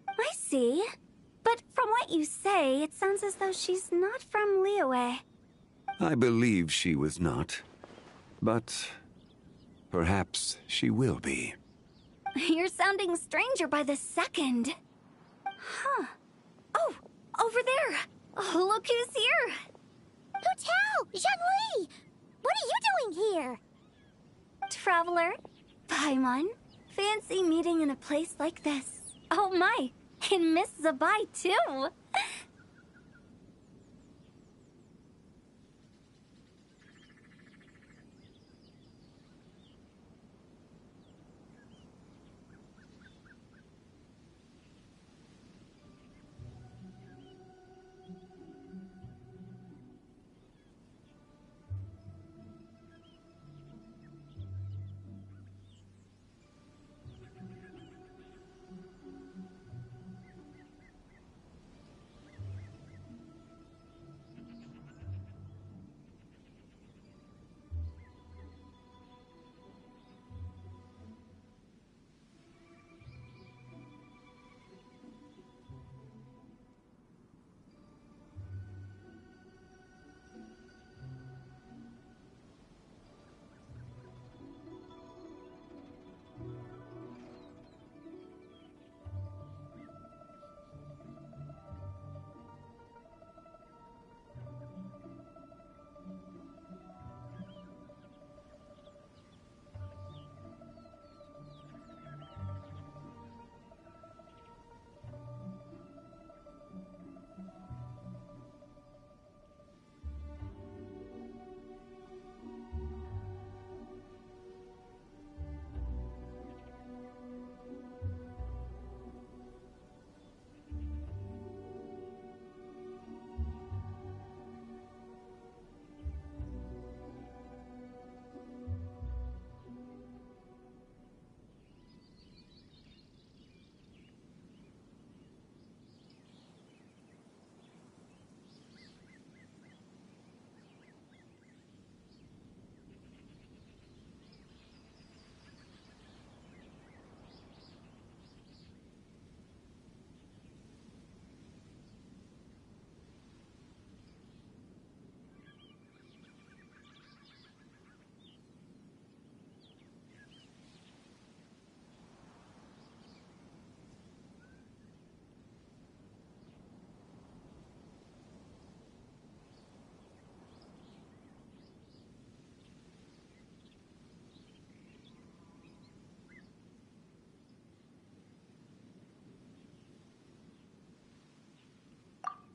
I see. But from what you say, it sounds as though she's not from Liyue. I believe she was not, but perhaps she will be. You're sounding stranger by the second. Huh. Oh, over there! Oh, look who's here! Hu Tao! Zhongli! What are you doing here? Traveler, Paimon, fancy meeting in a place like this. Oh my, and Miss Zabai too!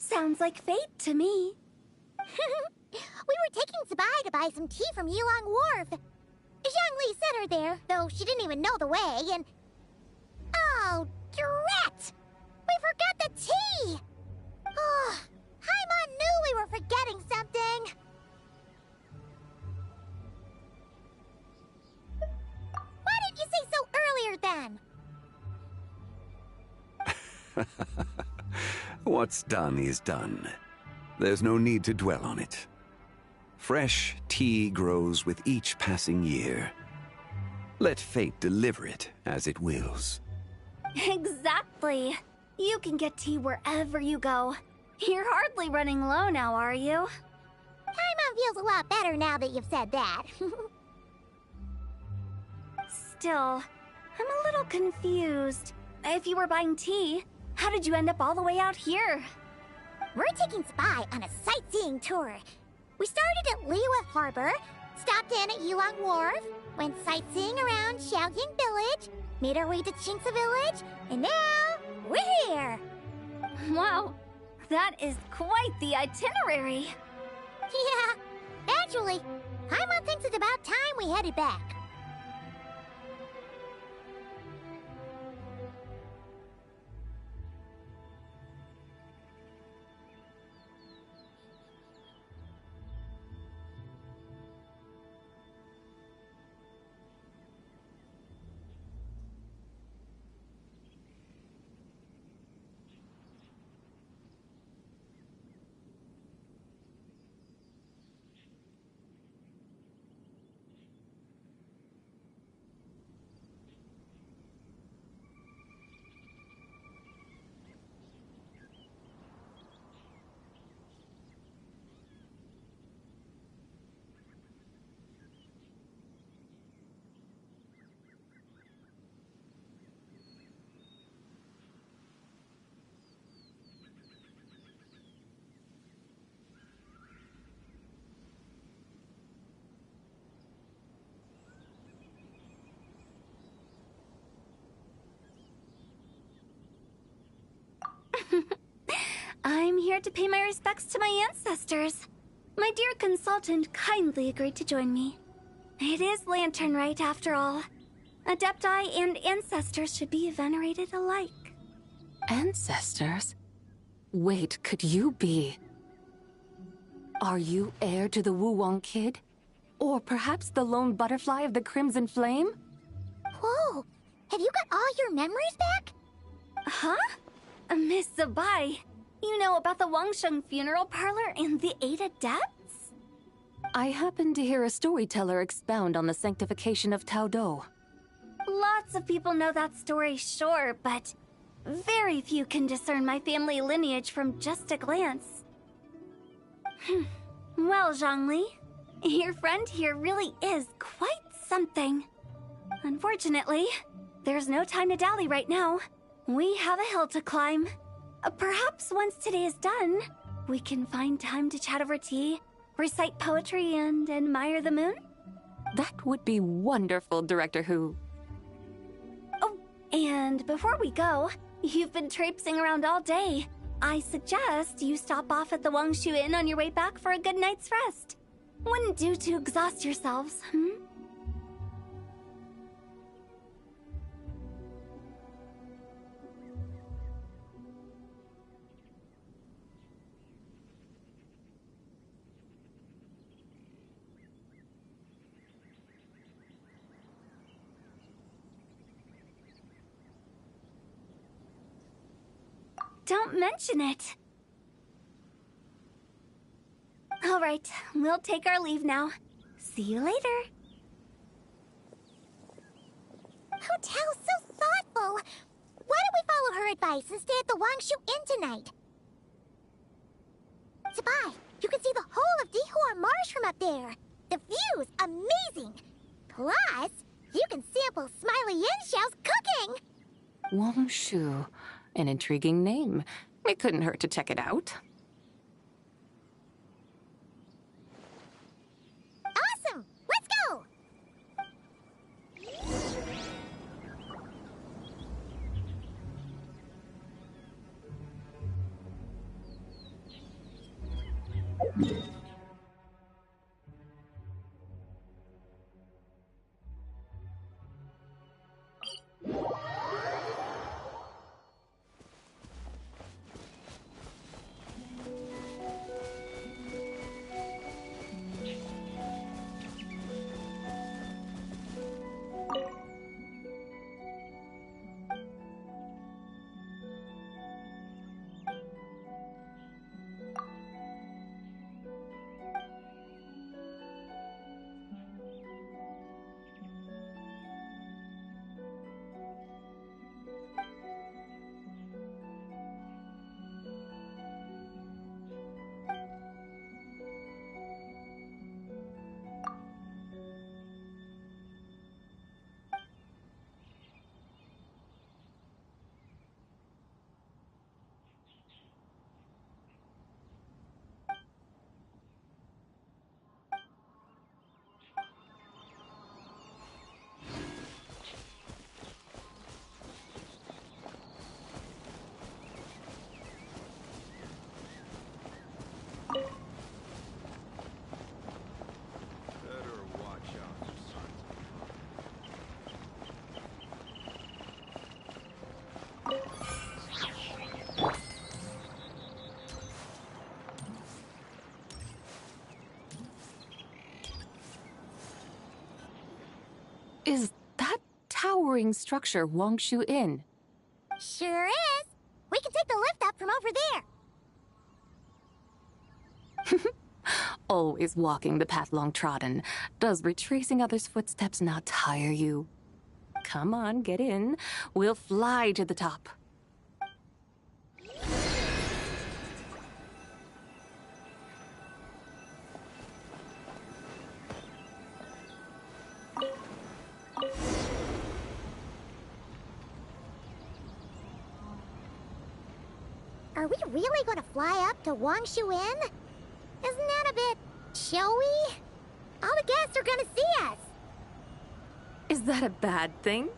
Sounds like fate to me. We were taking Sabai to buy some tea from Yulong Wharf. Zhangli sent her there, though she didn't even know the way, and... Oh, drat! We forgot the tea! Oh, Paimon knew we were forgetting something! Why didn't you say so earlier, then? What's done is done. There's no need to dwell on it. Fresh tea grows with each passing year. Let fate deliver it as it wills. Exactly. You can get tea wherever you go. You're hardly running low now, are you? Paimon feels a lot better now that you've said that. Still, I'm a little confused. If you were buying tea, how did you end up all the way out here? We're taking Spy on a sightseeing tour. We started at Liyue Harbor, stopped in at Yulong Wharf, went sightseeing around Xiaoying Village, made our way to Qingce Village, and now we're here! Wow, that is quite the itinerary. Yeah, actually, Paimon thinks it's about time we headed back. I'm here to pay my respects to my ancestors. My dear consultant kindly agreed to join me. It is Lantern Rite, after all. Adepti and ancestors should be venerated alike. Ancestors? Wait, could you be... Are you heir to the Wuwang Kid? Or perhaps the lone butterfly of the Crimson Flame? Whoa! Have you got all your memories back? Huh? Miss Zabai, you know about the Wangsheng funeral parlor and the 8 adepts? I happened to hear a storyteller expound on the sanctification of Taodo. Lots of people know that story, sure, but very few can discern my family lineage from just a glance. Well, Zhangli, your friend here really is quite something. Unfortunately, there's no time to dally right now. We have a hill to climb. Perhaps once today is done, we can find time to chat over tea, recite poetry, and admire the moon? That would be wonderful, Director Hu. Oh, and before we go, you've been traipsing around all day. I suggest you stop off at the Wangshu Inn on your way back for a good night's rest. Wouldn't do to exhaust yourselves, Don't mention it. All right, we'll take our leave now. See you later. Hotel's so thoughtful. Why don't we follow her advice and stay at the Wangshu Inn tonight? Sabai, you can see the whole of Dihua Marsh from up there. The view's amazing. Plus, you can sample Smiley Yin-Xiao's cooking. Wangshu. An intriguing name. It couldn't hurt to check it out. Awesome! Let's go! Is that towering structure Wongshu Inn? Sure is. We can take the lift up from over there. Always walking the path long trodden. Does retracing others' footsteps not tire you? Come on, get in. We'll fly to the top. Are we really going to fly up to Wongshu Inn? Isn't that a bit showy? All the guests are going to see us. Is that a bad thing?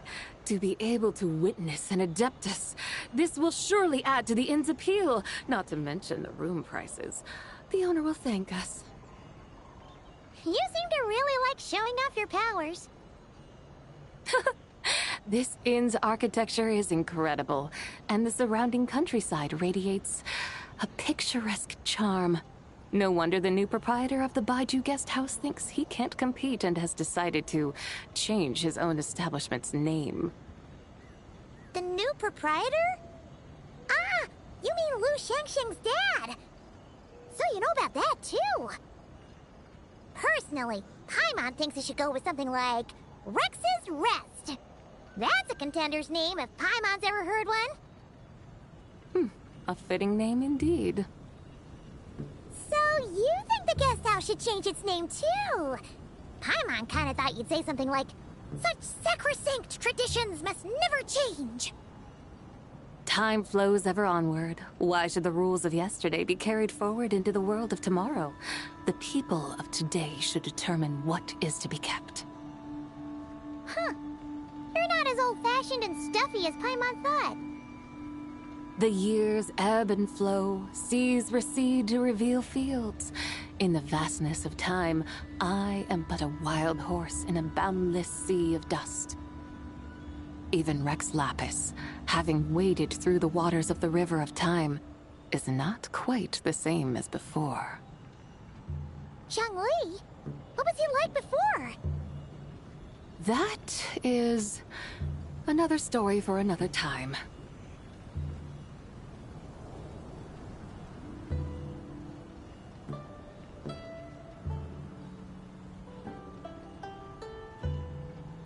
To be able to witness an Adeptus. This will surely add to the inn's appeal, not to mention the room prices. The owner will thank us. You seem to really like showing off your powers. This inn's architecture is incredible, and the surrounding countryside radiates a picturesque charm. No wonder the new proprietor of the Baiju guest house thinks he can't compete and has decided to change his own establishment's name. The new proprietor? Ah, you mean Lu Shengsheng's dad. So you know about that, too. Personally, Paimon thinks it should go with something like Rex's Rest. That's a contender's name if Paimon's ever heard one. A fitting name indeed. So you think the guest house should change its name too? Paimon kinda thought you'd say something like, "Such sacrosanct traditions must never change." Time flows ever onward. Why should the rules of yesterday be carried forward into the world of tomorrow? The people of today should determine what is to be kept. Huh. You're not as old-fashioned and stuffy as Paimon thought. The years ebb and flow, seas recede to reveal fields. In the vastness of time, I am but a wild horse in a boundless sea of dust. Even Rex Lapis, having waded through the waters of the river of time, is not quite the same as before. Zhongli? What was he like before? That is another story for another time.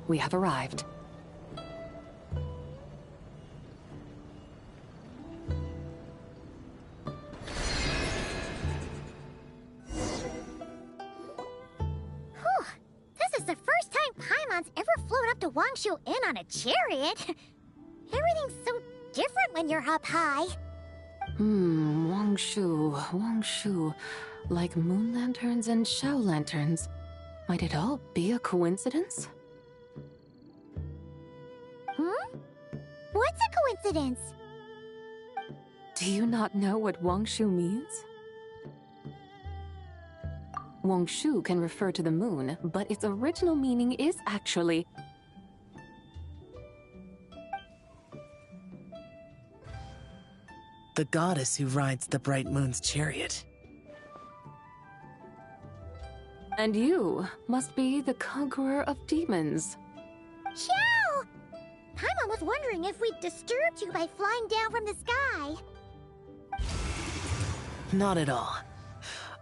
We have arrived. This is the first time Paimon's ever flown up to Wongshu Inn on a chariot. Everything's so different when you're up high. Wongshu. Like moon lanterns and shell lanterns. Might it all be a coincidence? What's a coincidence? Do you not know what Wongshu means? Wongshu can refer to the moon, but its original meaning is actually... The goddess who rides the bright moon's chariot. And you must be the conqueror of demons. Chow! Paimon was wondering if we'd disturbed you by flying down from the sky. Not at all.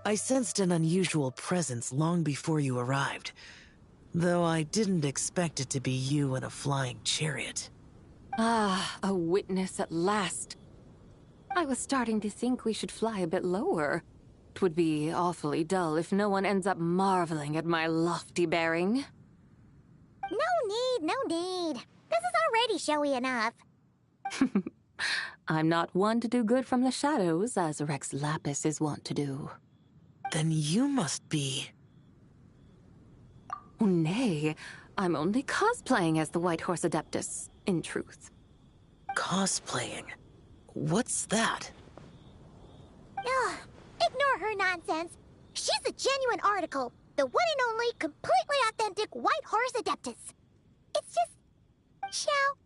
I sensed an unusual presence long before you arrived, though I didn't expect it to be you in a flying chariot. Ah, a witness at last. I was starting to think we should fly a bit lower. It would be awfully dull if no one ends up marveling at my lofty bearing. No need. This is already showy enough. I'm not one to do good from the shadows, as Rex Lapis is wont to do. Then you must be... Oh, nay, I'm only cosplaying as the White Horse Adeptus, in truth. Cosplaying? What's that? Ugh, ignore her nonsense. She's a genuine article. The one and only, completely authentic White Horse Adeptus. It's just... Xiao,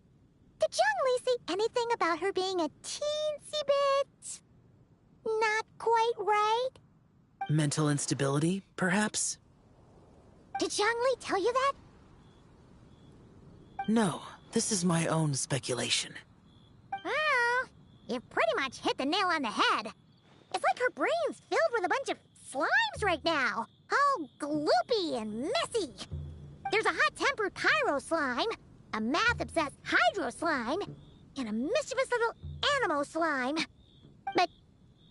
did Zhongli say anything about her being a teensy bit... not quite right? Mental instability, perhaps? Did Zhongli tell you that? No, this is my own speculation. Well, you've pretty much hit the nail on the head. It's like her brain's filled with a bunch of slimes right now. All gloopy and messy. There's a hot-tempered pyro slime, a math-obsessed hydro slime, and a mischievous little animal slime. But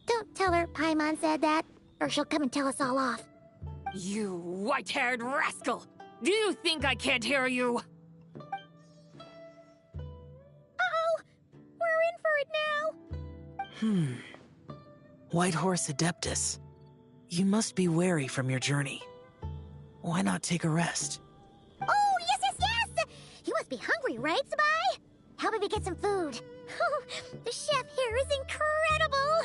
don't tell her Paimon said that, or she'll come and tell us all off. You white-haired rascal! Do you think I can't hear you? Uh-oh! We're in for it now! White Horse Adeptus. You must be weary from your journey. Why not take a rest? Oh, yes! You must be hungry, right, Sabai? How about we get some food? The chef here is incredible!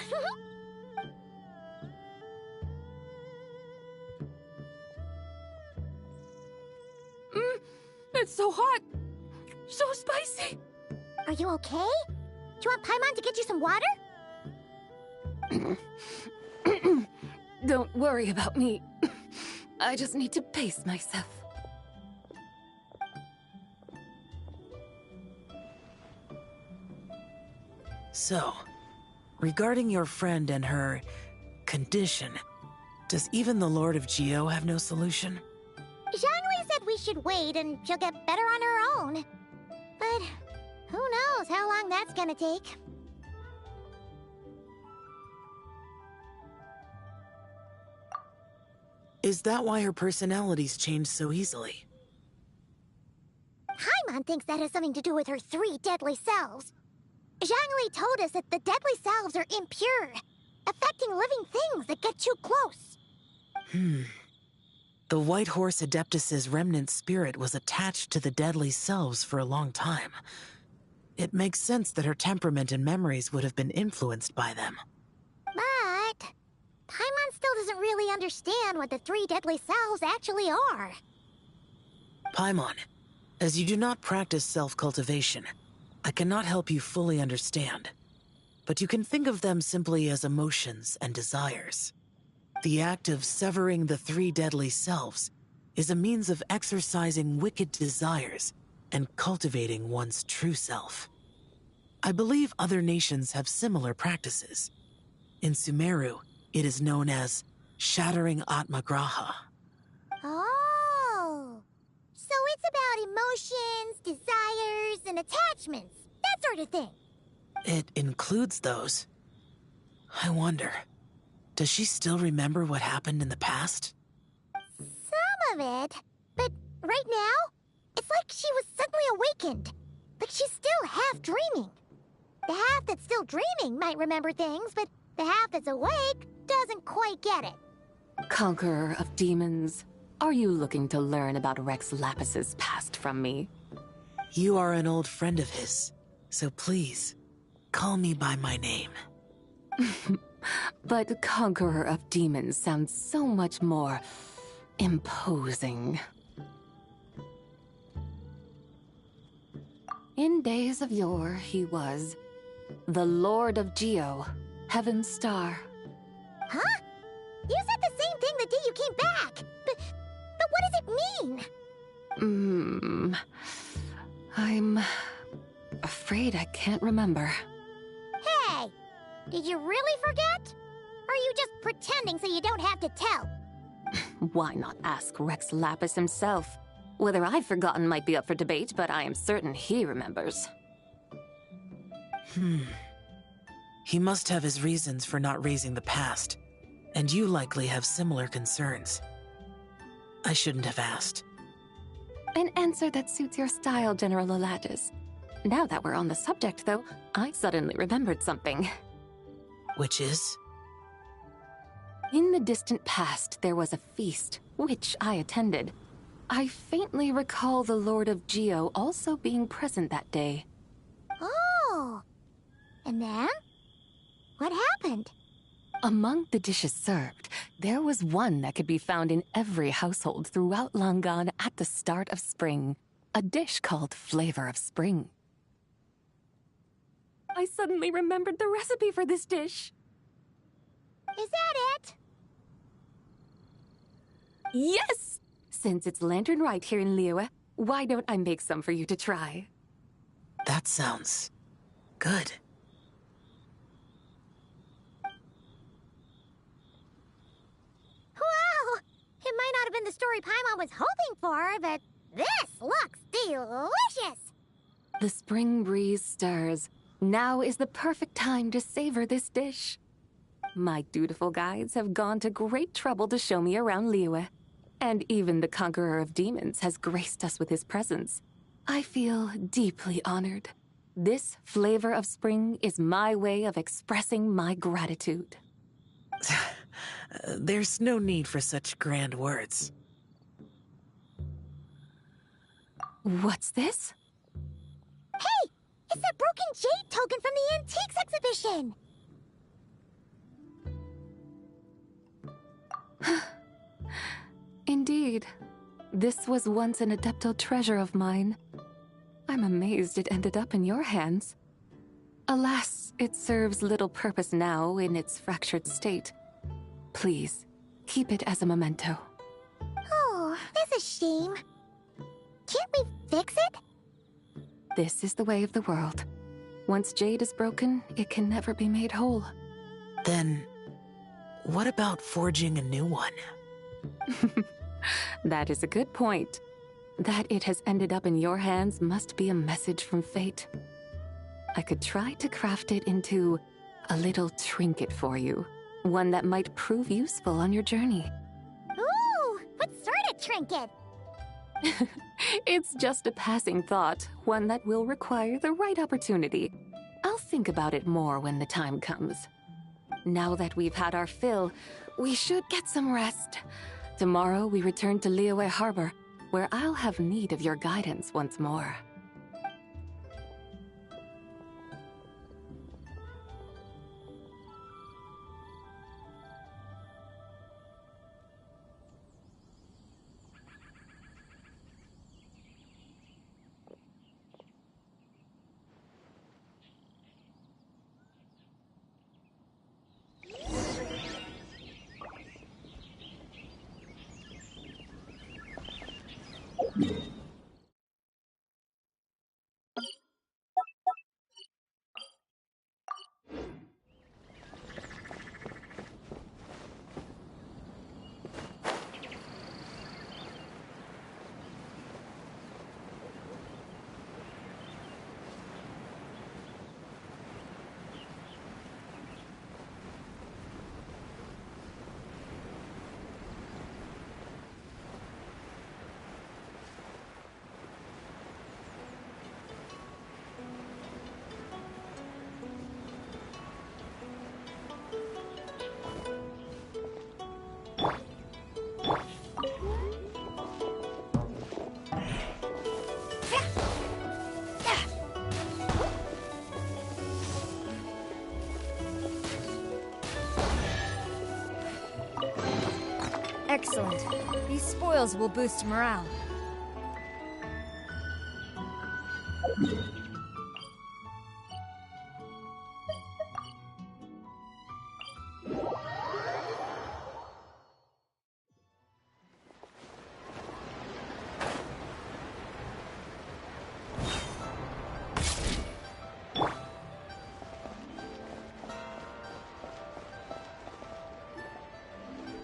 It's so hot! So spicy! Are you okay? Do you want Paimon to get you some water? Don't worry about me. I just need to pace myself. So, regarding your friend and her condition, does even the Lord of Geo have no solution? Zhongli said we should wait and she'll get better on her own. But who knows how long that's gonna take. Is that why her personalities change so easily? Paimon thinks that has something to do with her 3 deadly selves. Zhongli told us that the deadly selves are impure, affecting living things that get too close. The White Horse Adeptus's remnant spirit was attached to the deadly selves for a long time. It makes sense that her temperament and memories would have been influenced by them. But Paimon still doesn't really understand what the 3 deadly selves actually are. Paimon, as you do not practice self-cultivation, I cannot help you fully understand. But you can think of them simply as emotions and desires. The act of severing the 3 deadly selves is a means of exercising wicked desires and cultivating one's true self. I believe other nations have similar practices. In Sumeru, it is known as shattering Atmagraha. Oh! So it's about emotions, desires, and attachments. That sort of thing. It includes those. I wonder, does she still remember what happened in the past? Some of it. But right now, it's like she was suddenly awakened. Like she's still half dreaming. The half that's still dreaming might remember things, but the half that's awake doesn't quite get it. Conqueror of demons, are you looking to learn about Rex Lapis's past from me? You are an old friend of his, so please, call me by my name. but Conqueror of Demons sounds so much more imposing. In days of yore, he was the Lord of Geo, Heaven's Star. Huh? You said the same thing the day you came back. But what does it mean? I'm afraid I can't remember. Hey! Did you really forget? Or are you just pretending so you don't have to tell? Why not ask Rex Lapis himself? Whether I've forgotten might be up for debate, but I am certain he remembers. He must have his reasons for not raising the past, and you likely have similar concerns. I shouldn't have asked. An answer that suits your style, General Elatis. Now that we're on the subject, though, I suddenly remembered something. Which is? In the distant past, there was a feast, which I attended. I faintly recall the Lord of Geo also being present that day. Oh! And then? What happened? Among the dishes served, there was one that could be found in every household throughout Langan at the start of spring. A dish called Flavor of Spring. I suddenly remembered the recipe for this dish. Is that it? Yes! Since it's Lantern Rite here in Liyue, why don't I make some for you to try? That sounds good. Wow! It might not have been the story Paimon was hoping for, but this looks delicious! The spring breeze stirs. Now is the perfect time to savor this dish. My dutiful guides have gone to great trouble to show me around Liyue. And even the Conqueror of Demons has graced us with his presence. I feel deeply honored. This Flavor of Spring is my way of expressing my gratitude. There's no need for such grand words. What's this? Hey! It's that broken jade token from the Antiques exhibition! Indeed. This was once an Adepto treasure of mine. I'm amazed it ended up in your hands. Alas, it serves little purpose now in its fractured state. Please, keep it as a memento. Oh, that's a shame. Can't we fix it? This is the way of the world. Once jade is broken, it can never be made whole. Then, what about forging a new one? That is a good point. That it has ended up in your hands must be a message from fate. I could try to craft it into a little trinket for you. One that might prove useful on your journey. Ooh, what sort of trinket? It's just a passing thought, one that will require the right opportunity. I'll think about it more when the time comes. Now that we've had our fill, we should get some rest. Tomorrow we return to Liyue Harbor, where I'll have need of your guidance once more. Excellent. These spoils will boost morale.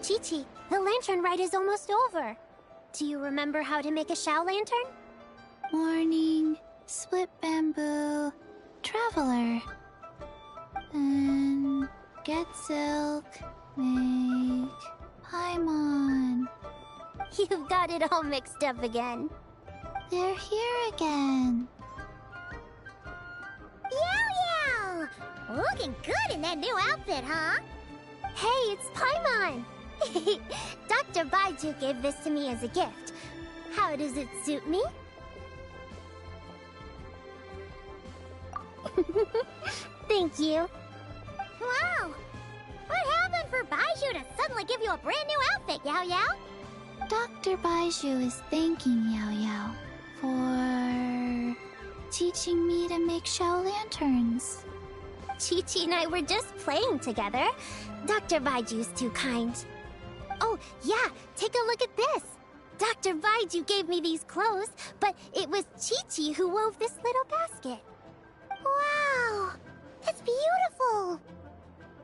Chi-Chi, the lantern rite is almost over. Do you remember how to make a Shao lantern? Morning, split bamboo, traveler. And get silk, make Paimon. You've got it all mixed up again. They're here again. Yow! Looking good in that new outfit, huh? Hey, it's Paimon! Dr. Baiju gave this to me as a gift. How does it suit me? Thank you. Wow! What happened for Baiju to suddenly give you a brand new outfit, Yao Yao? Dr. Baiju is thanking Yao Yao for teaching me to make Shao lanterns. Chi-Chi and I were just playing together. Dr. Baiju's too kind. Oh, yeah, take a look at this. Dr. Baiju gave me these clothes, but it was Chi-Chi who wove this little basket. Wow, that's beautiful.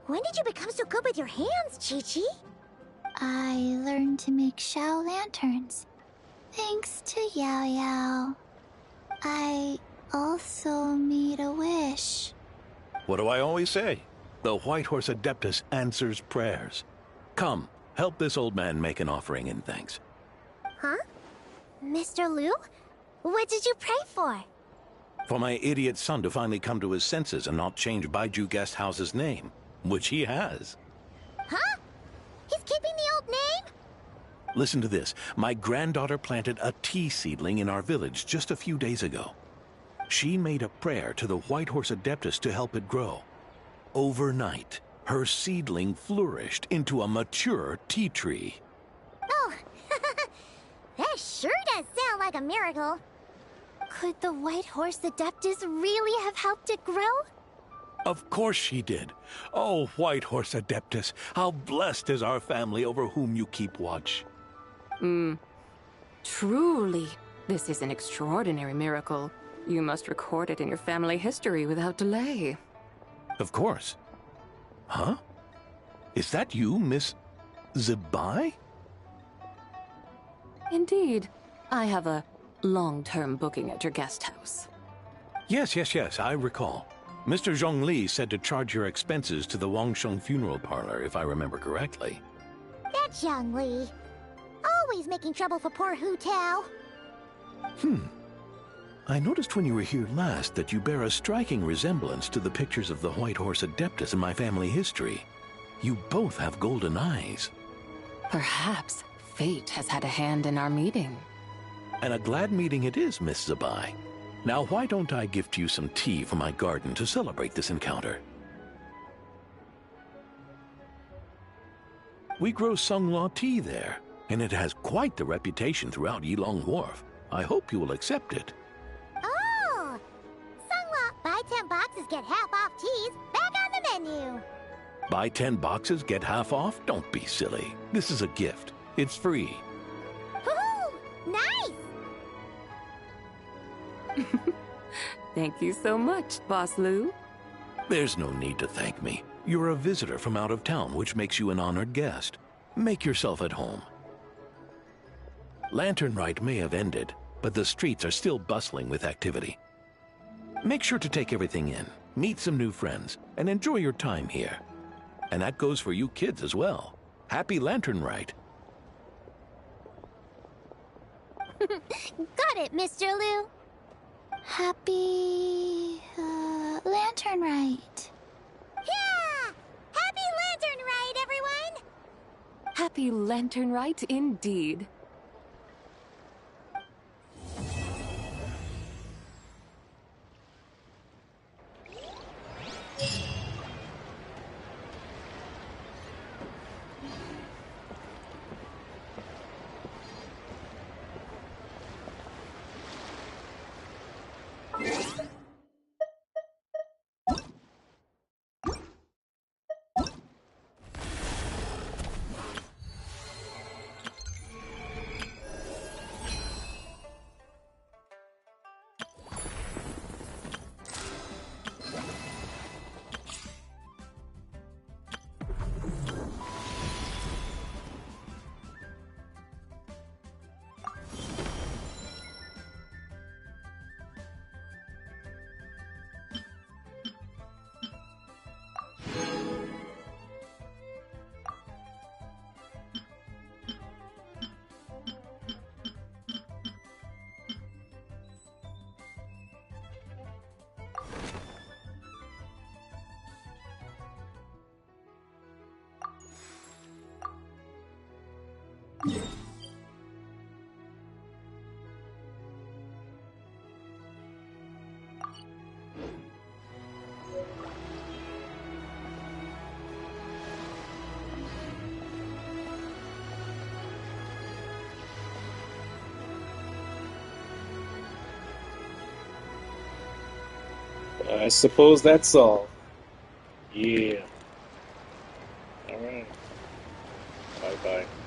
When did you become so good with your hands, Chi-Chi? I learned to make Shao lanterns, thanks to Yao Yao. I also made a wish. What do I always say? The White Horse Adeptus answers prayers. Come, help this old man make an offering in thanks. Huh? Mr. Liu? What did you pray for? For my idiot son to finally come to his senses and not change Baiju Guest House's name, which he has. Huh? He's keeping the old name? Listen to this. My granddaughter planted a tea seedling in our village just a few days ago. She made a prayer to the White Horse Adeptus to help it grow. Overnight, her seedling flourished into a mature tea tree. Oh, that sure does sound like a miracle. Could the White Horse Adeptus really have helped it grow? Of course she did. Oh, White Horse Adeptus, how blessed is our family over whom you keep watch. Truly, this is an extraordinary miracle. You must record it in your family history without delay. Of course. Huh? Is that you, Miss Zebai? Indeed. I have a long-term booking at your guest house. Yes, I recall. Mr. Zhongli said to charge your expenses to the Wangsheng funeral parlor, if I remember correctly. That's Young Li. Always making trouble for poor Hu Tao. I noticed when you were here last that you bear a striking resemblance to the pictures of the White Horse Adeptus in my family history. You both have golden eyes. Perhaps fate has had a hand in our meeting. And a glad meeting it is, Miss Zebai. Now, why don't I gift you some tea from my garden to celebrate this encounter? We grow Sunglaw tea there, and it has quite the reputation throughout Yilong Wharf. I hope you will accept it. Oh! Sunglaw, buy 10 boxes, get half off teas, back on the menu. Buy 10 boxes, get half off? Don't be silly. This is a gift. It's free. Woohoo! Nice! Thank you so much, Boss Liu. There's no need to thank me. You're a visitor from out of town, which makes you an honored guest. Make yourself at home. Lantern Rite may have ended, but the streets are still bustling with activity. Make sure to take everything in, meet some new friends, and enjoy your time here. And that goes for you kids as well. Happy Lantern Rite. Got it, Mr. Liu. Happy... Lantern Rite. Yeah! Happy Lantern Rite, everyone! Happy Lantern Rite indeed. I suppose that's all. Yeah. Alright. Bye-bye.